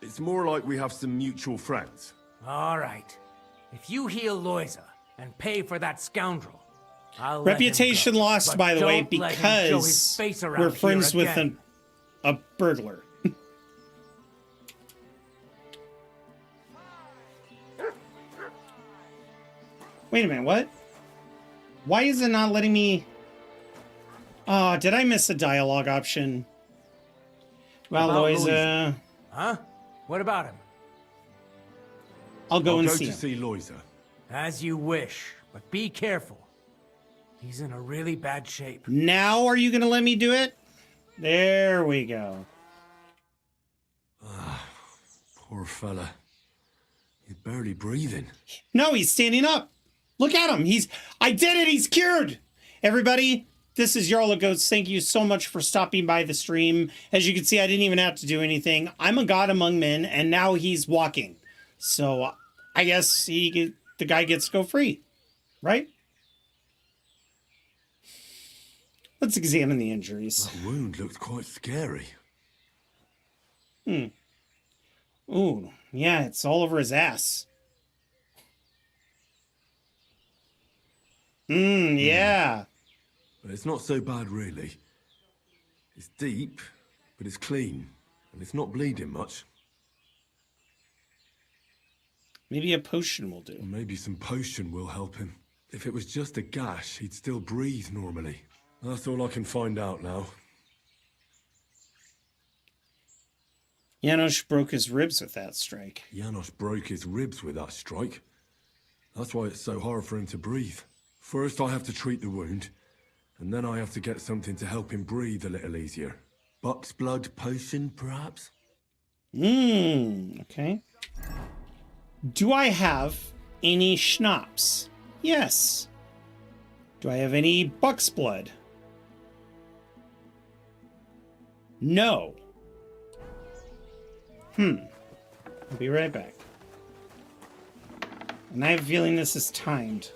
It's more like we have some mutual friends. All right. If you heal Loiza and pay for that scoundrel, I'll let him Reputation go, lost, but by the way, don't let him show his because face around we're here friends with again. a burglar. Wait a minute, what? Why is it not letting me... Oh, did I miss a dialogue option? Well, About Loisa... Huh? What about him? I'll go and go see to him. see Loisa. As you wish, but be careful. He's in a really bad shape. Now are you going to let me do it? There we go. Poor fella. He's barely breathing. No, he's standing up. Look at him. I did it. He's cured. Everybody, this is Jarl of Goats. Thank you so much for stopping by the stream. As you can see, I didn't even have to do anything. I'm a god among men, and now he's walking. So I guess the guy gets to go free, right? Let's examine the injuries. That wound looked quite scary. Ooh, yeah, it's all over his ass. Yeah. But it's not so bad, really. It's deep, but it's clean, and it's not bleeding much. Maybe a potion will do. Maybe some potion will help him. If it was just a gash, he'd still breathe normally. That's all I can find out now. Janos broke his ribs with that strike. Janos broke his ribs with that strike. That's why it's so hard for him to breathe. First I have to treat the wound, and then I have to get something to help him breathe a little easier. Buck's blood potion, perhaps? Okay. Do I have any schnapps? Yes. Do I have any buck's blood? No. I'll be right back. And I have a feeling this is timed.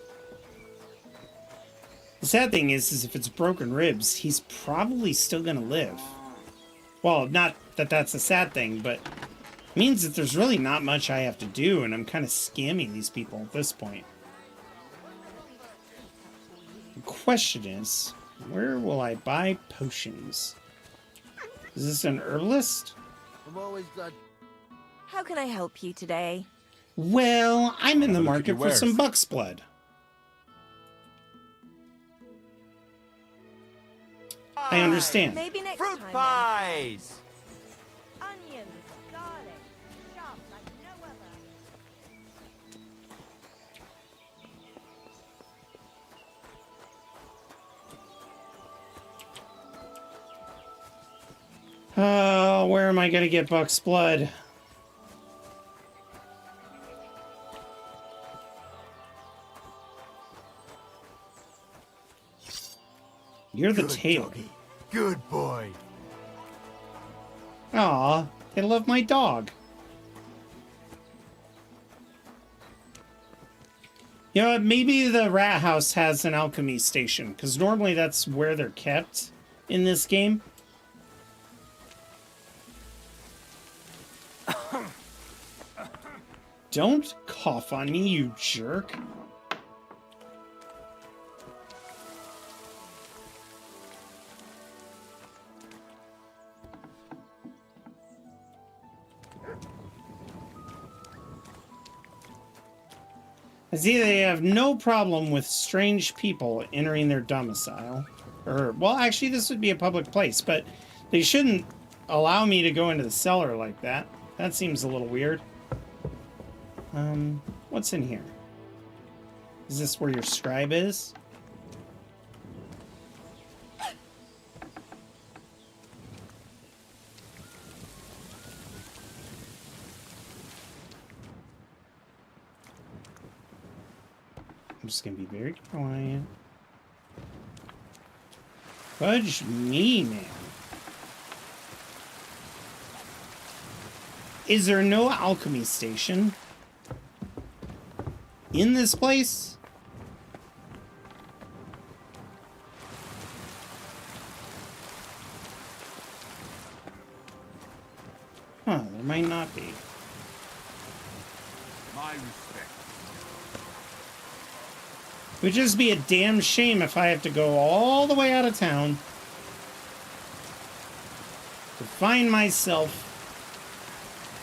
The sad thing is if it's broken ribs, he's probably still gonna live. Well, not that that's a sad thing, but it means that there's really not much I have to do, and I'm kind of scamming these people at this point. The question is, where will I buy potions? Is this an herbalist? I'm always glad. How can I help you today? Well, I'm in the Have a look at market your for wares. some buck's blood. I understand. Maybe next Fruit time. pies! Onions, garlic, sharp like no other. Oh, where am I going to get buck's blood? You're the tailor. Good boy. Aw, they love my dog. You know what, maybe the rat house has an alchemy station, because normally that's where they're kept in this game. Don't cough on me, you jerk. I see they have no problem with strange people entering their domicile. Or, well, actually, this would be a public place, but they shouldn't allow me to go into the cellar like that. That seems a little weird. What's in here? Is this where your scribe is? I'm just gonna be very quiet. Fudge me, man. Is there no alchemy station in this place? Huh, there might not be. My respect. would just be a damn shame if I have to go all the way out of town to find myself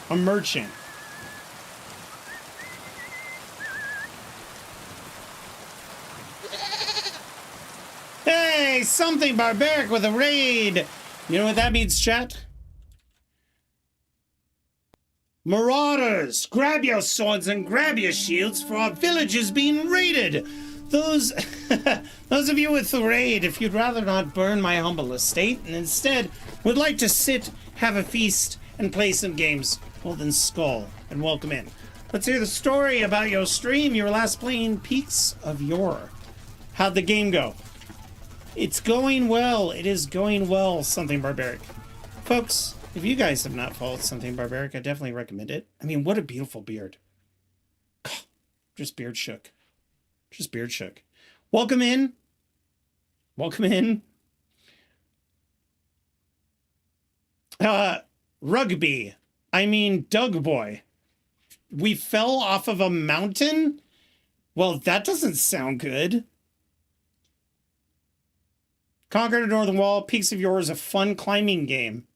a merchant. Hey, something barbaric with a raid. You know what that means, chat? Marauders, grab your swords and grab your shields, for our village is being raided. Those of you with the raid, if you'd rather not burn my humble estate and instead would like to sit, have a feast, and play some games, well then skull and welcome in. Let's hear the story about your stream. You were last playing Peaks of Yore. How'd the game go? It's going well. It is going well, Something Barbaric. Folks, if you guys have not followed Something Barbaric, I definitely recommend it. I mean, what a beautiful beard. Just beard shook. Just beard shook. Welcome in. Welcome in. Rugby. I mean, Doug Boy. We fell off of a mountain? Well, that doesn't sound good. Conquer the Northern Wall. Peaks of Yore is a fun climbing game.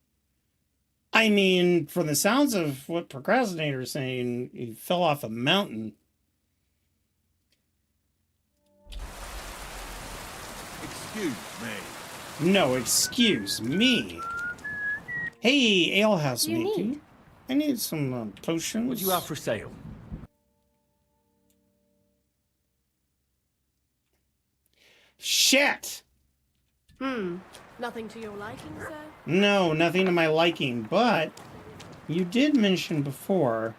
I mean, from the sounds of what Procrastinator is saying, he fell off a mountain. Excuse me. No, excuse me. Hey, alehouse mate. I need some potions. What do you have for sale? Shit! Nothing to your liking, sir? No, nothing to my liking, but you did mention before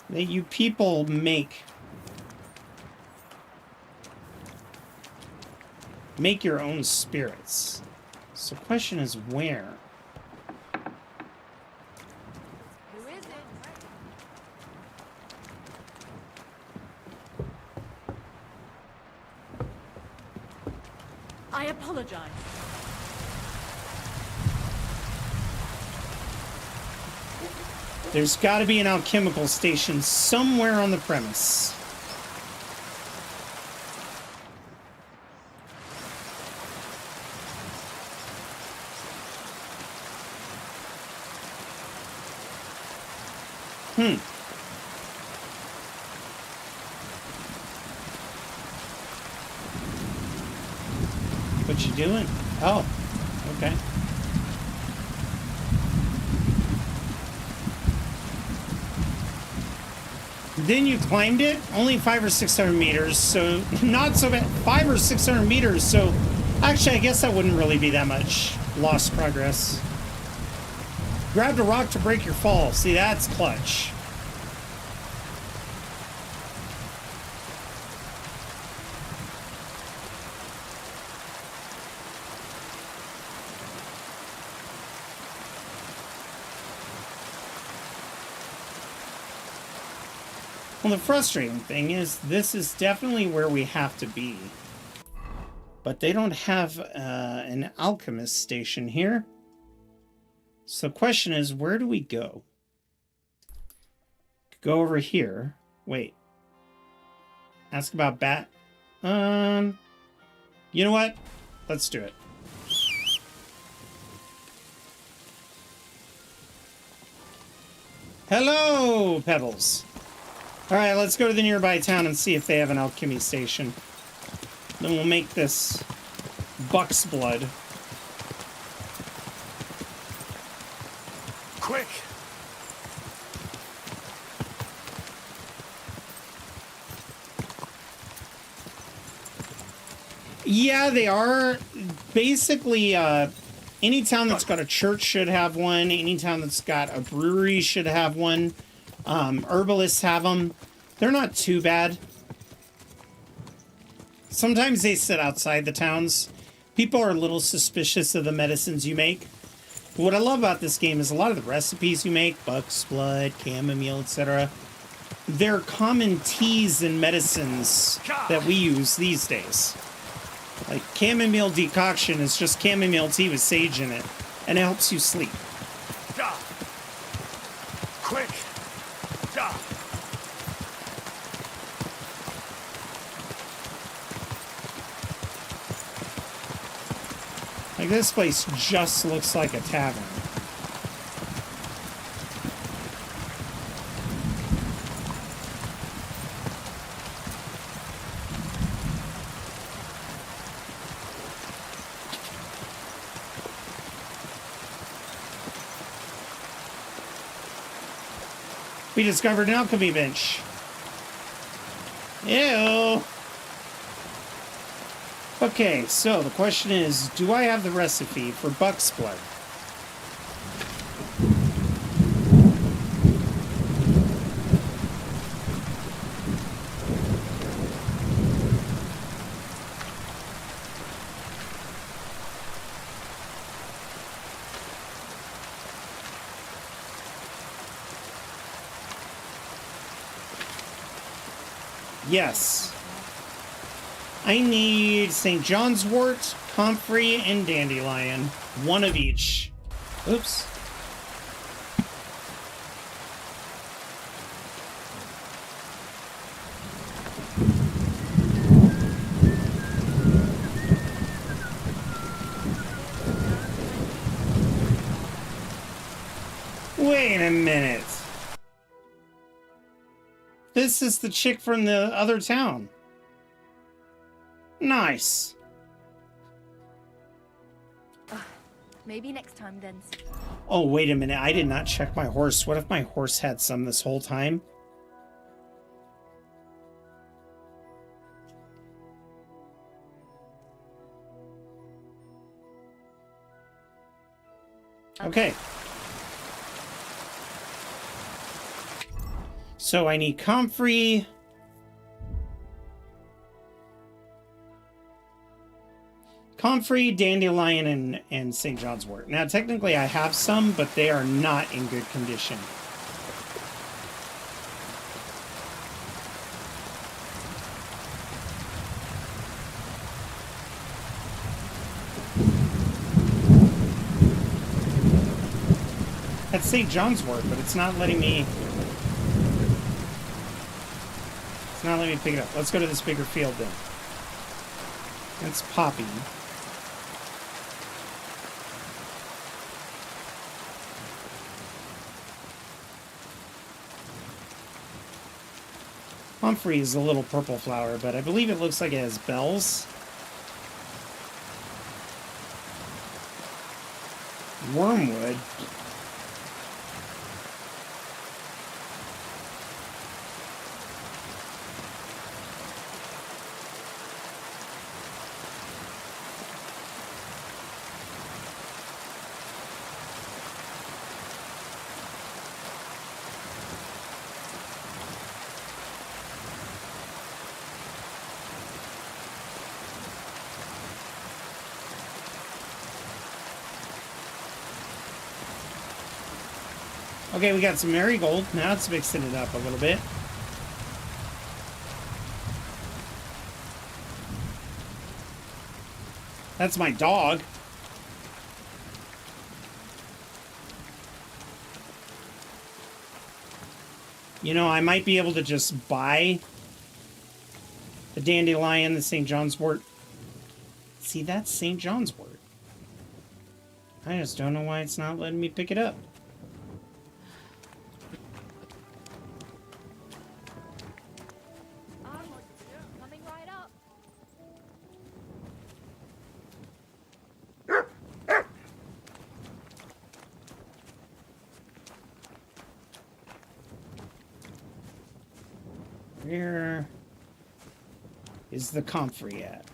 that you people make your own spirits. So the question is where? Who is it? I apologize. There's got to be an alchemical station somewhere on the premise. What you doing? Oh, okay. Then you climbed it? Only 500 or 600 meters, so not so bad. 500 or 600 meters, so actually I guess that wouldn't really be that much lost progress. Grabbed a rock to break your fall. See, that's clutch. Well, the frustrating thing is this is definitely where we have to be. But they don't have an alchemist station here. So the question is, where do we go? Go over here. Wait. Ask about bat. You know what? Let's do it. Hello, Pebbles. All right, let's go to the nearby town and see if they have an alchemy station. Then we'll make this buck's blood. Quick! Yeah, they are. Basically, any town that's got a church should have one. Any town that's got a brewery should have one. Herbalists have them. They're not too bad. Sometimes they sit outside the towns. People are a little suspicious of the medicines you make. But what I love about this game is a lot of the recipes you make, buck's blood, chamomile, etc., they're common teas and medicines that we use these days. Like chamomile decoction is just chamomile tea with sage in it, and it helps you sleep. Quick! Like, this place just looks like a tavern. We discovered an alchemy bench. Ew. Okay, so the question is, do I have the recipe for buck's blood? Yes. I need St. John's wort, comfrey, and dandelion. One of each. Oops. Wait a minute. This is the chick from the other town. Nice. Maybe next time then. Oh, wait a minute. I did not check my horse. What if my horse had some this whole time? Okay. So I need comfrey. Comfrey, dandelion, and St. John's wort. Now, technically I have some, but they are not in good condition. That's St. John's wort, but it's not letting me... It's not letting me pick it up. Let's go to this bigger field then. That's poppy. Comfrey is a little purple flower, but I believe it looks like it has bells. Wormwood. Okay, we got some marigold. Now it's mixing it up a little bit. That's my dog. You know, I might be able to just buy the dandelion, the St. John's wort. See, that's St. John's wort. I just don't know why it's not letting me pick it up. Coming right up. Where is the comfrey at?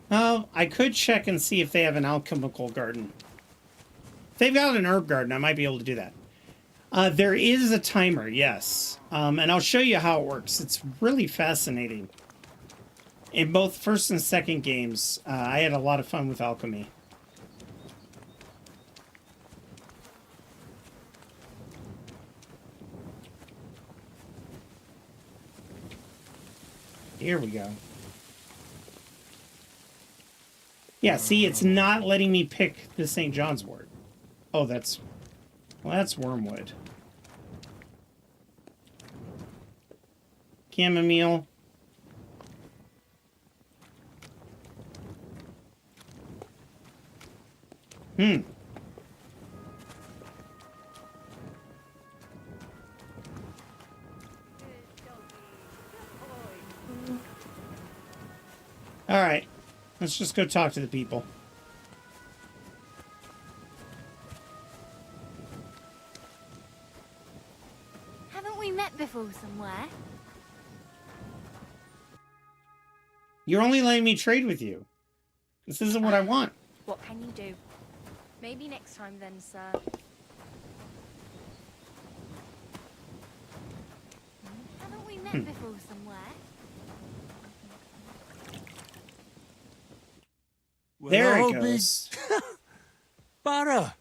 Oh, I could check and see if they have an alchemical garden. If they've got an herb garden, I might be able to do that. There is a timer, yes. And I'll show you how it works. It's really fascinating. In both first and second games, I had a lot of fun with alchemy. Here we go. Yeah, see, it's not letting me pick the St. John's wort. Oh, that's wormwood. Chamomile. All right. Let's just go talk to the people. Haven't we met before somewhere? You're only letting me trade with you. This isn't what I want. What can you do? Maybe next time then, sir. Haven't we met before somewhere? There it goes. Barra,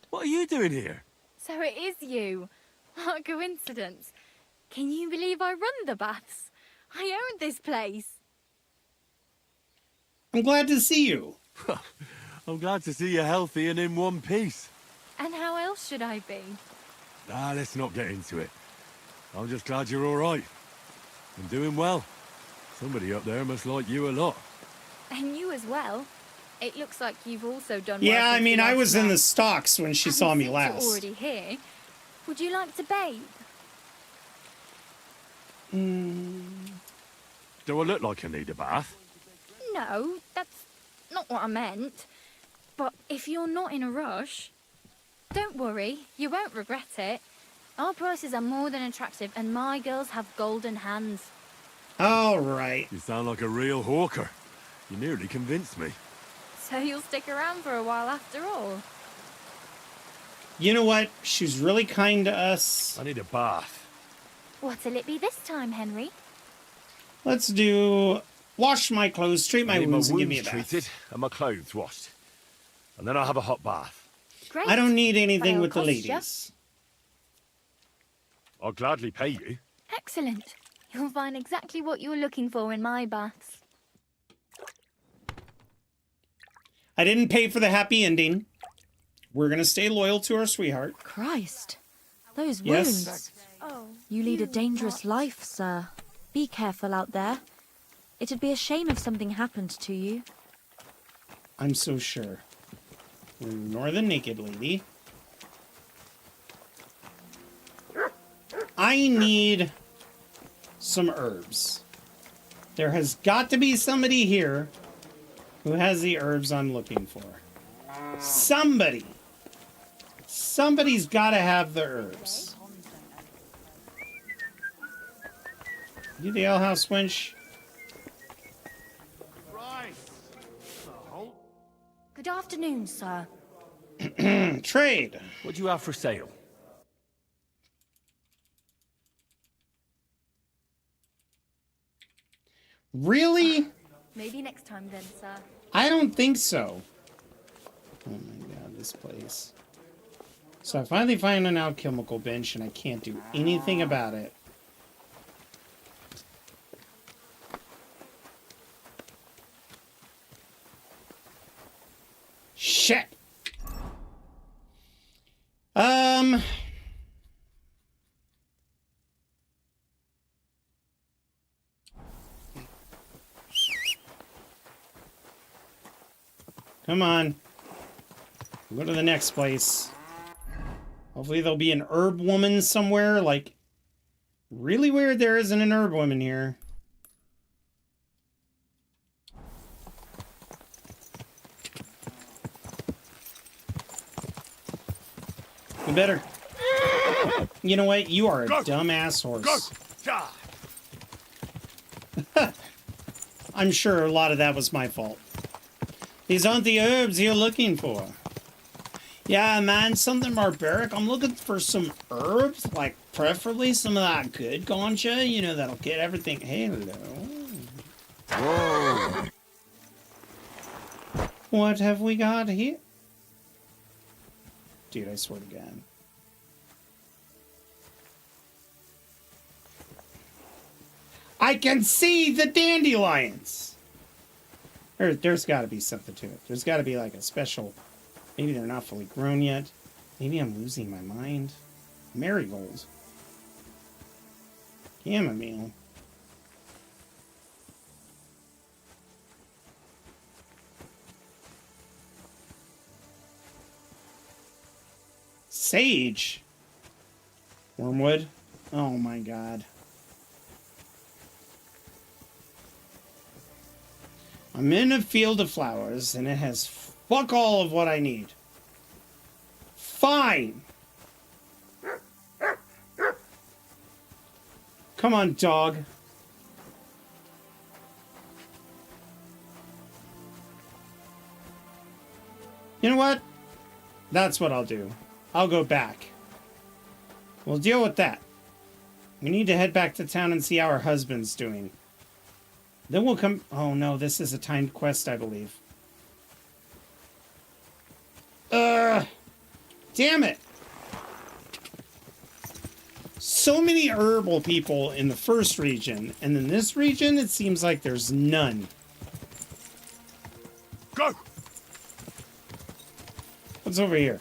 what are you doing here? So it is you. What a coincidence. Can you believe I run the baths? I own this place. I'm glad to see you. I'm glad to see you healthy and in one piece. And how else should I be? Let's not get into it. I'm just glad you're all right. And doing well. Somebody up there must like you a lot. And you as well. It looks like you've also done Yeah, well I mean, since I last was in the night. stocks when she And saw me since last. you're already here, would you like to bathe? Do I look like I need a bath? No, that's not what I meant. But if you're not in a rush, don't worry, you won't regret it. Our prices are more than attractive, and my girls have golden hands. All right. You sound like a real hawker. You nearly convinced me. So you'll stick around for a while after all. You know what? She's really kind to us. I need a bath. What'll it be this time, Henry? Let's do wash my clothes, treat my I need wounds, my and give me a wounds bath. treated and my clothes washed. And then I'll have a hot bath. Great. I don't need anything But with the it'll cost ladies. I'll gladly pay you. Excellent. You'll find exactly what you're looking for in my baths. I didn't pay for the happy ending. We're going to stay loyal to our sweetheart. Christ. Those Yes. wounds. You lead a dangerous life, sir. Be careful out there. It'd be a shame if something happened to you. I'm so sure. Ignore the naked lady. I need some herbs. There has got to be somebody here who has the herbs I'm looking for. Somebody. Somebody's got to have the herbs. You the alehouse wench? Good afternoon, sir. Trade. What do you have for sale? Really? Maybe next time then, sir. I don't think so. Oh my god, this place. So I finally find an alchemical bench and I can't do anything about it. Shit! Come on. Go to the next place. Hopefully there'll be an herb woman somewhere. Like, really weird there isn't an herb woman here. You better. You know what? You are a dumbass horse. I'm sure a lot of that was my fault. These aren't the herbs you're looking for. Yeah, man, something barbaric. I'm looking for some herbs, like preferably some of that good ganja, you know, that'll get everything. Hello. Whoa. What have we got here? Dude, I swear to God. I can see the dandelions! There's got to be something to it. There's got to be like a special... Maybe they're not fully grown yet. Maybe I'm losing my mind. Marigold. Chamomile. Sage. Wormwood. Oh my god. I'm in a field of flowers, and it has fuck all of what I need. Fine! Come on, dog. You know what? That's what I'll do. I'll go back. We'll deal with that. We need to head back to town and see how our husband's doing. Then we'll come... Oh no, this is a timed quest, I believe. Damn it! So many herbal people in the first region, and in this region, it seems like there's none. Go! What's over here?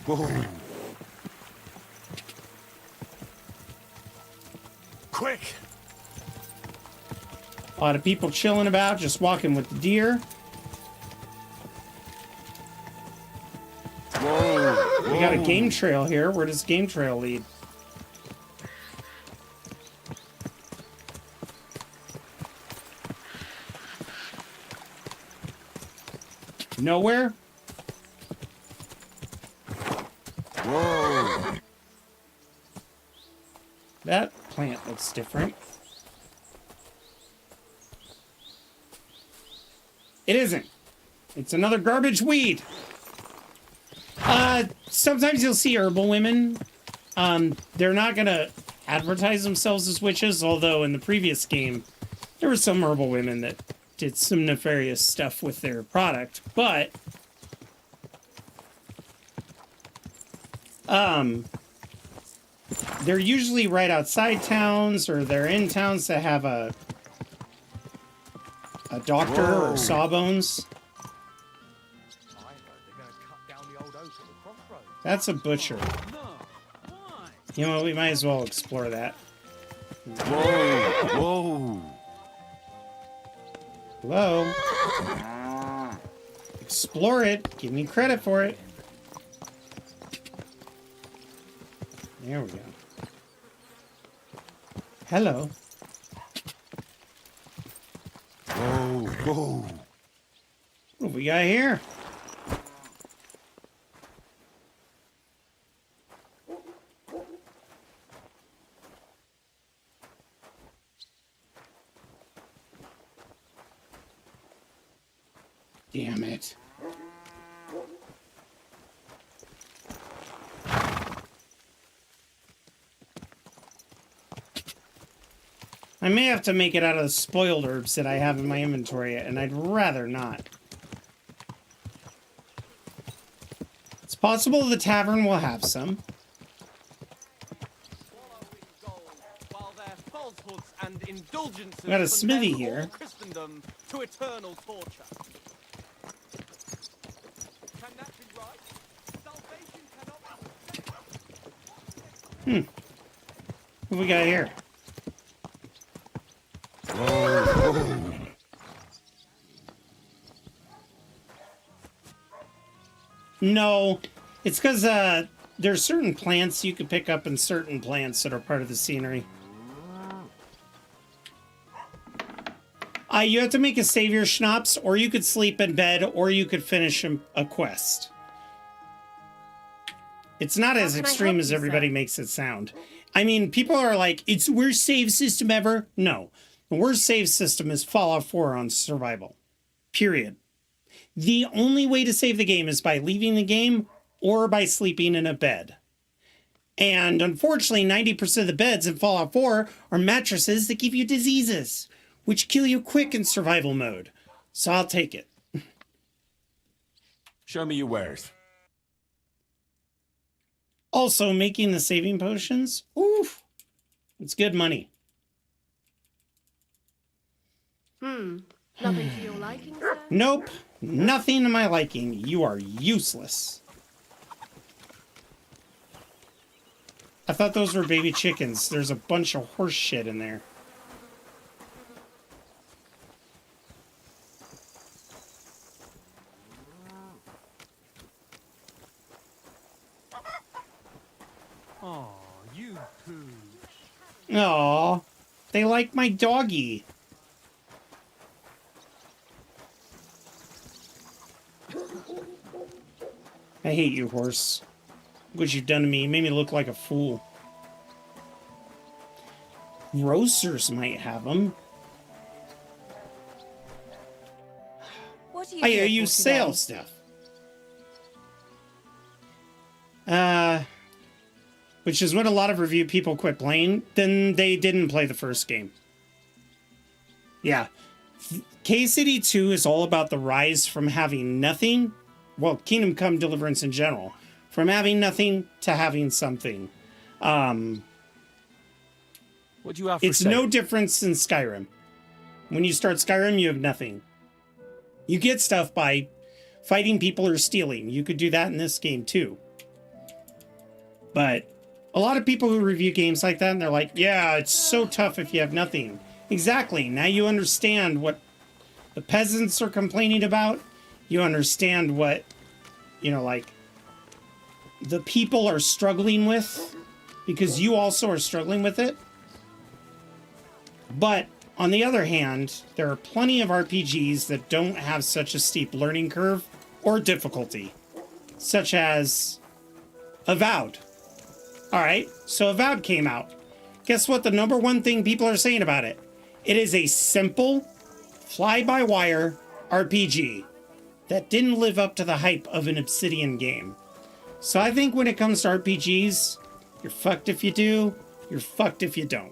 Whoa, whoa. Quick! A lot of people chilling about, just walking with the deer. Whoa, We got a game trail here. Where does game trail lead? Nowhere? Whoa! That plant looks different. It isn't. It's another garbage weed. Sometimes you'll see herbal women. They're not gonna advertise themselves as witches, although in the previous game, there were some herbal women that did some nefarious stuff with their product, but they're usually right outside towns, or they're in towns that have a doctor or sawbones. That's a butcher. You know what, we might as well explore that. Whoa! Whoa! Hello? Explore it. Give me credit for it. There we go. Hello. Whoa, whoa. What have we got here? Damn it. I may have to make it out of the spoiled herbs that I have in my inventory, and I'd rather not. It's possible the tavern will have some. We got a smithy here. To eternal torture. What have we got here? No, it's because there's certain plants you can pick up and certain plants that are part of the scenery. You have to make a savior schnapps, or you could sleep in bed, or you could finish a quest. It's not as extreme as everybody makes it sound. I mean, people are like, it's the worst save system ever. No, the worst save system is Fallout 4 on survival. Period. The only way to save the game is by leaving the game or by sleeping in a bed. And unfortunately, 90% of the beds in Fallout 4 are mattresses that give you diseases, which kill you quick in survival mode. So I'll take it. Show me your wares. Also, making the saving potions, oof, it's good money. Nothing to your liking, sir? Nope, nothing to my liking. You are useless. I thought those were baby chickens. There's a bunch of horse shit in there. Oh, you poo. Aw, they like my doggy. I hate you, horse. What you've done to me. You made me look like a fool. Grocers might have them. What do you I here owe you for sale today? stuff. Which is when a lot of review people quit playing, then they didn't play the first game. Yeah. K-City 2 is all about the rise from having nothing, well, Kingdom Come Deliverance in general, from having nothing to having something. What do you have for It's sale? no difference than Skyrim. When you start Skyrim, you have nothing. You get stuff by fighting people or stealing. You could do that in this game too. But a lot of people who review games like that, and they're like, yeah, it's so tough if you have nothing. Exactly. Now you understand what the peasants are complaining about. You understand what, like, the people are struggling with, because you also are struggling with it. But on the other hand, there are plenty of RPGs that don't have such a steep learning curve or difficulty, such as Avowed. All right, so Avowed came out. Guess what? The number one thing people are saying about it. It is a simple, fly-by-wire RPG that didn't live up to the hype of an Obsidian game. So I think when it comes to RPGs, you're fucked if you do, you're fucked if you don't.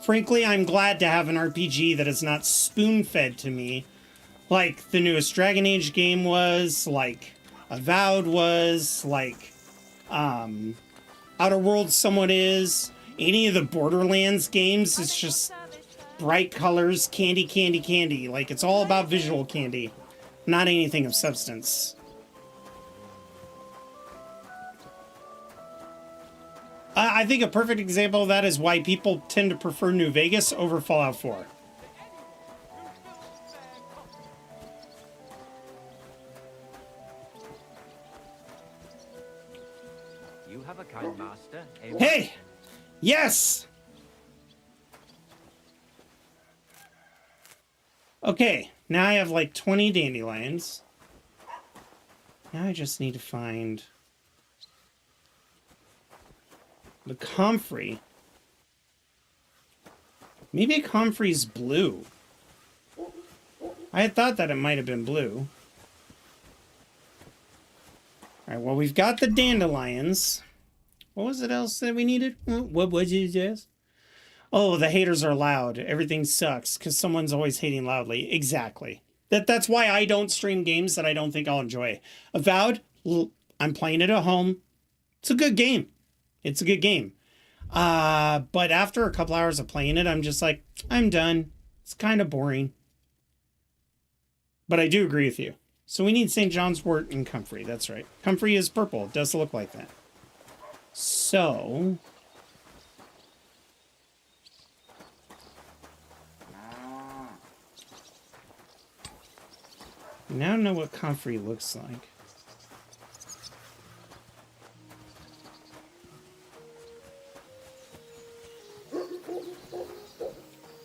Frankly, I'm glad to have an RPG that is not spoon-fed to me like the newest Dragon Age game was, like Avowed was, like Outer Worlds somewhat is. Any of the Borderlands games is just bright colors, candy, candy, candy. Like, it's all about visual candy, not anything of substance. I think a perfect example of that is why people tend to prefer New Vegas over Fallout 4. You have a kind master. Hey! Yes! Okay, now I have like 20 dandelions. Now I just need to find the comfrey. Maybe comfrey's blue. I had thought that it might have been blue. Alright, well, we've got the dandelions. What was it else that we needed? What was it, Jess? Oh, the haters are loud. Everything sucks because someone's always hating loudly. Exactly. That's why I don't stream games that I don't think I'll enjoy. Avowed, I'm playing it at home. It's a good game. It's a good game. But after a couple hours of playing it, I'm just like, I'm done. It's kind of boring. But I do agree with you. So we need St. John's wort and comfrey. That's right. Comfrey is purple. It does look like that. So we now know what comfrey looks like.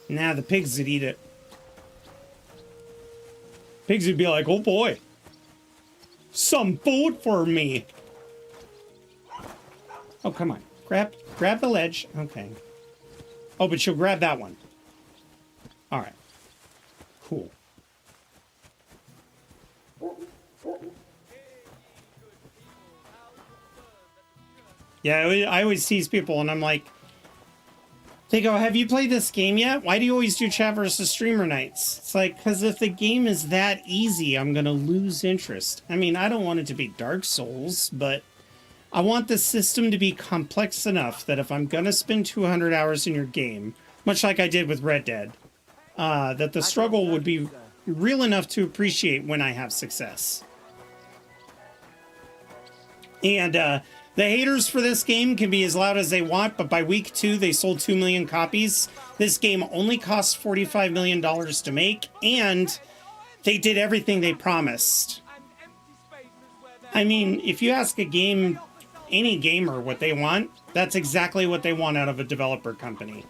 Nah, the pigs would eat it. Pigs would be like, oh boy, some food for me. Oh, come on. Grab the ledge. Okay. Oh, but she'll grab that one. All right. Cool. Yeah, I always tease people, and I'm like, they go, have you played this game yet? Why do you always do chat versus streamer nights? It's like, because if the game is that easy, I'm going to lose interest. I mean, I don't want it to be Dark Souls, but I want the system to be complex enough that if I'm going to spend 200 hours in your game, much like I did with Red Dead, that the struggle would be real enough to appreciate when I have success. And the haters for this game can be as loud as they want, but by week 2, they sold 2 million copies. This game only cost $45 million to make, and they did everything they promised. I mean, if you ask a game any gamer what they want, that's exactly what they want out of a developer company.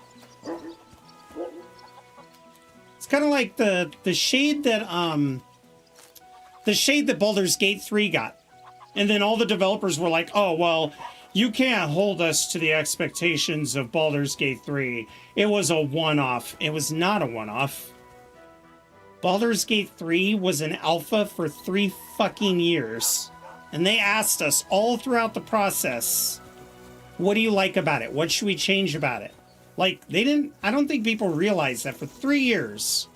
It's kind of like the shade that Baldur's Gate 3 got. And then all the developers were like, oh, well, you can't hold us to the expectations of Baldur's Gate 3. It was a one-off. It was not a one-off. Baldur's Gate 3 was an alpha for 3 fucking years. And they asked us all throughout the process, what do you like about it? What should we change about it? Like, I don't think people realize that for 3 years,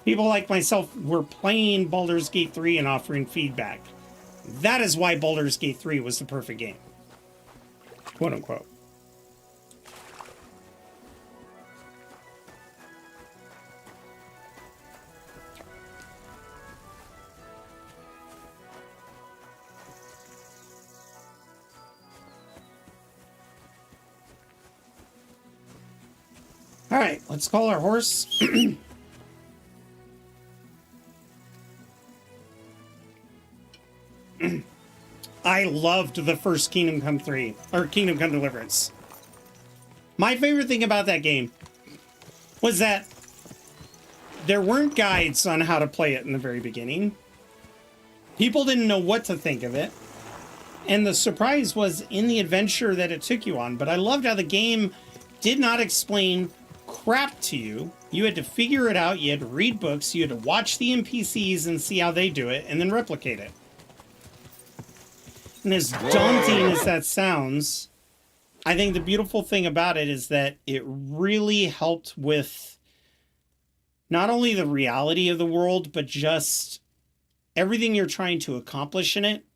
people like myself were playing Baldur's Gate 3 and offering feedback. That is why Baldur's Gate 3 was the perfect game. Quote unquote. All right, let's call our horse. I loved the first Kingdom Come 3, or Kingdom Come Deliverance. My favorite thing about that game was that there weren't guides on how to play it in the very beginning. People didn't know what to think of it. And the surprise was in the adventure that it took you on. But I loved how the game did not explain crap to you. You had to figure it out. You had to read books. You had to watch the NPCs and see how they do it and then replicate it. And as daunting as that sounds, I think the beautiful thing about it is that it really helped with not only the reality of the world, but just everything you're trying to accomplish in it.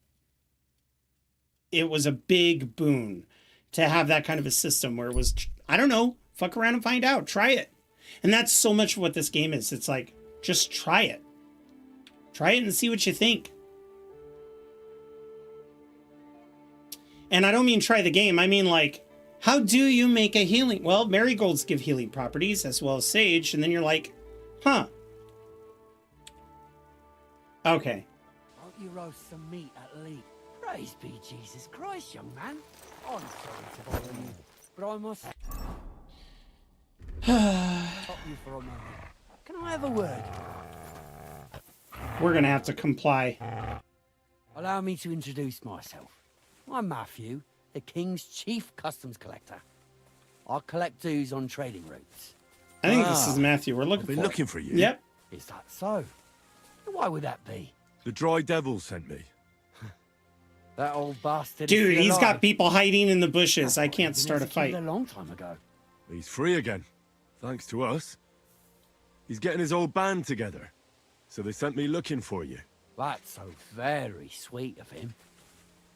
It was a big boon to have that kind of a system where it was, I don't know, fuck around and find out, try it. And that's so much what this game is. It's like, just try it. Try it and see what you think. And I don't mean try the game. I mean, like, how do you make a healing? Well, marigolds give healing properties as well as sage. And then you're like, huh. Okay. Won't you roast some meat at least? Praise be Jesus Christ, young man. I'm sorry to bother you, but I must stop you for a moment. Can I have a word? We're going to have to comply. Allow me to introduce myself. I'm Matthew, the King's chief customs collector. I collect dues on trading routes. I think this is Matthew we're looking for. I've been looking for you. Yep. Is that so? Why would that be? The Dry Devil sent me. That old bastard. Dude, he's got people hiding in the bushes. I can't start a fight. A long time ago. He's free again, thanks to us. He's getting his old band together. So they sent me looking for you. That's so very sweet of him.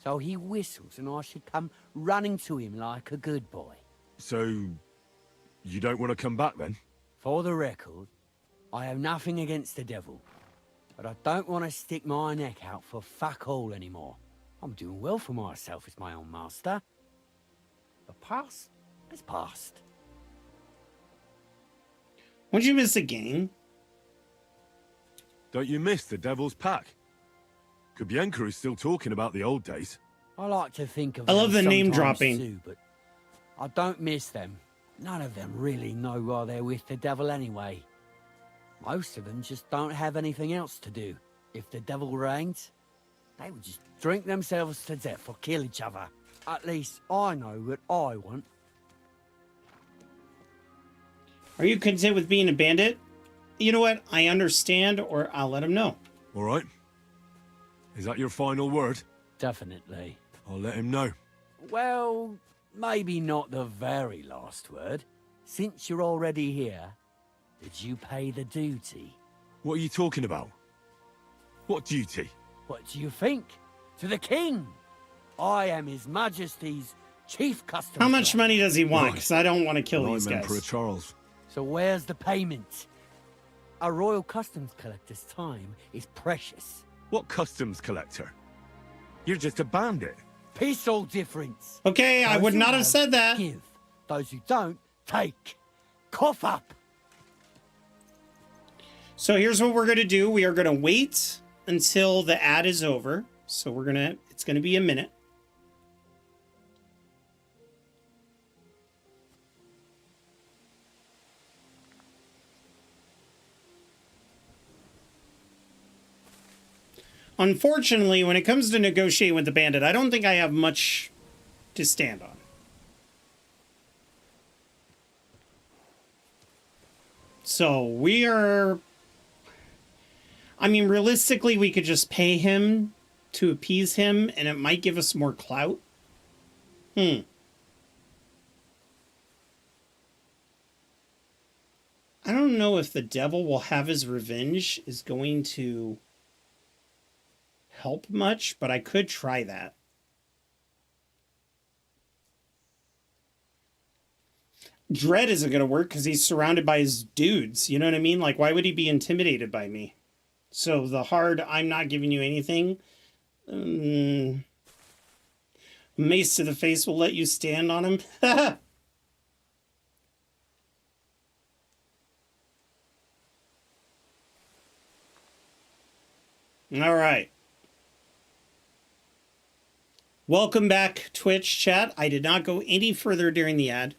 So he whistles and I should come running to him like a good boy. So, you don't want to come back then? For the record, I have nothing against the devil. But I don't want to stick my neck out for fuck all anymore. I'm doing well for myself as my own master. The past is past. Won't you miss the gang? Don't you miss the Devil's Pack? Kubienka is still talking about the old days. I like to think of I love the them name sometimes dropping. too, but I don't miss them. None of them really know why they're with the devil anyway. Most of them just don't have anything else to do. If the devil reigns, they would just drink themselves to death or kill each other. At least I know what I want. Are you content with being a bandit? You know what? I understand, or I'll let him know. All right. Is that your final word? Definitely. I'll let him know. Well, maybe not the very last word. Since you're already here, did you pay the duty? What are you talking about? What duty? What do you think? To the king! I am His Majesty's chief customs. How much money does he want? Because I don't want to kill these I'm guys. Emperor Charles. So where's the payment? A royal customs collector's time is precious. What customs collector? You're just a bandit. Peace all difference. Okay, I would not have said that. Give. Those who don't, take. Cough up. So here's what we're going to do. We are going to wait until the ad is over. So it's going to be a minute. Unfortunately, when it comes to negotiating with the bandit, I don't think I have much to stand on. So we are... I mean, realistically, we could just pay him to appease him, and it might give us more clout. I don't know if the devil will have his revenge is going to help much, but I could try that. Dread isn't going to work because he's surrounded by his dudes. You know what I mean? Like, why would he be intimidated by me? So the hard, I'm not giving you anything. Mace to the face will let you stand on him. All right. Welcome back, Twitch chat. I did not go any further during the ad.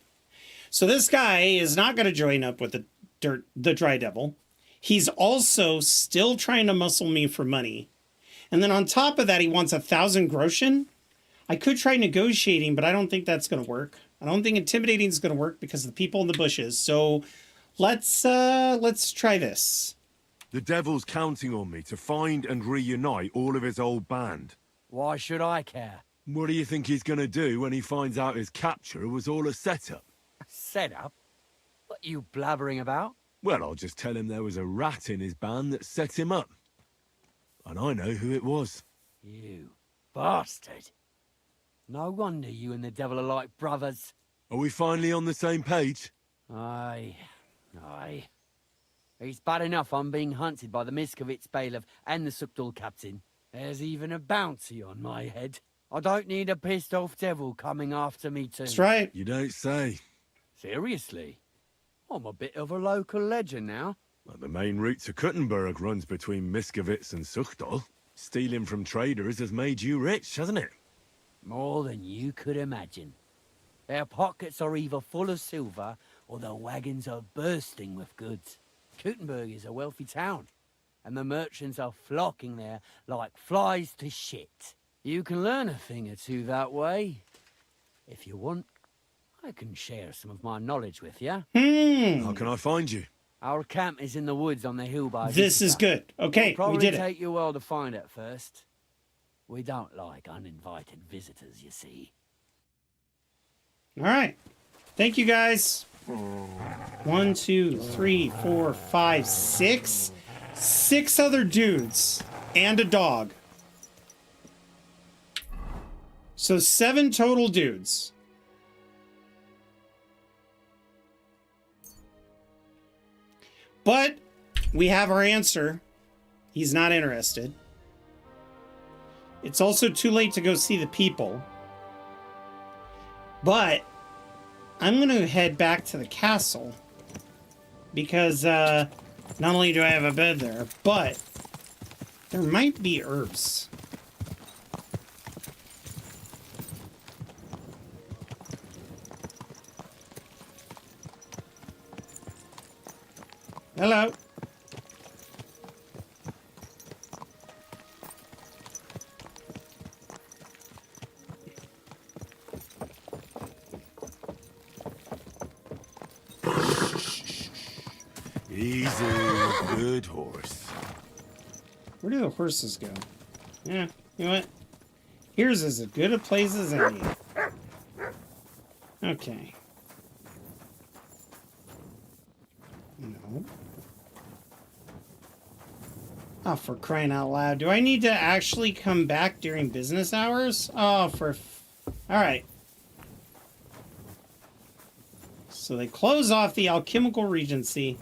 So this guy is not going to join up with the Dry Devil. He's also still trying to muscle me for money. And then on top of that, he wants 1,000 groschen. I could try negotiating, but I don't think that's going to work. I don't think intimidating is going to work because of the people in the bushes. So let's try this. The devil's counting on me to find and reunite all of his old band. Why should I care? What do you think he's going to do when he finds out his capture was all a setup? Setup? What are you blabbering about? Well, I'll just tell him there was a rat in his band that set him up. And I know who it was. You bastard. No wonder you and the devil are like brothers. Are we finally on the same page? Aye. It's bad enough I'm being hunted by the Miskovitz bailiff and the Sukdal captain. There's even a bounty on my head. I don't need a pissed off devil coming after me too. That's right. You don't say. Seriously? I'm a bit of a local legend now. Well, the main route to Kuttenberg runs between Miskovitz and Sukdal. Stealing from traders has made you rich, hasn't it? More than you could imagine. Their pockets are either full of silver or their wagons are bursting with goods. Kuttenberg is a wealthy town, and the merchants are flocking there like flies to shit. You can learn a thing or two that way. If you want, I can share some of my knowledge with you. How can I find you? Our camp is in the woods on the hill by This is good. Okay, It'll we did it. probably take you a while to find it first. We don't like uninvited visitors, you see. All right. Thank you, guys. 1, 2, 3, 4, 5, 6. 6 other dudes and a dog. So 7 total dudes. But we have our answer. He's not interested. It's also too late to go see the people. But I'm going to head back to the castle. Because not only do I have a bed there, but there might be herbs. Hello. He's a good horse. Where do the horses go? Yeah, you know what? Here's as good a place as any. Okay. No. Oh, for crying out loud. Do I need to actually come back during business hours? Oh, Alright. So they close off the alchemical regency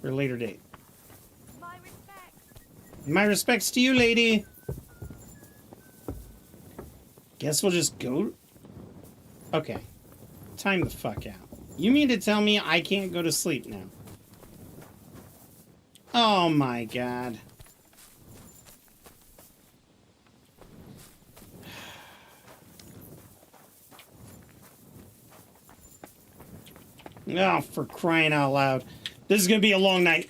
for a later date. My respects to you, lady. Guess we'll just go. Okay. Time the fuck out. You mean to tell me I can't go to sleep now? Oh my god. Oh, for crying out loud. This is gonna be a long night.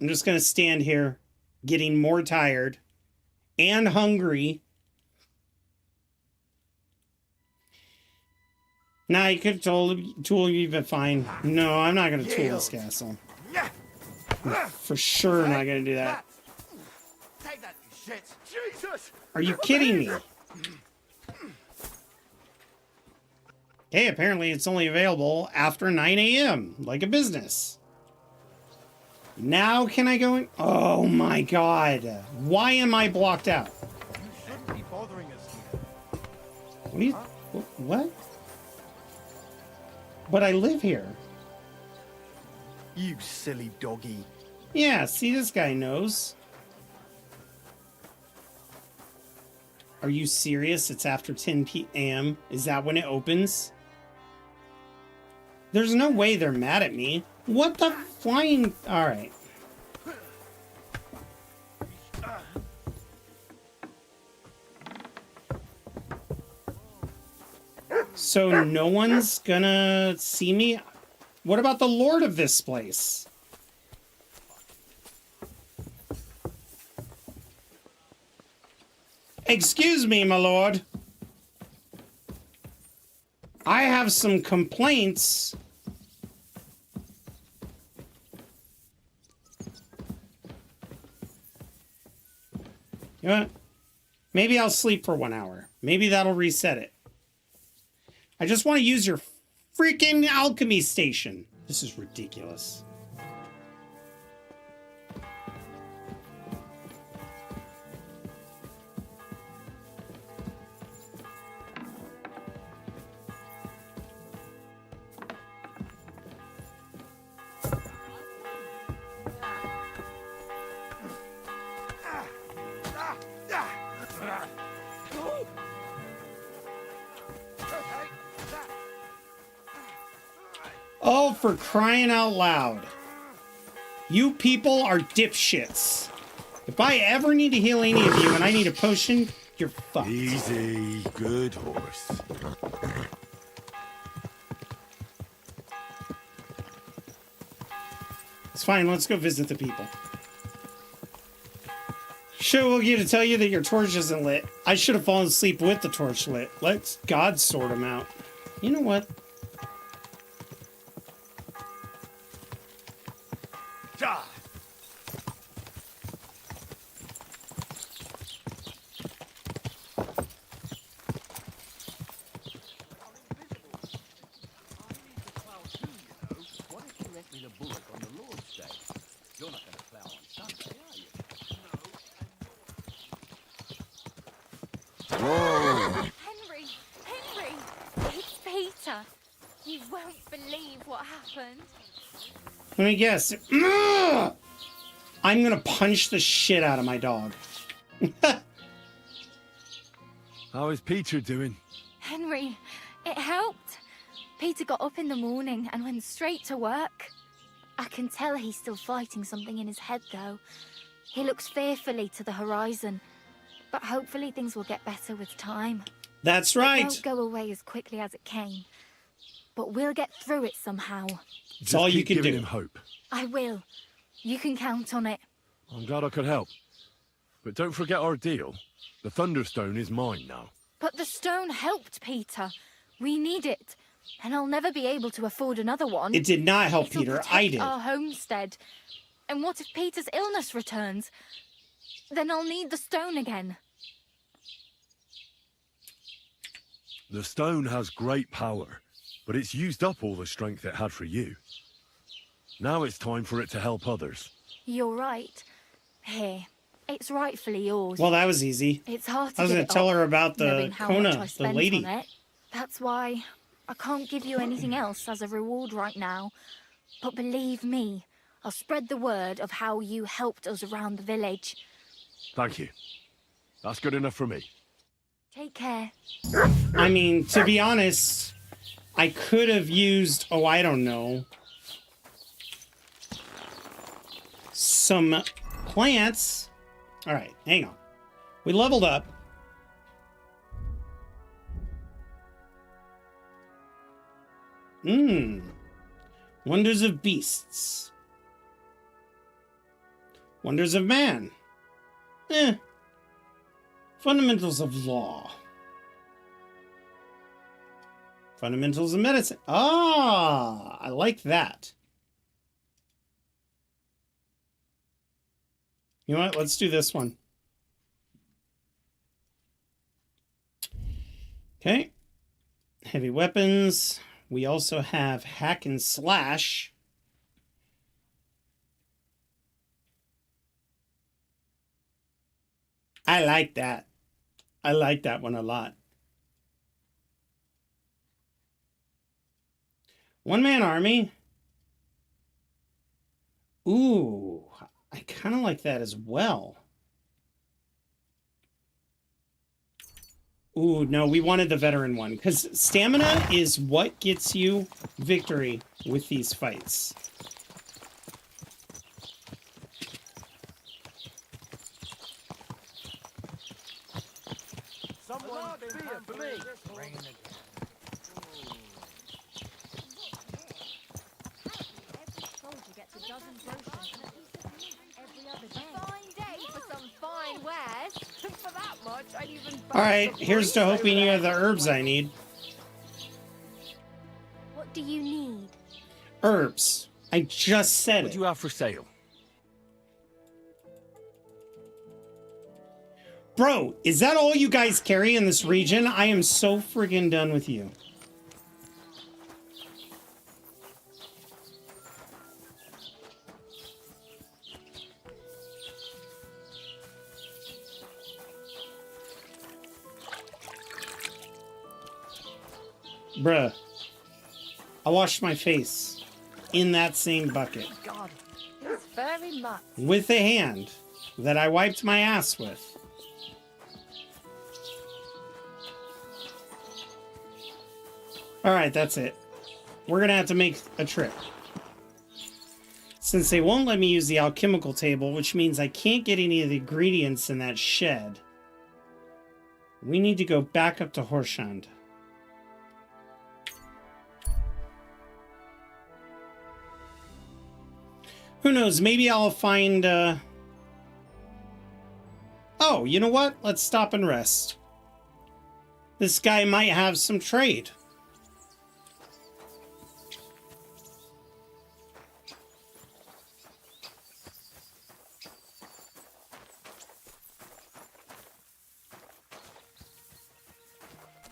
I'm just going to stand here, getting more tired and hungry. Nah, you could have tool you, but fine. No, I'm not going to tool this castle. I'm for sure not going to do that. Take that, you shit. Jesus! Are you kidding me? Hey, apparently it's only available after 9 a.m. like a business. Now can I go in? Oh my god. Why am I blocked out? You shouldn't be bothering us here. What do you... What? But I live here. You silly doggy. Yeah, see, this guy knows. Are you serious? It's after 10 p.m. Is that when it opens? There's no way they're mad at me. What the flying... Alright. So no one's gonna see me? What about the lord of this place? Excuse me, my lord. I have some complaints. You know what? Maybe I'll sleep for 1 hour. Maybe that'll reset it. I just want to use your freaking alchemy station. This is ridiculous. Oh, for crying out loud. You people are dipshits. If I ever need to heal any of you and I need a potion, you're fucked. Easy, good horse. It's fine, let's go visit the people. Sure, we'll get to tell you that your torch isn't lit. I should have fallen asleep with the torch lit. Let God sort him out. You know what? Henry, it's Peter. You won't believe what happened. Let me guess. Ugh! I'm gonna punch the shit out of my dog. How is Peter doing? Henry, it helped. Peter got up in the morning and went straight to work. I can tell he's still fighting something in his head, though. He looks fearfully to the horizon, but hopefully things will get better with time. That's right. It won't go away as quickly as it came, but we'll get through it somehow. It's all you can do. Giving him hope. I will. You can count on it. I'm glad I could help. But don't forget our deal. The Thunderstone is mine now. But the stone helped Peter. We need it, and I'll never be able to afford another one. It did not help It'll Peter. protect I did. Our homestead. And what if Peter's illness returns? Then I'll need the stone again. The stone has great power, but it's used up all the strength it had for you. Now it's time for it to help others. You're right. Here, it's rightfully yours. Well, that was easy. It's hard to I was going to tell her about the Kona, the lady. That's why I can't give you anything else as a reward right now. But believe me, I'll spread the word of how you helped us around the village. Thank you. That's good enough for me. Take care. I mean, to be honest, I could have used, oh, I don't know, some plants. All right, hang on. We leveled up. Wonders of beasts. Wonders of man. Fundamentals of law. Fundamentals of medicine. Ah, I like that. You know what? Let's do this one. Okay. Heavy weapons. We also have hack and slash. I like that. I like that one a lot. One-man army. Ooh, I kind of like that as well. Ooh, no, we wanted the veteran one because stamina is what gets you victory with these fights. Someone's been for me. Alright, here's to hoping you have the herbs I need. What do you need? Herbs. I just said What it. do you have for sale? Bro, is that all you guys carry in this region? I am so friggin' done with you. Bruh, I washed my face in that same bucket God, it's very much. with a hand that I wiped my ass with. Alright, that's it. We're gonna have to make a trip. Since they won't let me use the alchemical table, which means I can't get any of the ingredients in that shed, we need to go back up to Horshand. Who knows, maybe I'll find, Oh, you know what? Let's stop and rest. This guy might have some trade.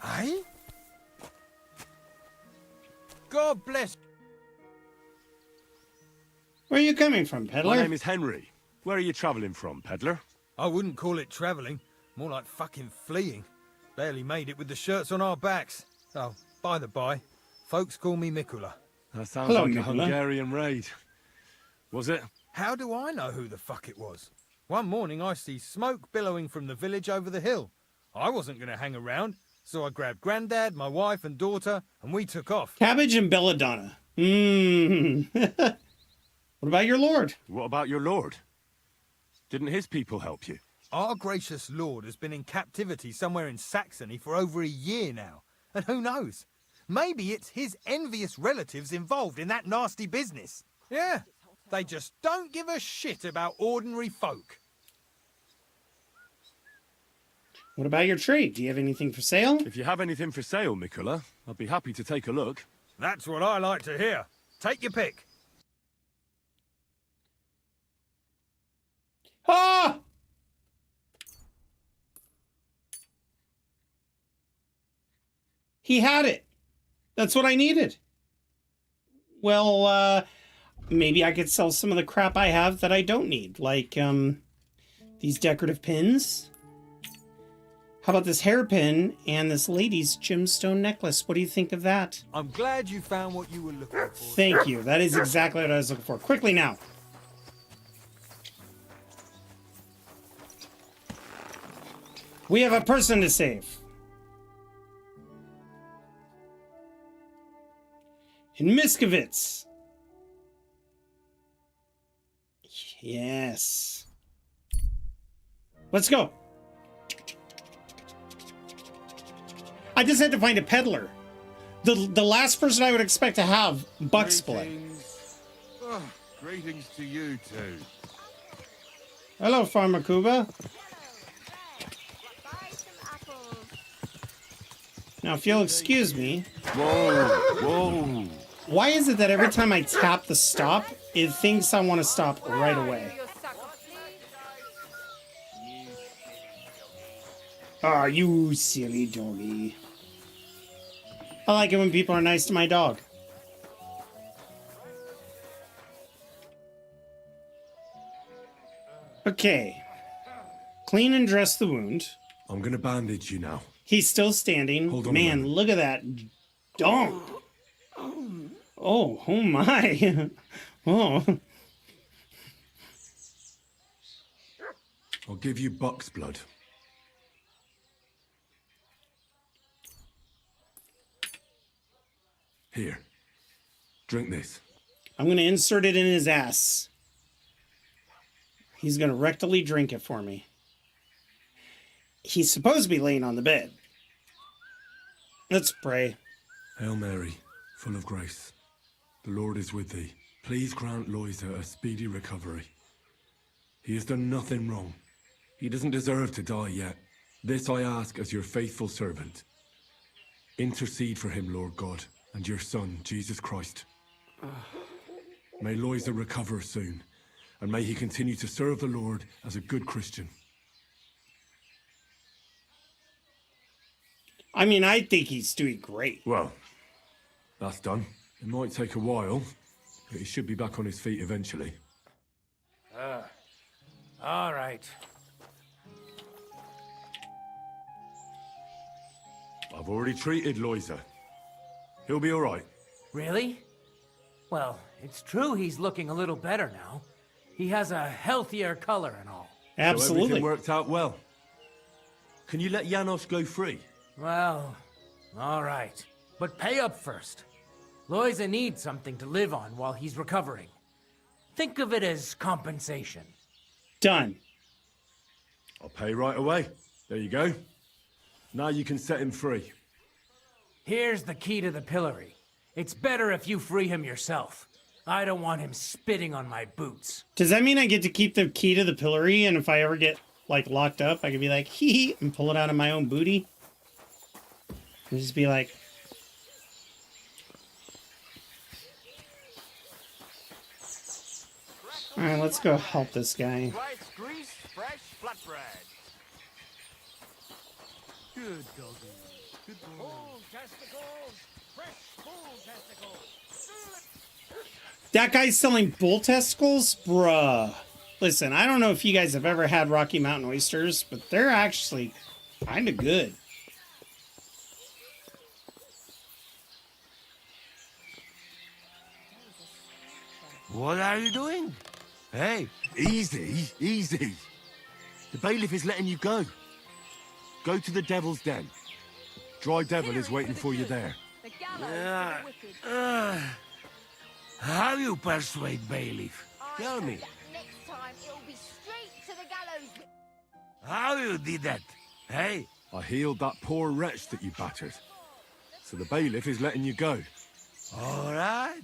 Aye? God bless. Where are you coming from, peddler? My name is Henry. Where are you travelling from, peddler? I wouldn't call it travelling. More like fucking fleeing. Barely made it with the shirts on our backs. Oh, by the by, folks call me Mikula. That sounds Hello, like a Mikula. Hungarian raid. Was it? How do I know who the fuck it was? One morning I see smoke billowing from the village over the hill. I wasn't going to hang around, so I grabbed Grandad, my wife and daughter, and we took off. Cabbage and belladonna. Mmm. What about your lord? What about your lord? Didn't his people help you? Our gracious lord has been in captivity somewhere in Saxony for over a year now. And who knows? Maybe it's his envious relatives involved in that nasty business. Yeah, they just don't give a shit about ordinary folk. What about your trade? Do you have anything for sale? If you have anything for sale, Mikula, I'd be happy to take a look. That's what I like to hear. Take your pick. Ah! He had it. That's what I needed. Well, maybe I could sell some of the crap I have that I don't need, like these decorative pins. How about this hairpin and this lady's gemstone necklace? What do you think of that? I'm glad you found what you were looking for. Thank you. That is exactly what I was looking for. Quickly now. We have a person to save. In Miskovitz. Yes. Let's go. I just had to find a peddler. The last person I would expect to have buck's blood. Greetings to you two. Hello, Farmer Kuba. Now, if you'll excuse me. Whoa. Why is it that every time I tap the stop, it thinks I want to stop right away? Ah, you silly doggy. I like it when people are nice to my dog. Okay. Clean and dress the wound. I'm gonna bandage you now. He's still standing. Hold on. Man, look at that dong. Oh my. Oh. I'll give you buck's blood. Here. Drink this. I'm going to insert it in his ass. He's going to rectally drink it for me. He's supposed to be laying on the bed. Let's pray. Hail Mary, full of grace. The Lord is with thee. Please grant Loisa a speedy recovery. He has done nothing wrong. He doesn't deserve to die yet. This I ask as your faithful servant. Intercede for him, Lord God, and your Son, Jesus Christ. May Loisa recover soon, and may he continue to serve the Lord as a good Christian. I mean, I think he's doing great. Well, that's done. It might take a while, but he should be back on his feet eventually. All right. I've already treated Loisa. He'll be all right. Really? Well, it's true he's looking a little better now. He has a healthier color and all. Absolutely. So everything worked out well. Can you let Janos go free? Well, all right. But pay up first. Loisa needs something to live on while he's recovering. Think of it as compensation. Done. I'll pay right away. There you go. Now you can set him free. Here's the key to the pillory. It's better if you free him yourself. I don't want him spitting on my boots. Does that mean I get to keep the key to the pillory, and if I ever get, like, locked up, I can be like, hee, and pull it out of my own booty? And just be like... Alright, let's go help this guy. Rice, grease, fresh flatbread. Good doggy. Good boy. Bull testicles, fresh bull testicles. That guy's selling bull testicles? Bruh. Listen, I don't know if you guys have ever had Rocky Mountain oysters, but they're actually kind of good. What are you doing? Hey. Easy, easy. The bailiff is letting you go. Go to the Devil's Den. Dry Devil is waiting for you there. How you persuade bailiff? Tell me. Next time it'll be straight to the gallows. How you did that? Hey? I healed that poor wretch that you battered. So the bailiff is letting you go. All right.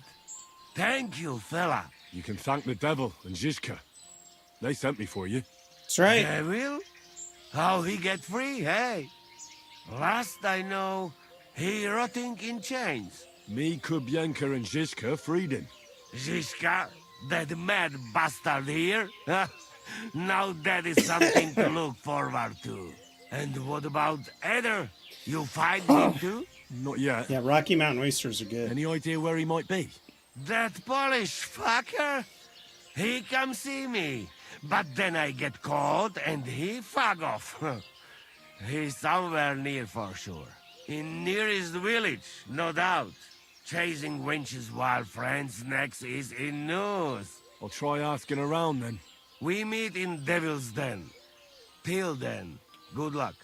Thank you, fella. You can thank the devil and Zizka. They sent me for you. That's right. Devil? How he get free, hey? Last I know, he rotting in chains. Me, Kubienka, and Zizka freed him. Zizka? That mad bastard here? Now that is something to look forward to. And what about Eder? You find him too? Not yet. Yeah, Rocky Mountain oysters are good. Any idea where he might be? That Polish fucker? He come see me. But then I get caught and he fuck off. He's somewhere near for sure. In nearest village, no doubt. Chasing wenches while friends' necks is in news. I'll try asking around then. We meet in Devil's Den. Till then, good luck.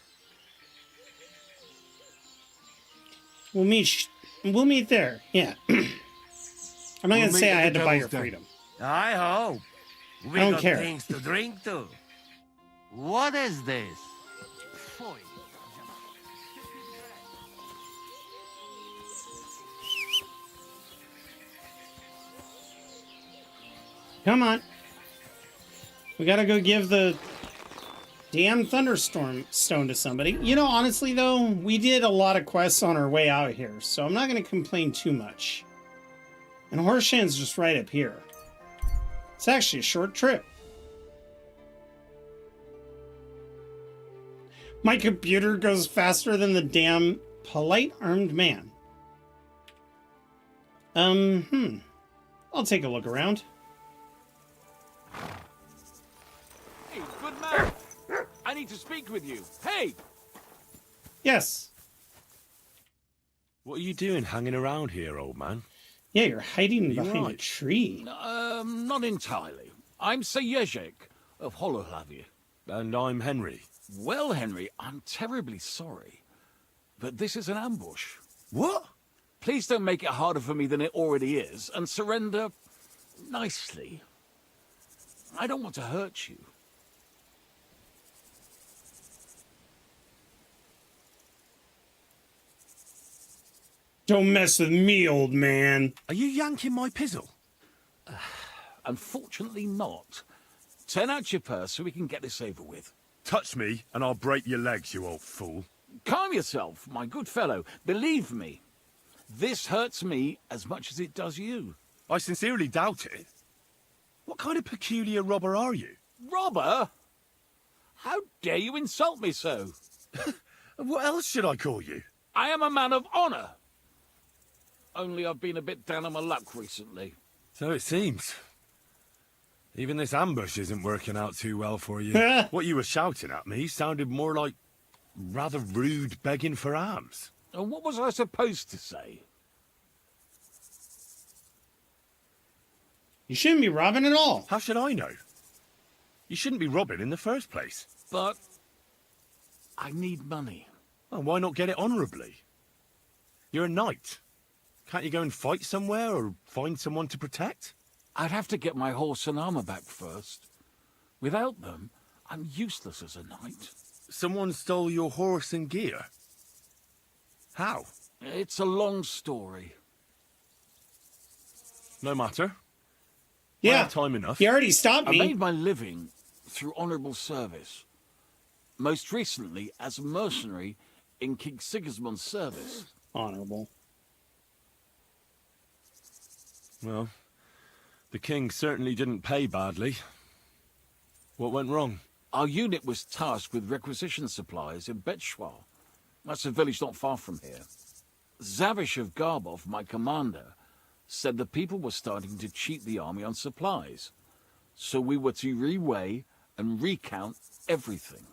We'll meet there. Yeah. I'm not gonna say I had to buy your freedom. I hope. We I don't got care. things to drink to. What is this? Come on. We gotta go give the damn Thunderstone to somebody. You know, honestly, though, we did a lot of quests on our way out here, so I'm not gonna complain too much. And Horseshand's just right up here. It's actually a short trip. My computer goes faster than the damn polite armed man. I'll take a look around. Hey, good man. I need to speak with you. Hey! Yes. What are you doing hanging around here, old man? Yeah, you're hiding You behind a right? tree. Not entirely. I'm Sir Ježek of Holohlavie. And I'm Henry. Well, Henry, I'm terribly sorry, but this is an ambush. What? Please don't make it harder for me than it already is, and surrender nicely. I don't want to hurt you. Don't mess with me, old man. Are you yanking my pizzle? Unfortunately not. Turn out your purse so we can get this over with. Touch me, and I'll break your legs, you old fool. Calm yourself, my good fellow. Believe me, this hurts me as much as it does you. I sincerely doubt it. What kind of peculiar robber are you? Robber? How dare you insult me so? What else should I call you? I am a man of honor. Only I've been a bit down on my luck recently. So it seems. Even this ambush isn't working out too well for you. What you were shouting at me sounded more like rather rude begging for alms. And what was I supposed to say? You shouldn't be robbing at all. How should I know? You shouldn't be robbing in the first place. But I need money. Well, why not get it honourably? You're a knight. Can't you go and fight somewhere or find someone to protect? I'd have to get my horse and armor back first. Without them, I'm useless as a knight. Someone stole your horse and gear? How? It's a long story. No matter. Yeah. I have time enough. You already stopped me. I made my living through honourable service. Most recently as a mercenary in King Sigismund's service. Honourable. Well, the king certainly didn't pay badly. What went wrong? Our unit was tasked with requisition supplies in Betschwar. That's a village not far from here. Zavish of Garbov, my commander, said the people were starting to cheat the army on supplies. So we were to reweigh and recount everything.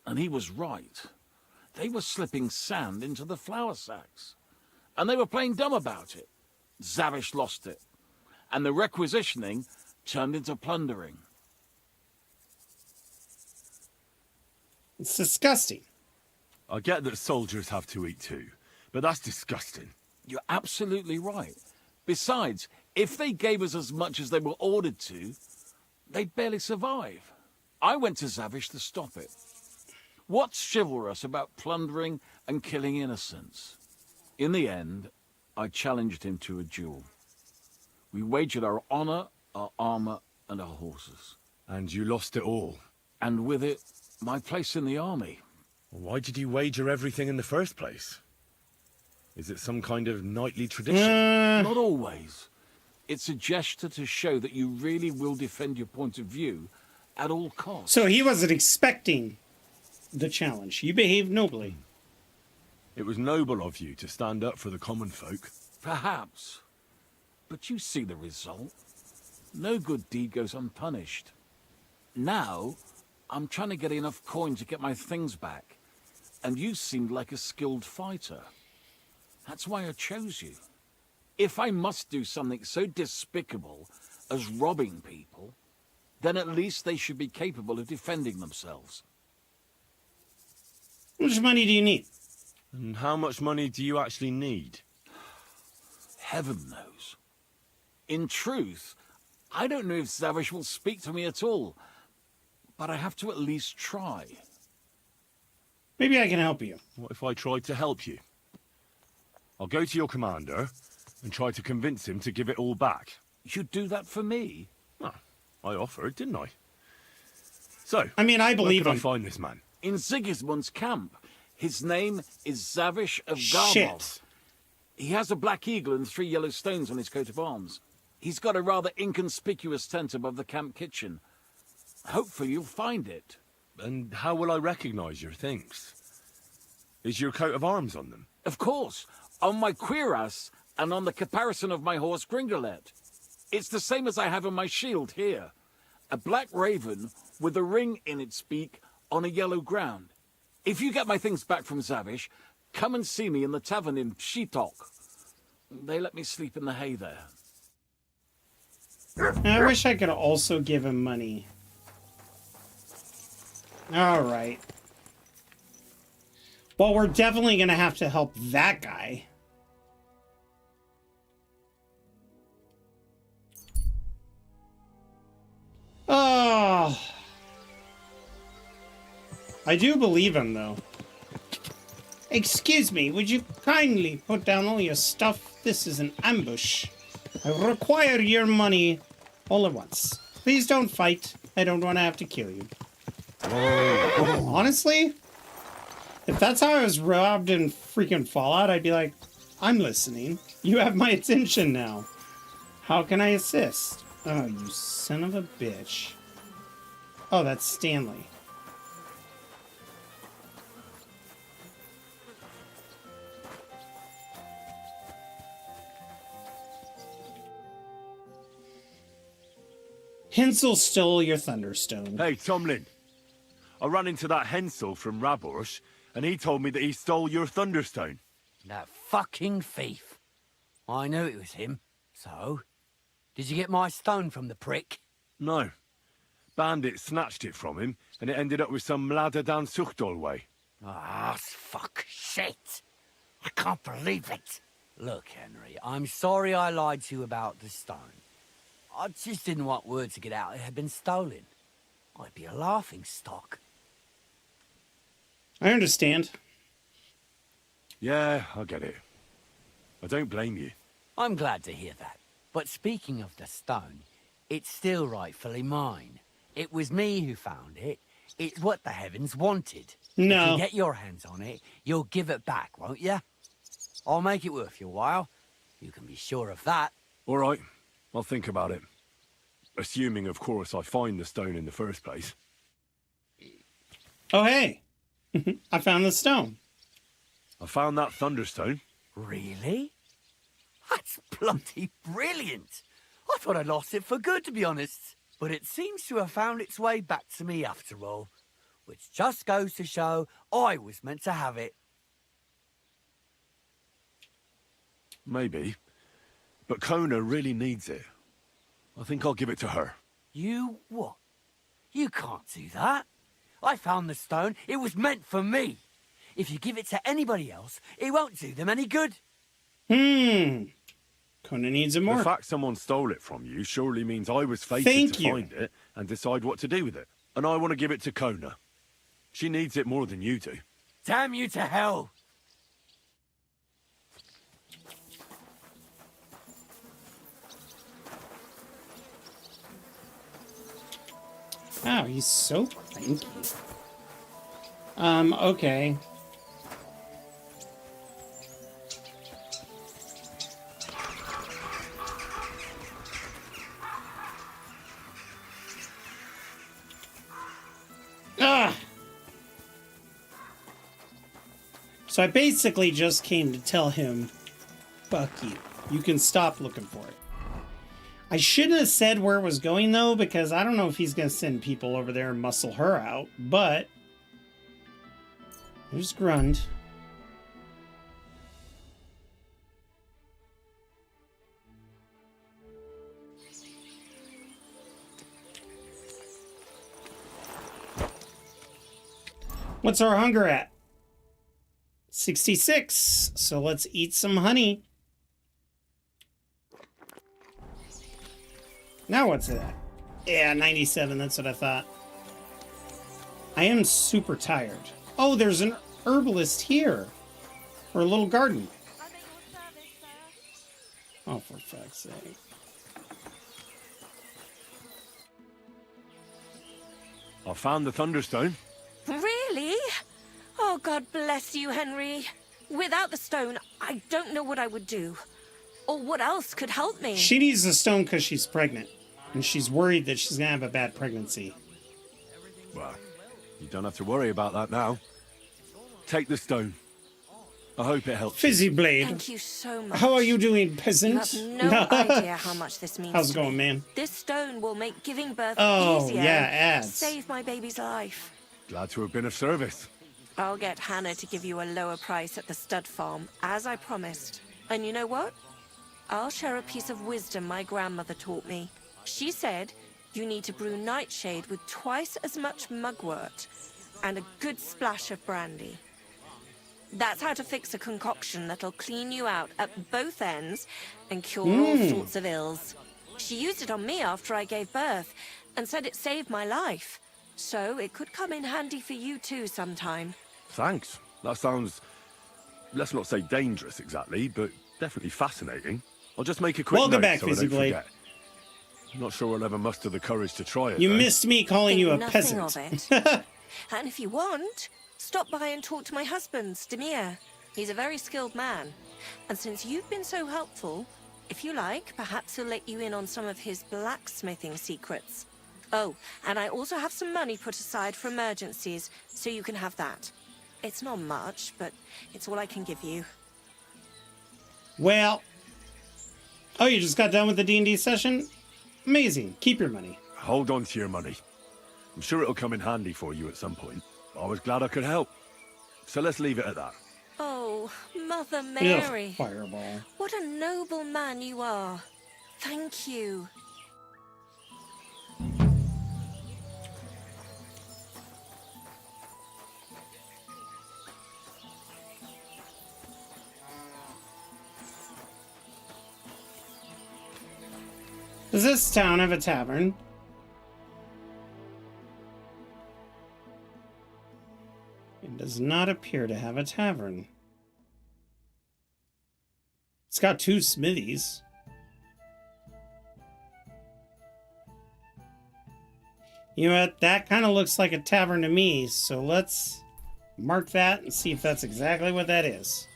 And he was right. They were slipping sand into the flour sacks. And they were playing dumb about it. Zavish lost it. And the requisitioning turned into plundering. It's disgusting. I get that soldiers have to eat too, but that's disgusting. You're absolutely right. Besides, if they gave us as much as they were ordered to, they'd barely survive. I went to Zavish to stop it. What's chivalrous about plundering and killing innocents? In the end, I challenged him to a duel. We wagered our honor, our armor, and our horses. And you lost it all? And with it, my place in the army. Why did you wager everything in the first place? Is it some kind of knightly tradition? Not always. It's a gesture to show that you really will defend your point of view at all costs. So he wasn't expecting the challenge. You behaved nobly. It was noble of you to stand up for the common folk. Perhaps. But you see the result. No good deed goes unpunished. Now, I'm trying to get enough coin to get my things back. And you seemed like a skilled fighter. That's why I chose you. If I must do something so despicable as robbing people, then at least they should be capable of defending themselves. How much money do you need? And how much money do you actually need? Heaven knows. In truth, I don't know if Zavish will speak to me at all, but I have to at least try. Maybe I can help you. What if I tried to help you? I'll go to your commander and try to convince him to give it all back. You'd do that for me? Well, I offered, didn't I? So, I mean, I believe where him. can I find this man? In Sigismund's camp. His name is Zavish of Garbov. Shit. He has a black eagle and 3 yellow stones on his coat of arms. He's got a rather inconspicuous tent above the camp kitchen. Hopefully you'll find it. And how will I recognize your things? Is your coat of arms on them? Of course, on my cuirass and on the caparison of my horse Gringolet. It's the same as I have on my shield here. A black raven with a ring in its beak on a yellow ground. If you get my things back from Zavish, come and see me in the tavern in Pshitok. They let me sleep in the hay there. I wish I could also give him money. Alright. Well, we're definitely going to have to help that guy. Oh. I do believe him, though. Excuse me, would you kindly put down all your stuff? This is an ambush. I require your money all at once. Please don't fight. I don't want to have to kill you. Honestly, if that's how I was robbed in freaking Fallout, I'd be like, I'm listening. You have my attention now. How can I assist? Oh, you son of a bitch. Oh, that's Stanley. Hensel stole your Thunderstone. Hey, Tomlin. I ran into that Hensel from Raborsh, and he told me that he stole your Thunderstone. That fucking thief. I knew it was him. So, did you get my stone from the prick? No. Bandit snatched it from him, and it ended up with some ladder down Suchdol way. Ah, fuck shit. I can't believe it. Look, Henry, I'm sorry I lied to you about the stone. I just didn't want word to get out it had been stolen. I'd be a laughing stock. I understand. Yeah, I get it. I don't blame you. I'm glad to hear that. But speaking of the stone, it's still rightfully mine. It was me who found it. It's what the heavens wanted. No. If you get your hands on it, you'll give it back, won't you? I'll make it worth your while. You can be sure of that. All right. I'll think about it. Assuming, of course, I find the stone in the first place. Oh, hey. I found the stone. I found that Thunderstone. Really? That's bloody brilliant. I thought I'd lost it for good, to be honest. But it seems to have found its way back to me after all. Which just goes to show I was meant to have it. Maybe. But Kona really needs it. I think I'll give it to her. You what? You can't do that. I found the stone. It was meant for me. If you give it to anybody else, it won't do them any good. Kona needs it more. The fact someone stole it from you surely means I was fated to find it and decide what to do with it. And I want to give it to Kona. She needs it more than you do. Damn you to hell! Wow, he's so cranky. Okay. So I basically just came to tell him, fuck you. You can stop looking for it. I shouldn't have said where it was going, though, because I don't know if he's going to send people over there and muscle her out, but there's Grund. What's our hunger at? 66. So let's eat some honey. Now what's it at? Yeah, 97. That's what I thought. I am super tired. Oh, there's an herbalist here. Or a little garden. Oh, for fuck's sake. I found the Thunderstone. Really? Oh, God bless you, Henry. Without the stone, I don't know what I would do. Or what else could help me. She needs the stone because she's pregnant. And she's worried that she's going to have a bad pregnancy. Well, you don't have to worry about that now. Take the stone. I hope it helps. Fizzy Blade. Thank you so much. How are you doing, peasant? You have no idea how much this means. How's it to going, me. man? This stone will make giving birth yeah, easier. ads. Save my baby's life. Glad to have been of service. I'll get Hannah to give you a lower price at the stud farm, as I promised. And you know what? I'll share a piece of wisdom my grandmother taught me. She said you need to brew nightshade with twice as much mugwort and a good splash of brandy. That's how to fix a concoction that'll clean you out at both ends and cure all sorts of ills. She used it on me after I gave birth and said it saved my life. So it could come in handy for you too sometime. Thanks. That sounds, let's not say dangerous exactly, but definitely fascinating. I'll just make a quick Welcome note back, so I Fizzy don't Blade. forget. I'm not sure I'll ever muster the courage to try it. You though. missed me calling you a Think peasant. nothing of it. And if you want, stop by and talk to my husband, Stamir. He's a very skilled man. And since you've been so helpful, if you like, perhaps he'll let you in on some of his blacksmithing secrets. Oh, and I also have some money put aside for emergencies, so you can have that. It's not much, but it's all I can give you. Well, oh, you just got done with the D&D session? Amazing. Keep your money. Hold on to your money. I'm sure it'll come in handy for you at some point. I was glad I could help. So let's leave it at that. Oh, Mother Mary. Ugh, fireball. What a noble man you are. Thank you. Does this town have a tavern? It does not appear to have a tavern. It's got 2 smithies. You know what? That kind of looks like a tavern to me, so let's mark that and see if that's exactly what that is.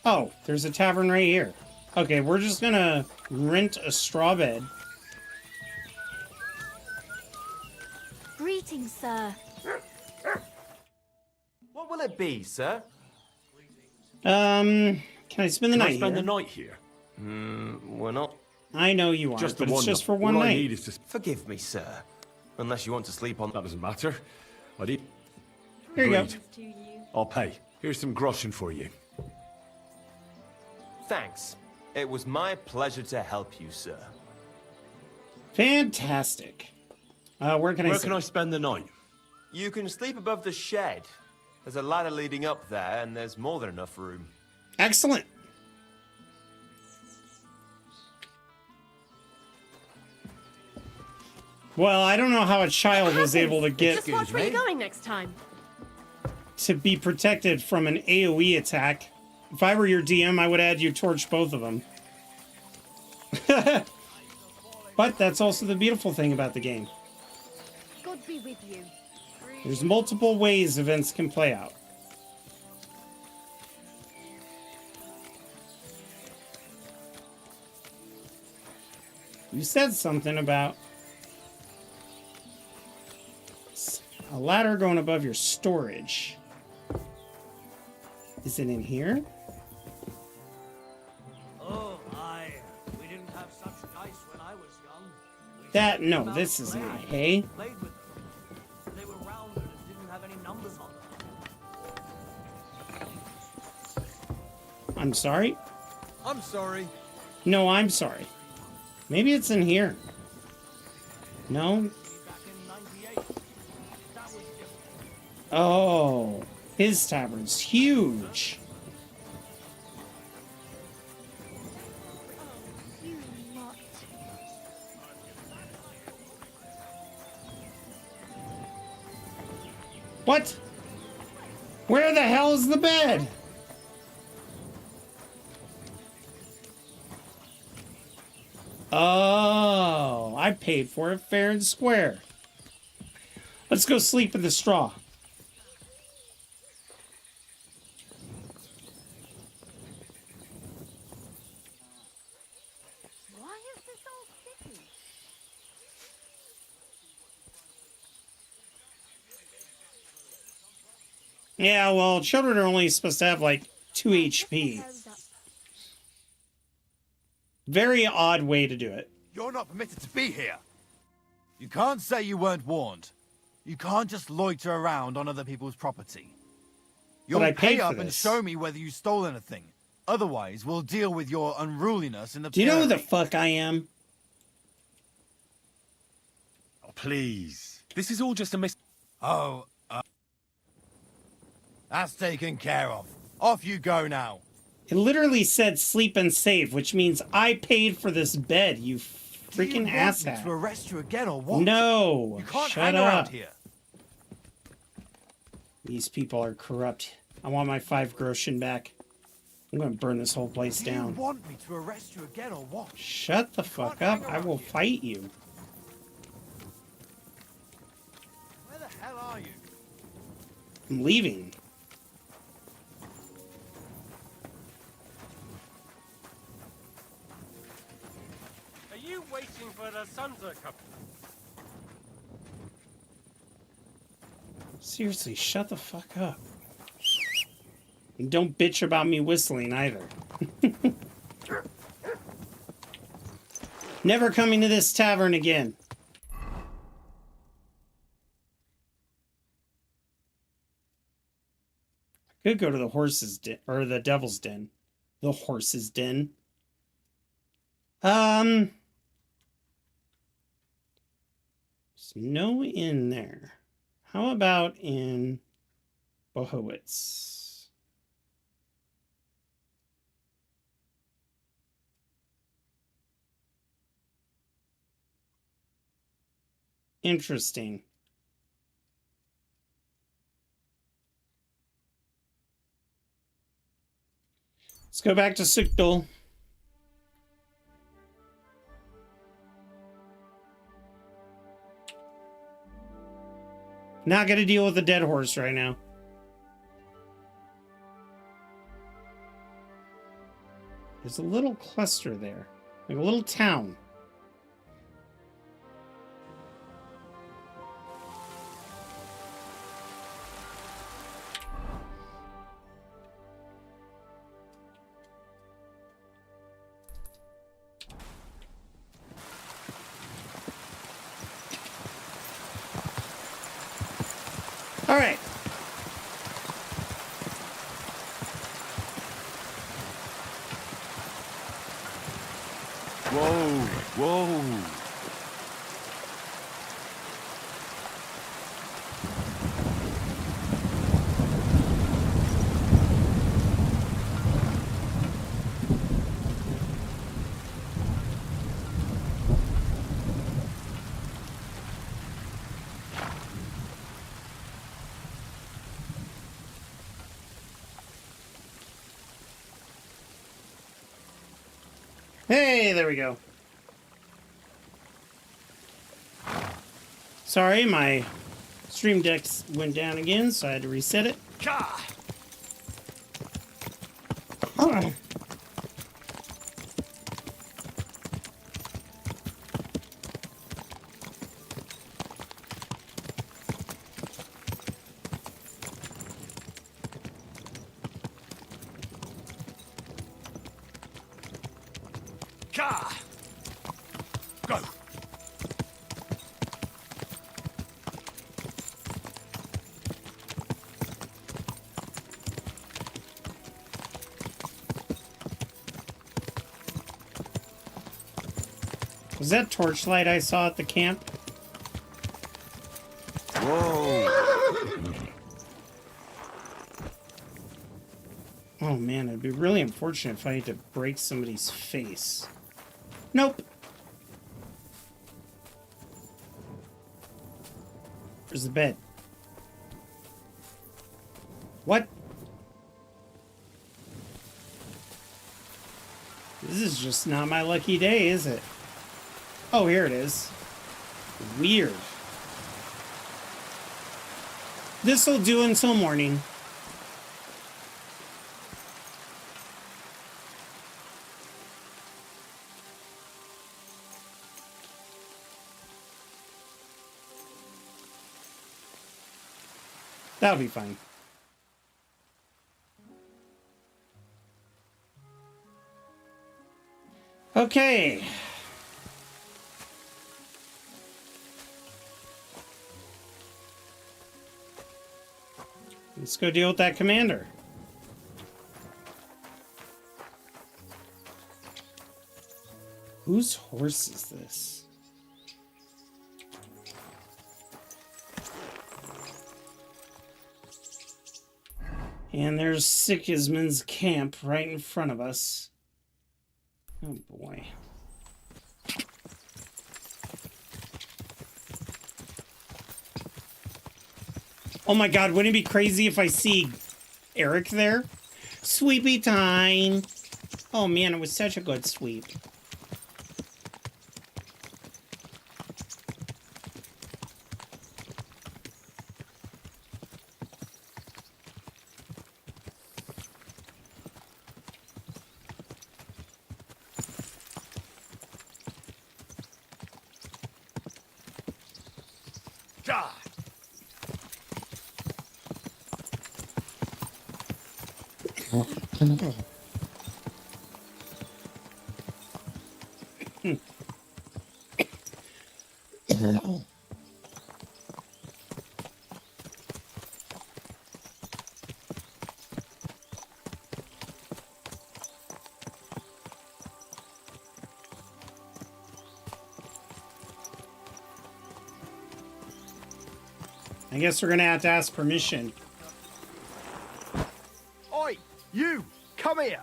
Oh, there's a tavern right here. Okay, we're just gonna rent a straw bed. Greetings, sir. What will it be, sir? Can I spend the night I spend here? the night here? We're not. I know you aren't, Just the but it's one just night. for one All I night. need is to... Forgive me, sir. Unless you want to sleep on... That doesn't matter. I did. Here you go. Agreed. I'll pay. Here's some groschen for you. Thanks. It was my pleasure to help you, sir. Fantastic. Where can I Where sit? can I spend the night? You can sleep above the shed. There's a ladder leading up there, and there's more than enough room. Excellent. Well, I don't know how a child was able to get Just watch where you're going next time. to be protected from an AoE attack. If I were your DM, I would add you torch both of them. But that's also the beautiful thing about the game. God be with you. There's multiple ways events can play out. You said something about a ladder going above your storage. Is it in here? Oh, aye. We didn't have such dice when I was young. That, no, this is not hay. Played with them. They were rounded and didn't have any numbers on them. I'm sorry? I'm sorry. No, I'm sorry. Maybe it's in here. No? Oh, his tavern's huge. What? Where the hell is the bed? Oh, I paid for it fair and square. Let's go sleep in the straw. Why is this all sticky? Yeah, well, children are only supposed to have like 2 HP. Very odd way to do it. You're not permitted to be here. You can't say you weren't warned. You can't just loiter around on other people's property. You'll I paid pay for up and this. show me whether you stole anything. Otherwise, we'll deal with your unruliness in the Do you know who the pillory. fuck I am? Oh, please. This is all just a mis... Oh, that's taken care of. Off you go now. It literally said sleep and save, which means I paid for this bed, you freaking Do you want me asshat. to arrest you again or what? No, You can't shut hang up. around here. These people are corrupt. I want my 5 groschen back. I'm gonna burn this whole place Do you down. want me to arrest you again or what? Shut the fuck up. I will fight you. Where the hell are you? I'm leaving. Are you waiting for the sun to come? Seriously, shut the fuck up. And don't bitch about me whistling either. Never coming to this tavern again. I could go to the horse's den, or the devil's den. The horse's den. There's no inn there. How about in Bohowitz? Interesting. Let's go back to Sukdal. Not gonna deal with the dead horse right now. There's a little cluster there, like a little town. All right. Whoa, whoa. Hey, there we go. Sorry, my stream deck went down again, so I had to reset it. Go. Was that torchlight I saw at the camp? Whoa. Oh man, it'd be really unfortunate if I had to break somebody's face. Nope. Where's the bed? What? This is just not my lucky day, is it? Oh, here it is. Weird. This'll do until morning. That'll be fine. Okay. Let's go deal with that commander. Whose horse is this? And there's Sigismund's camp right in front of us. Oh boy. Oh my god, wouldn't it be crazy if I see Eric there? Sweepy time. Oh man, it was such a good sweep. I guess we're gonna have to ask permission. Oi, you! Come here!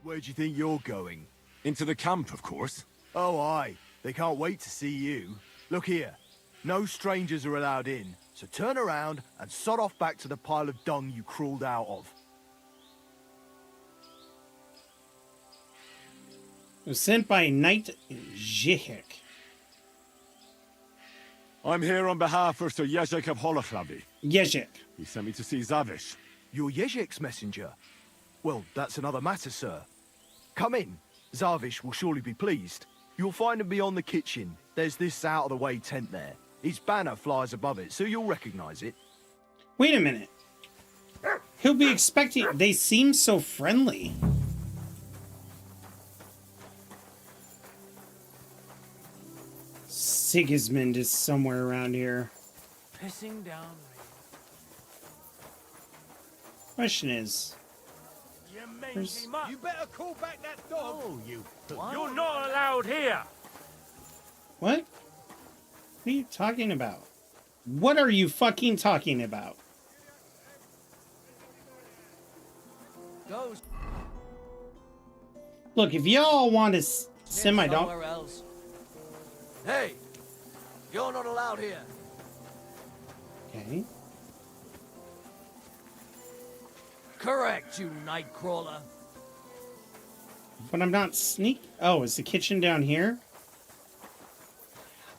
Where do you think you're going? Into the camp, of course. Oh, aye. They can't wait to see you. Look here. No strangers are allowed in, so turn around and sod off back to the pile of dung you crawled out of. It was sent by Knight Jihik. I'm here on behalf of Sir Jezek of Holoclavi. Jezek. He sent me to see Zavish. You're Jezek's messenger? Well, that's another matter, sir. Come in. Zavish will surely be pleased. You'll find him beyond the kitchen. There's this out-of-the-way tent there. His banner flies above it, so you'll recognize it. Wait a minute. He'll be expecting... They seem so friendly. Sigismund is somewhere around here. Pissing down Question is... You better call back that dog! Oh, You're not allowed here! What? What are you talking about? What are you fucking talking about? Look, if y'all want to send my dog... Hey! You're not allowed here. Okay. Correct, you nightcrawler. But I'm not sneak... Oh, is the kitchen down here?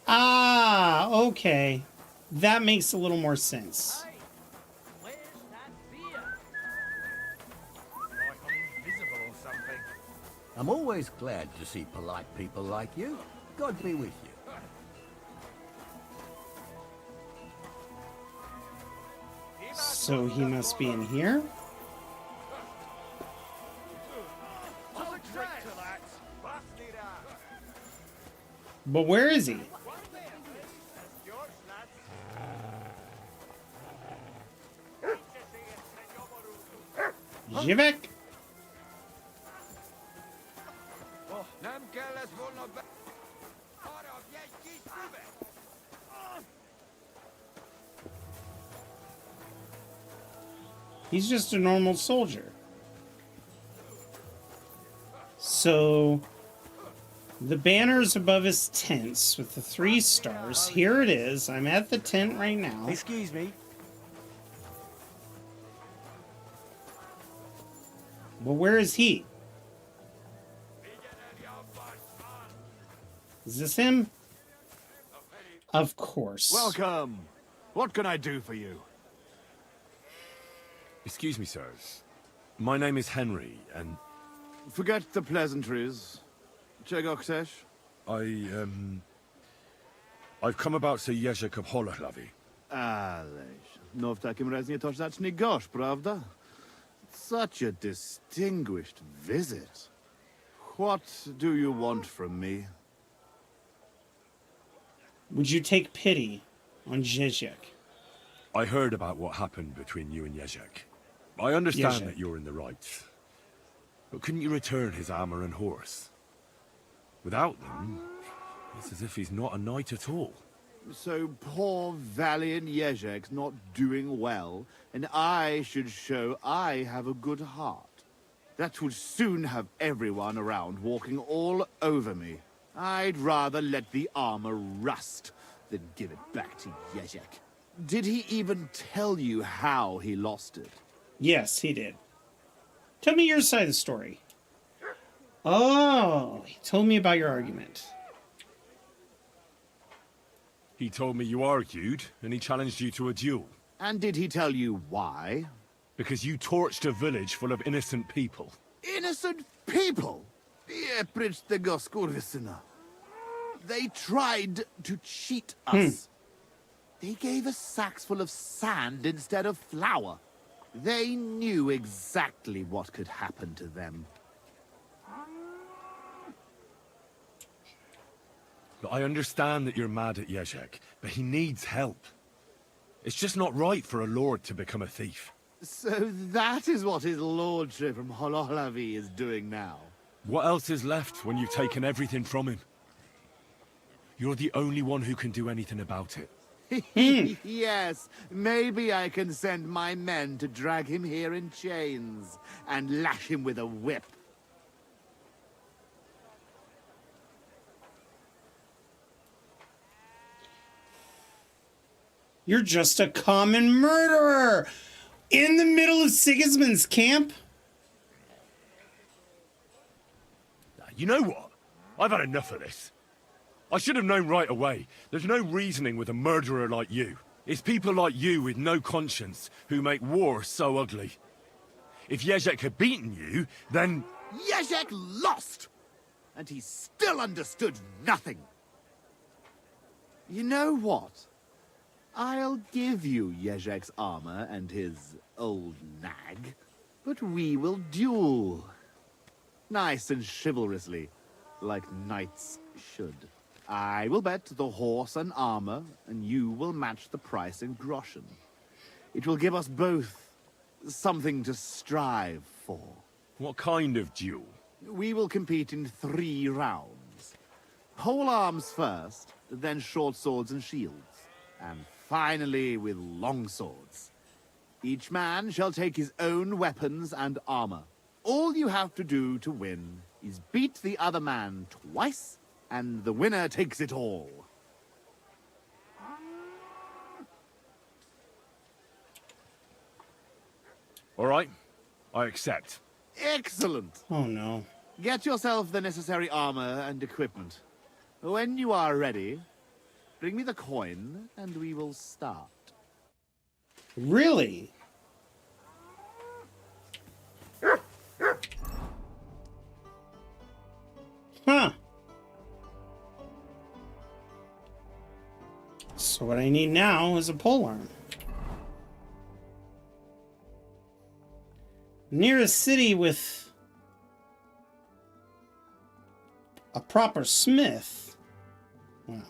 Ah, okay. That makes a little more sense. I'm always glad to see polite people like you. God be with you. So he must be in here? But where is he? Jivek? He's just a normal soldier. So the banner's above his tents with the 3 stars. Here it is. I'm at the tent right now. Excuse me. But where is he? Is this him? Of course. Welcome. What can I do for you? Excuse me, sirs. My name is Henry, and... Forget the pleasantries. Czego chcesz? I've come about Sir Jerzek of Holochlawi. Ależ, no w takim razie to zacznij gość, prawda? Such a distinguished visit. What do you want from me? Would you take pity on Jerzek? I heard about what happened between you and Jerzek. I understand that you're in the right. But couldn't you return his armor and horse? Without them, it's as if he's not a knight at all. So poor valiant Jerzek's not doing well, and I should show I have a good heart. That would soon have everyone around walking all over me. I'd rather let the armor rust than give it back to Jerzek. Did he even tell you how he lost it? Yes, he did. Tell me your side of the story. Oh, he told me about your argument. He told me you argued, and he challenged you to a duel. And did he tell you why? Because you torched a village full of innocent people. Innocent people? They tried to cheat us. They gave us sacks full of sand instead of flour. They knew exactly what could happen to them. But I understand that you're mad at Jerzek, but he needs help. It's just not right for a lord to become a thief. So that is what his lordship from Holochlawi is doing now. What else is left when you've taken everything from him? You're the only one who can do anything about it. Yes, maybe I can send my men to drag him here in chains and lash him with a whip. You're just a common murderer in the middle of Sigismund's camp. You know what? I've had enough of this. I should have known right away. There's no reasoning with a murderer like you. It's people like you with no conscience who make war so ugly. If Jerzek had beaten you, then... Jerzek lost! And he still understood nothing. You know what? I'll give you Jerzek's armor and his old nag, but we will duel. Nice and chivalrously, like knights should. I will bet the horse and armor, and you will match the price in groschen. It will give us both something to strive for. What kind of duel? We will compete in 3 rounds. Pole arms first, then short swords and shields, and finally with long swords. Each man shall take his own weapons and armor. All you have to do to win is beat the other man twice, and the winner takes it all. All right, I accept. Excellent. Oh no. Get yourself the necessary armor and equipment. When you are ready, bring me the coin, and we will start. Really? Huh. So what I need now is a polearm. Near a city with a proper smith. Well,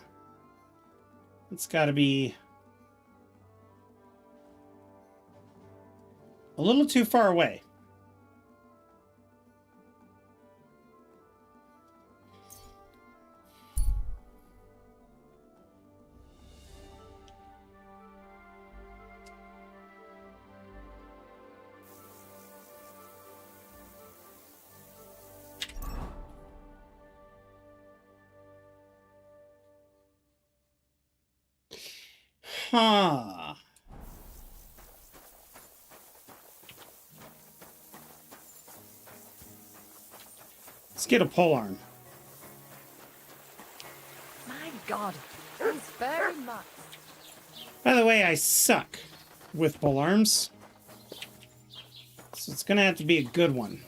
it's got to be a little too far away. Huh. Let's get a polearm. My God, thanks very much. By the way, I suck with polearms. So it's gonna have to be a good one.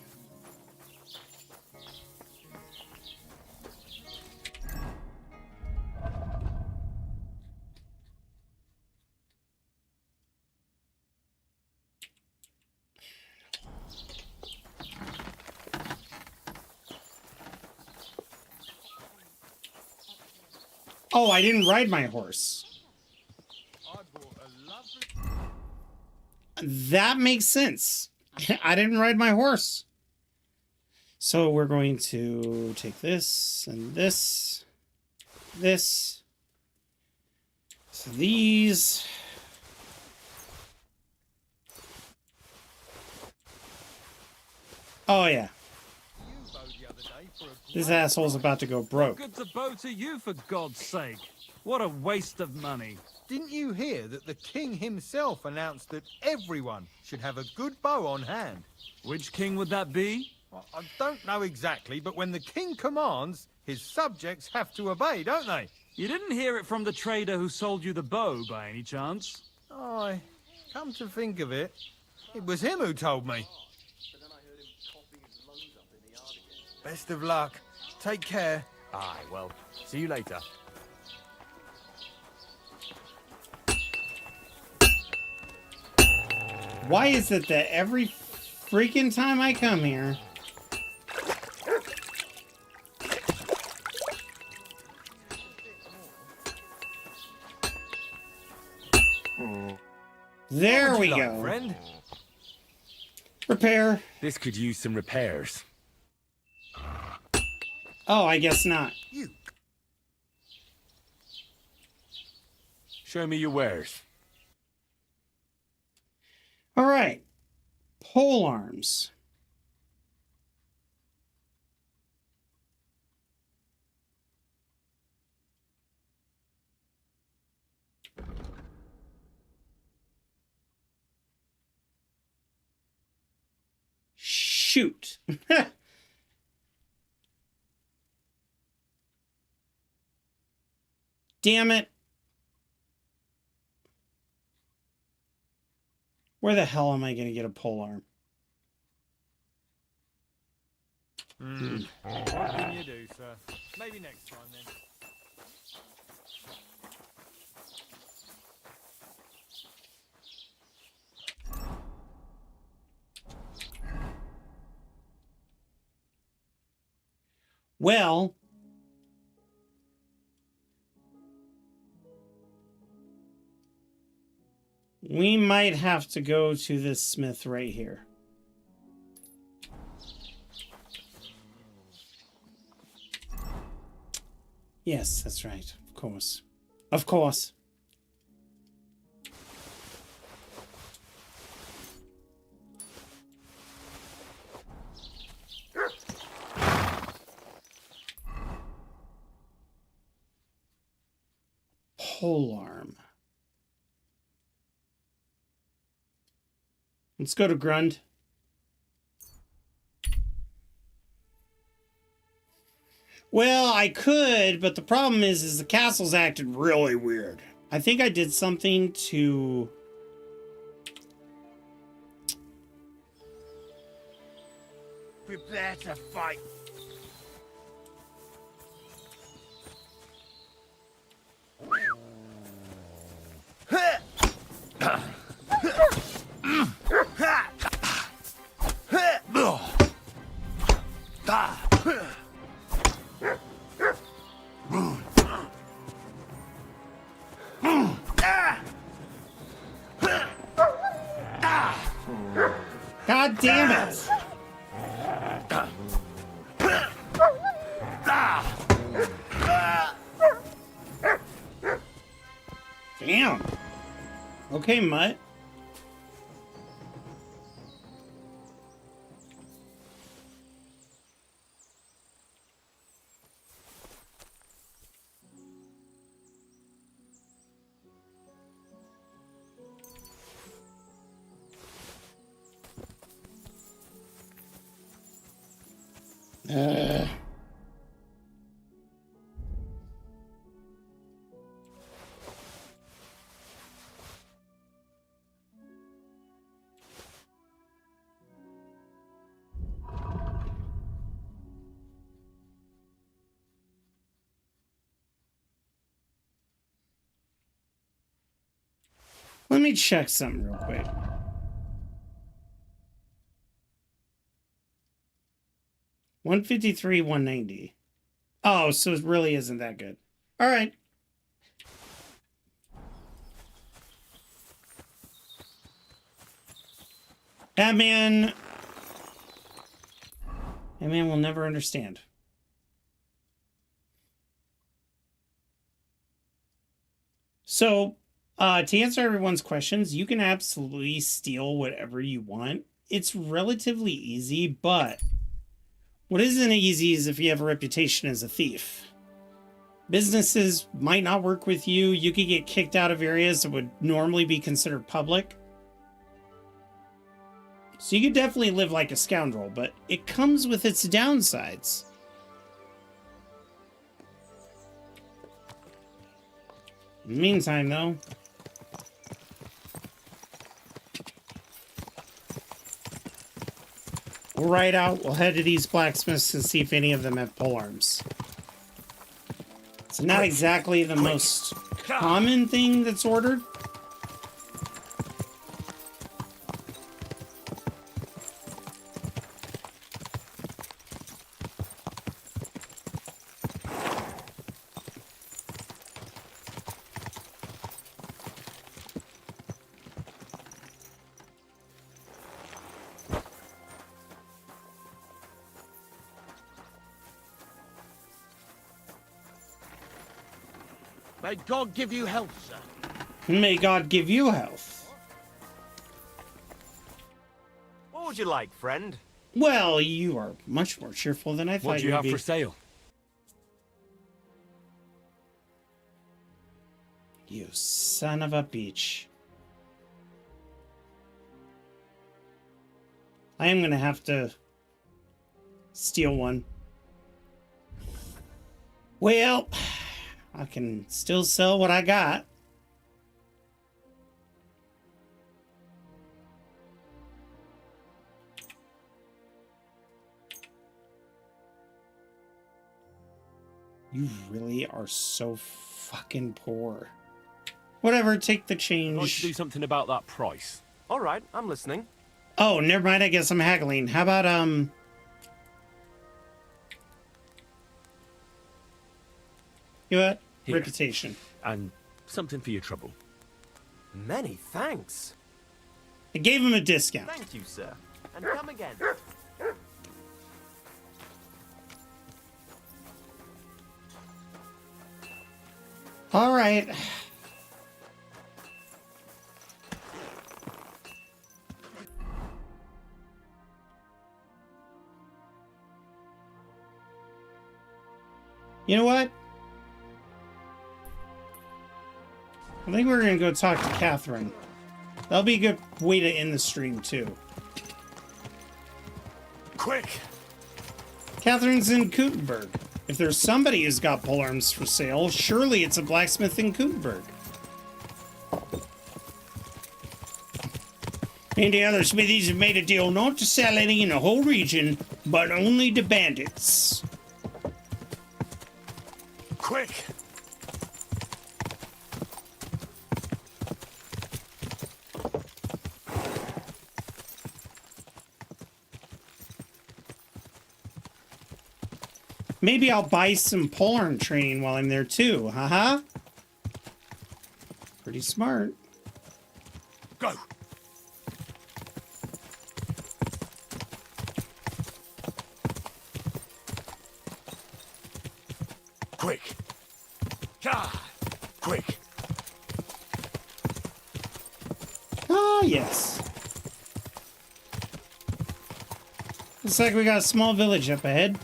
Oh, I didn't ride my horse. That makes sense. I didn't ride my horse. So we're going to take this and this. This. So these. Oh, yeah. This asshole's about to go broke. Good to bow to you, for God's sake. What a waste of money. Didn't you hear that the king himself announced that everyone should have a good bow on hand? Which king would that be? I don't know exactly, but when the king commands, his subjects have to obey, don't they? You didn't hear it from the trader who sold you the bow, by any chance? Aye, come to think of it, it was him who told me. Best of luck. Take care. Aye, well, see you later. Why is it that every freaking time I come here... There we go. Friend? Repair. This could use some repairs. Oh, I guess not. Show me your wares. All right. Pole arms. Shoot. Damn it. Where the hell am I going to get a pole arm? What can you do, sir? Maybe next time, then. Well... we might have to go to this smith right here. Yes, that's right. Of course. Of course. Polearm. Let's go to Grund. Well, I could, but the problem is the castle's acted really weird. I think I did something to... Prepare to fight. God damn it! Damn. Okay, Mutt. Let me check something real quick. $153, $190. Oh, so it really isn't that good. All right. That man will never understand. So, to answer everyone's questions, you can absolutely steal whatever you want. It's relatively easy, but what isn't easy is if you have a reputation as a thief. Businesses might not work with you. You could get kicked out of areas that would normally be considered public. So you could definitely live like a scoundrel, but it comes with its downsides. In the meantime, though, we'll ride out, we'll head to these blacksmiths and see if any of them have polearms. It's not exactly the most common thing that's ordered. May God give you health, sir. May God give you health. What would you like, friend? Well, you are much more cheerful than I thought What do you you'd have be. for sale? You son of a bitch. I am gonna have to steal one. Well, I can still sell what I got. You really are so fucking poor. Whatever, take the change. I'd like to do something about that price. All right, I'm listening. Oh, never mind. I guess I'm haggling. How about, you know what? Here. Reputation. And something for your trouble. Many thanks. I gave him a discount. Thank you, sir. And come again. All right. You know what? I think we're gonna go talk to Katherine. That'll be a good way to end the stream too. Quick! Katherine's in Kutenberg. If there's somebody who's got polearms for sale, surely it's a blacksmith in Kutenberg. And the other smithies have made a deal not to sell any in the whole region, but only to bandits. Quick! Maybe I'll buy some polearm training while I'm there too, haha. Pretty smart. Go! Quick! Ah! Quick! Ah, yes. Looks like we got a small village up ahead.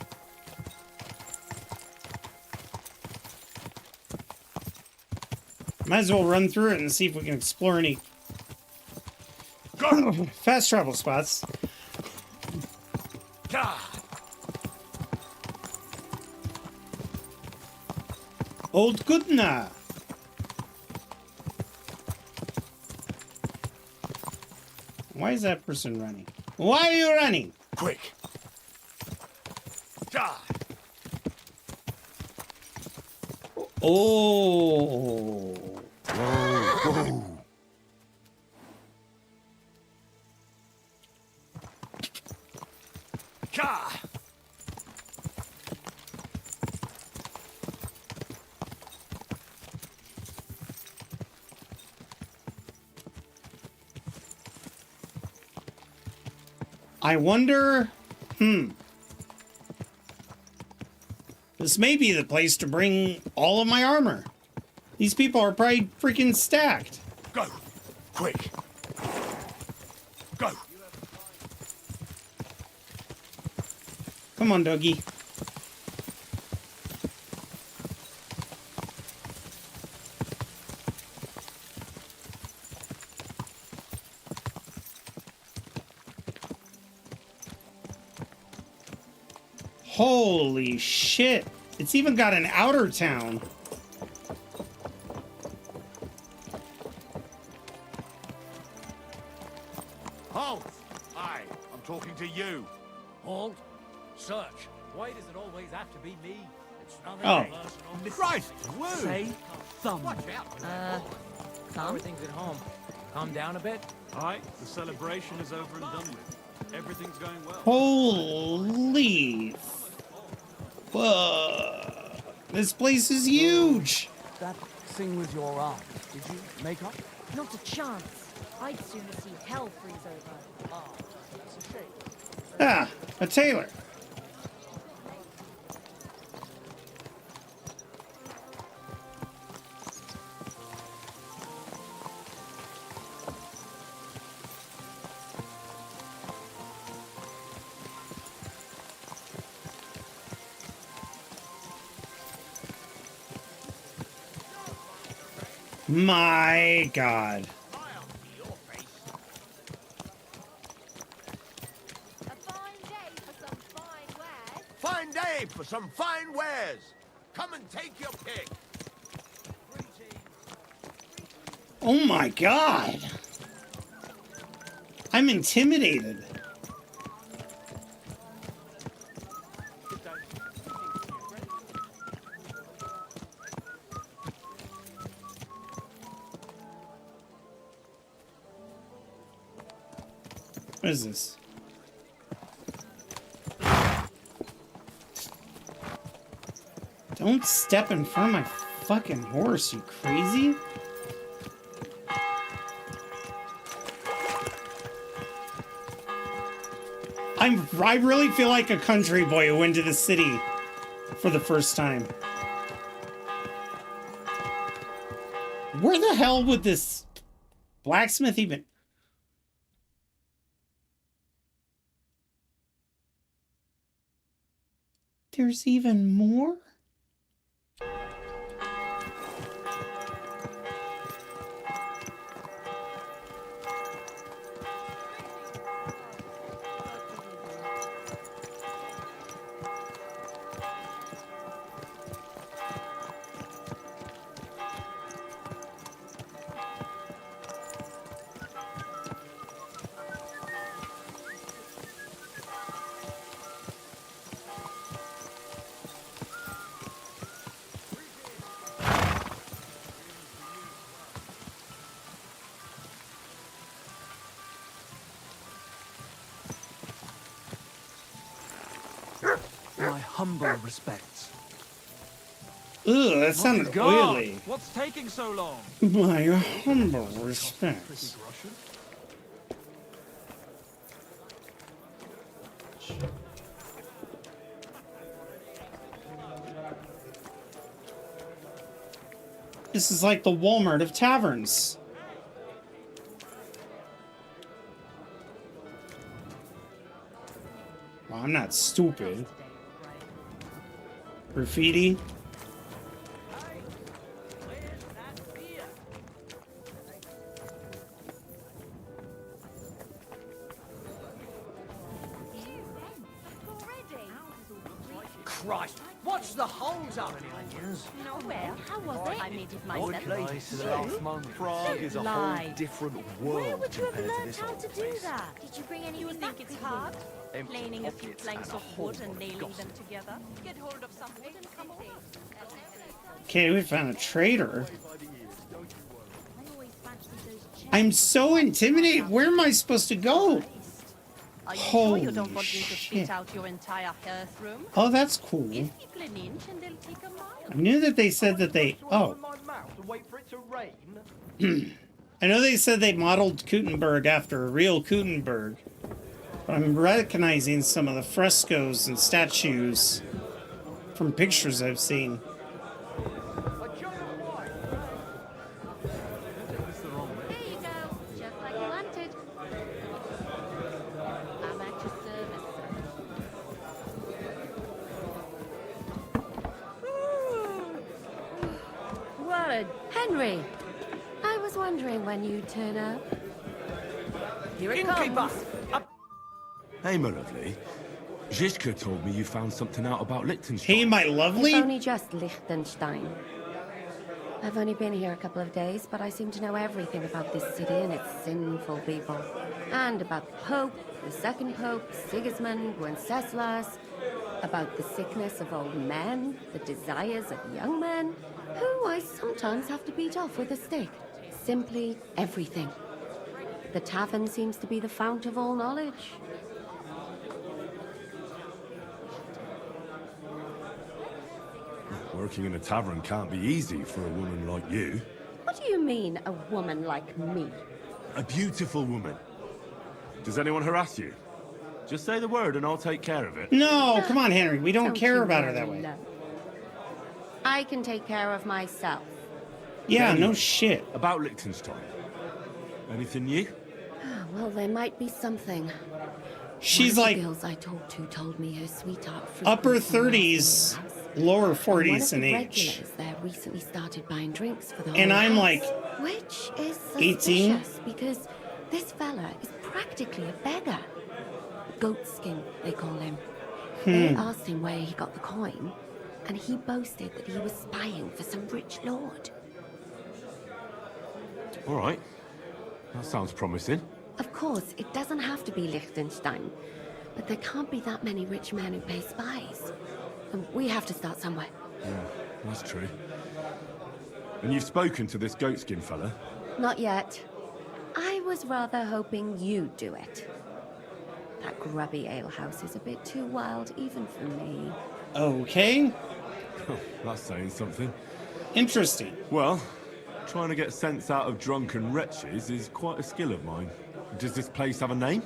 Might as well run through it and see if we can explore any fast travel spots. Old Kutna. Why is that person running? Why are you running? Quick! Oh. Whoa. Gah! I wonder... This may be the place to bring all of my armor. These people are probably freaking stacked. Go! Quick! Go! Come on, Dougie. Holy shit. It's even got an outer town. Halt! Aye, I'm talking to you. Halt! Search. Why does it always have to be me? It's nothing personal. Christ! Woo! Say thumb. Watch out. How are things at home? Calm down a bit? Aye, the celebration is over and done with. Everything's going well. Holy... Whoa. This place is huge. That thing with your arm, did you make up? Not a chance. I'd sooner see hell freeze over. Ah, that's a shame. Ah, a tailor. My God. Fine day for some fine wares. Come and take your pick. Oh my God. I'm intimidated. What is this? Don't step in front of my fucking horse, you crazy? I really feel like a country boy who went to the city for the first time. Where the hell would this blacksmith even... There's even more? My humble respects. Ugh, that sounded God, oily. what's taking so long? My humble respects. This is like the Walmart of taverns. Well, I'm not stupid. Graffiti. Christ, what's the hold up? Nowhere. How was it? I made it Not myself. place to the last month. Prague is a whole different Where would you have learned how to do that? Did you bring anything think it's hard? Planing a few planks of wood and nailing them together? Get hold of some wood and come over. Okay, we found a traitor. I'm so intimidated. Where am I supposed to go? Are you sure you don't want me to spit out your entire hearth room? Oh, that's cool. Give people an inch and they'll take a mile. I knew that they said that they... Oh. I know they said they modeled Gutenberg after a real Gutenberg. But I'm recognizing some of the frescoes and statues from pictures I've seen. There you go, just like you wanted. I'm at your service, sir. What? Henry! I was wondering when you'd turn up. Here it comes. Hey, my lovely. Zizka told me you found something out about Liechtenstein. Hey, my lovely? It's only just Liechtenstein. I've only been here a couple of days, but I seem to know everything about this city and its sinful people. And about the Pope, the second Pope, Sigismund, Wenceslas, about the sickness of old men, the desires of young men, who I sometimes have to beat off with a stick. Simply everything. The tavern seems to be the fount of all knowledge. Working in a tavern can't be easy for a woman like you. What do you mean, a woman like me? A beautiful woman. Does anyone harass you? Just say the word and I'll take care of it. No, come on, Henry. We don't care you about her really that way. know? I can take care of myself. Yeah, Anyway, no shit. About Liechtenstein. Anything new? Well, there might be something. She's One of like the girls I talked to told me her sweetheart upper frequently 30s, lower 40s in one of the age. regulars there recently started buying drinks for the And whole I'm house, like which is 18? suspicious because this fella is practically a beggar. Goatskin, they call him. They asked him where he got the coin, and he boasted that he was spying for some rich lord. All right. That sounds promising. Of course, it doesn't have to be Liechtenstein, but there can't be that many rich men who pay spies. And we have to start somewhere. Yeah, that's true. And you've spoken to this goatskin fella? Not yet. I was rather hoping you'd do it. That grubby alehouse is a bit too wild even for me. Okay. That's saying something. Interesting. Well, trying to get sense out of drunken wretches is quite a skill of mine. Does this place have a name?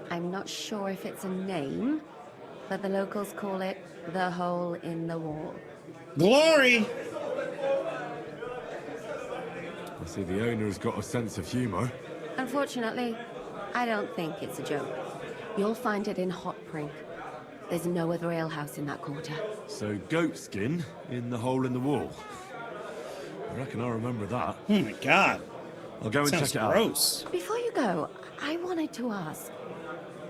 I'm not sure if it's a name, but the locals call it the Hole in the Wall. Glory! I see the owner's got a sense of humor. Unfortunately, I don't think it's a joke. You'll find it in Hot Prink. There's no other alehouse in that quarter. So goatskin in the hole in the wall. I reckon I remember that. Oh my god. I'll go and Sounds check it out. gross. Before you go, I wanted to ask.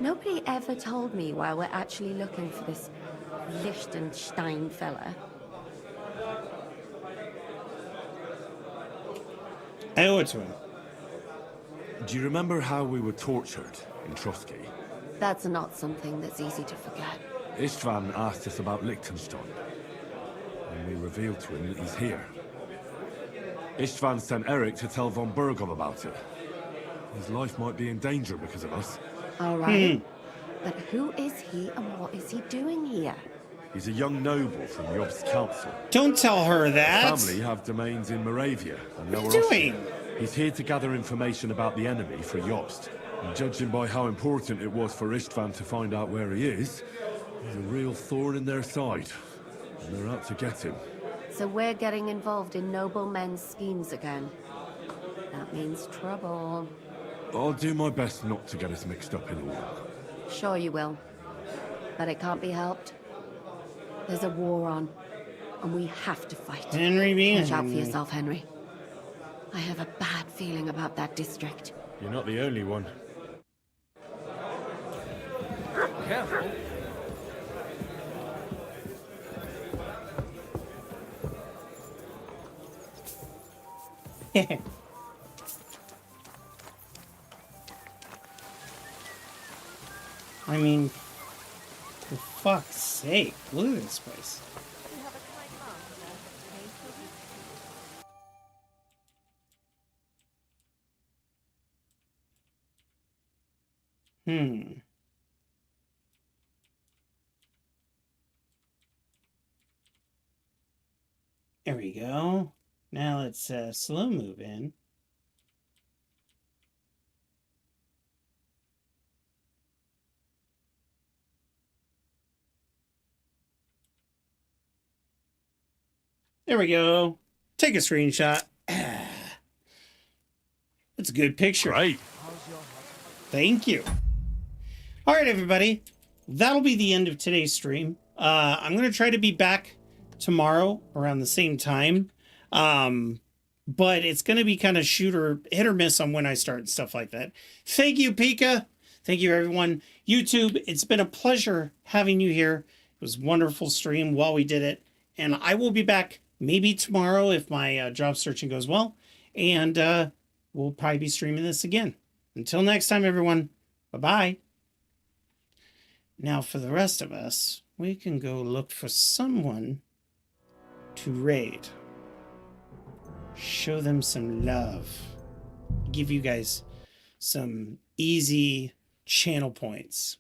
Nobody ever told me why we're actually looking for this Liechtenstein fella. I owe it to him. Do you remember how we were tortured in Trotsky? That's not something that's easy to forget. Istvan asked us about Liechtenstein, and we revealed to him that he's here. Istvan sent Eric to tell Von Bergow about it. His life might be in danger because of us. All right. But who is he and what is he doing here? He's a young noble from Jobst Council. Don't tell her that. His family have domains in Moravia and Lower What are you Austria. doing? He's here to gather information about the enemy for Jobst. And judging by how important it was for Istvan to find out where he is, he's a real thorn in their side. And they're out to get him. So we're getting involved in noble men's schemes again. That means trouble. I'll do my best not to get us mixed up in all that. Sure you will. But it can't be helped. There's a war on, and we have to fight. Henry being Watch out for Henry. yourself, Henry. I have a bad feeling about that district. You're not the only one. Careful. I mean, for fuck's sake, look at this place. go. Now let's slow move in. There we go. Take a screenshot. That's a good picture. Great. Thank you. All right, everybody. That'll be the end of today's stream. I'm going to try to be back tomorrow around the same time. But it's going to be kind of hit or miss on when I start and stuff like that. Thank you, Pika. Thank you, everyone. YouTube, it's been a pleasure having you here. It was a wonderful stream while we did it. And I will be back maybe tomorrow if my job searching goes well. And we'll probably be streaming this again. Until next time, everyone. Bye-bye. Now, for the rest of us, we can go look for someone to raid. Show them some love. Give you guys some easy channel points.